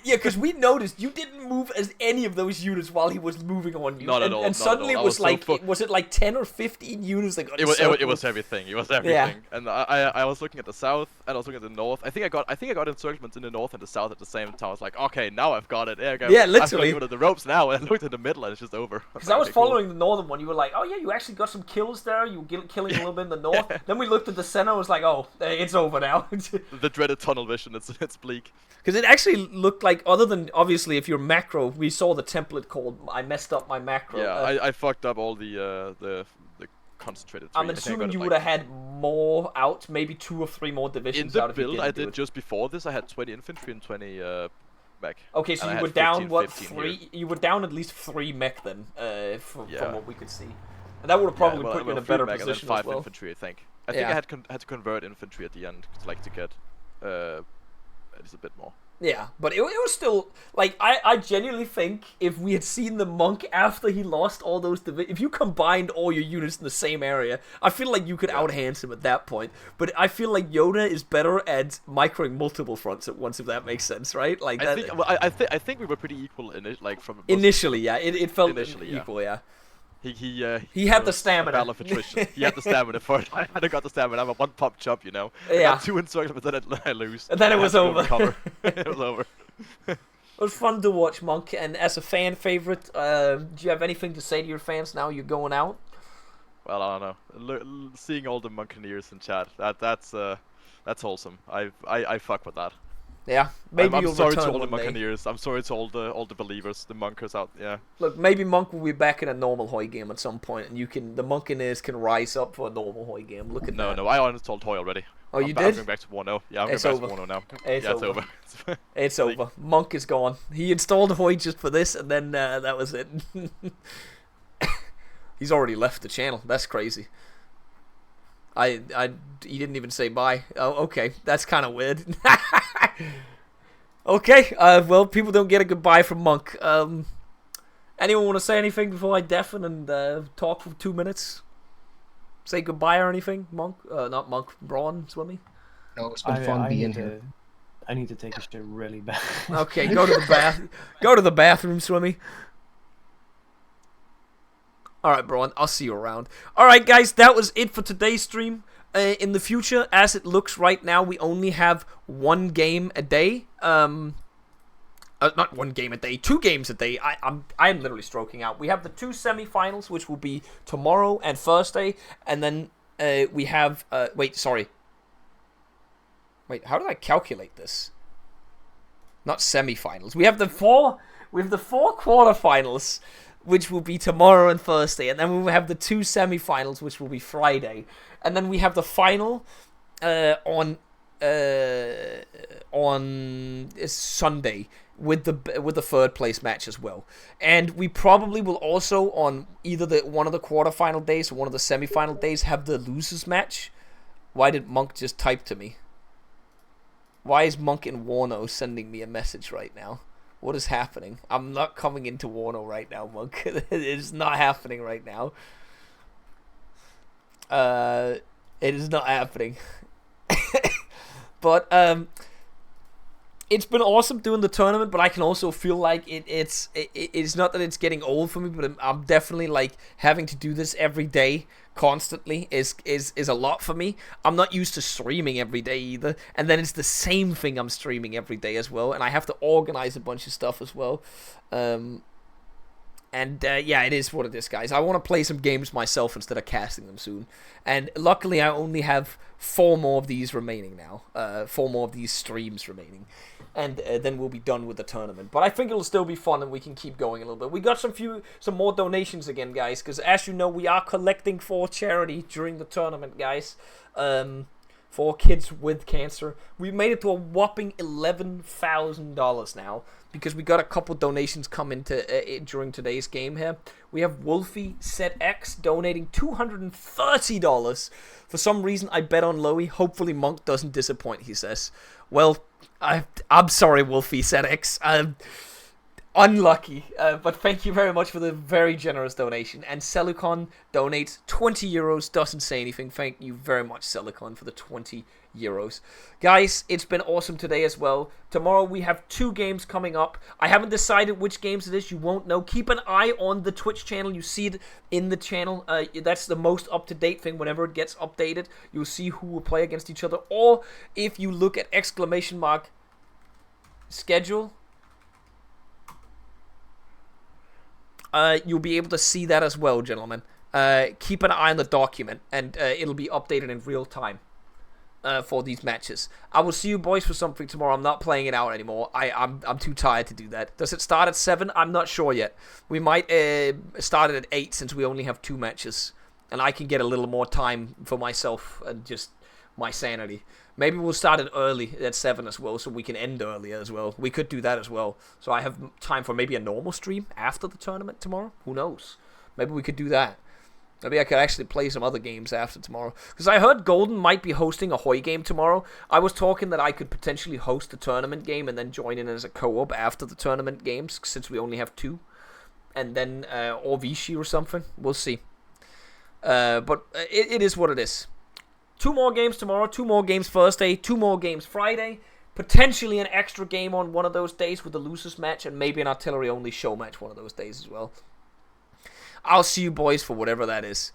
Yeah, because we noticed you didn't move as any of those units while he was moving on you. Not at all. And suddenly it was like, was it like 10 or 15 units that got encircled? It was everything. It was everything. Yeah. And I was looking at the south and I was looking at the north. I think I got encirclements in the north and the south at the same time. I was like, okay, now I've got it. Yeah, literally. I got the ropes now, and I looked at the middle and it's just over. Because I was following the northern one. You were like, oh yeah, you actually got some kills there. You were killing a little bit in the north. Then we looked at the center. I was like, oh, it's over now. The dreaded tunnel vision. It's bleak. Because it actually looked like, other than obviously if you're macro, we saw the template called I messed up my macro. Yeah, I fucked up all the concentrated. I'm assuming you would have had more out, maybe 2 or 3 more divisions out. In the build I did just before this, I had 20 infantry and 20 mech. Okay, so you were down what 3? Here. You were down at least 3 mech then, from what we could see. And that would have probably put you in a better position and then 5 as well. Infantry, I think. I think I had to convert infantry at the end, to get just a bit more. Yeah, but it was still, like, I genuinely think if we had seen the Monk after he lost all those divisions, if you combined all your units in the same area, I feel like you could out-hands him at that point. But I feel like Yoda is better at microing multiple fronts at once, if that makes sense, right? Like I think we were pretty equal in it, like from initially, yeah. It felt equal, yeah. He had the stamina. Battle of attrition. He had the stamina for it. I hadn't got the stamina. I'm a one-pop chop, you know. Yeah. I got 2 encirclements, but then I lose. And then it was over. It was over. It was fun to watch, Monk. And as a fan favorite, do you have anything to say to your fans now you're going out? Well, I don't know. Seeing all the Monkeneers in chat, that's wholesome. I fuck with that. Yeah, maybe I'm you'll sorry return to all the one day. Monkeneers. I'm sorry to all the believers, the Monkers out. Yeah. Look, maybe Monk will be back in a normal Hoi game at some point, and the Monkeneers can rise up for a normal Hoi game. Look at that. No, I uninstalled Hoi already. Oh, you did? I'm going back to 1.0. Yeah, I'm going back to 1.0 now. It's over. It's Sleep. over. Monk is gone. He installed Hoi just for this, and then that was it. He's already left the channel. That's crazy. He didn't even say bye. Oh, okay. That's kind of weird. Okay, well, people don't get a goodbye from Monk. Anyone want to say anything before I deafen and talk for 2 minutes? Say goodbye or anything, Monk? Not Monk, Braun, Swimmy? No, it's been fun being here. I need to take a shit really bad. Okay, go to the bathroom, Swimmy. Alright, Braun, I'll see you around. Alright, guys, that was it for today's stream. In the future, as it looks right now, we only have 1 game a day. Not 1 game a day, 2 games a day. I'm literally stroking out. We have the 2 semi-finals, which will be tomorrow and Thursday, and then we have. Wait, how did I calculate this? not semi-finals. We have the four quarterfinals, which will be tomorrow and Thursday, and then we will have the 2 semi-finals, which will be Friday, and then we have the final on Sunday with the third place match as well. And we probably will also on either one of the quarterfinal days or one of the semi-final days have the losers match. Why did Monk just type to me? Why is Monk in Warno sending me a message right now? What is happening? I'm not coming into Warno right now, Monk. It is not happening right now. It is not happening. But it's been awesome doing the tournament, but I can also feel like it's not that it's getting old for me, but I'm definitely like having to do this every day constantly is a lot for me. I'm not used to streaming every day either, and then it's the same thing I'm streaming every day as well, and I have to organize a bunch of stuff as well. Yeah, it is what it is, guys. I want to play some games myself instead of casting them soon. And luckily, I only have 4 more of these remaining now. 4 more of these streams remaining. And then we'll be done with the tournament. But I think it'll still be fun and we can keep going a little bit. We got some more donations again, guys. Because as you know, we are collecting for charity during the tournament, guys. For kids with cancer. We made it to a whopping $11,000 now. Because we got a couple donations come into during today's game here. We have Wolfie Set X donating $230. For some reason, I bet on Loey. Hopefully, Monk doesn't disappoint, he says. Well, I'm sorry, Wolfie Set X. Unlucky. But thank you very much for the very generous donation. And Celicon donates 20 euros. Doesn't say anything. Thank you very much, Celicon, for the 20 euros. Guys, it's been awesome today as well. Tomorrow we have 2 games coming up. I haven't decided which games it is. You won't know. Keep an eye on the Twitch channel. You see it in the channel. That's the most up-to-date thing. Whenever it gets updated, you'll see who will play against each other. Or if you look at !! schedule, you'll be able to see that as well, gentlemen. Keep an eye on the document, and it'll be updated in real time. For these matches. I will see you boys for something tomorrow. I'm not playing it out anymore. I'm too tired to do that. Does it start at 7? I'm not sure yet. We might start it at 8 since we only have 2 matches. And I can get a little more time for myself and just my sanity. Maybe we'll start it early at 7 as well so we can end earlier as well. We could do that as well. So I have time for maybe a normal stream after the tournament tomorrow. Who knows? Maybe we could do that. Maybe I could actually play some other games after tomorrow. Because I heard Golden might be hosting a Hoi game tomorrow. I was talking that I could potentially host the tournament game and then join in as a co-op after the tournament games, since we only have 2. And then, or Vichy or something. We'll see. But it is what it is. 2 more games tomorrow, 2 more games Thursday, 2 more games Friday. Potentially an extra game on one of those days with the losers match, and maybe an artillery-only show match one of those days as well. I'll see you boys for whatever that is.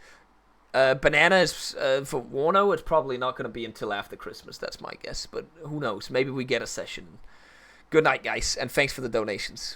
Banana is for Warno. It's probably not going to be until after Christmas. That's my guess. But who knows? Maybe we get a session. Good night, guys. And thanks for the donations.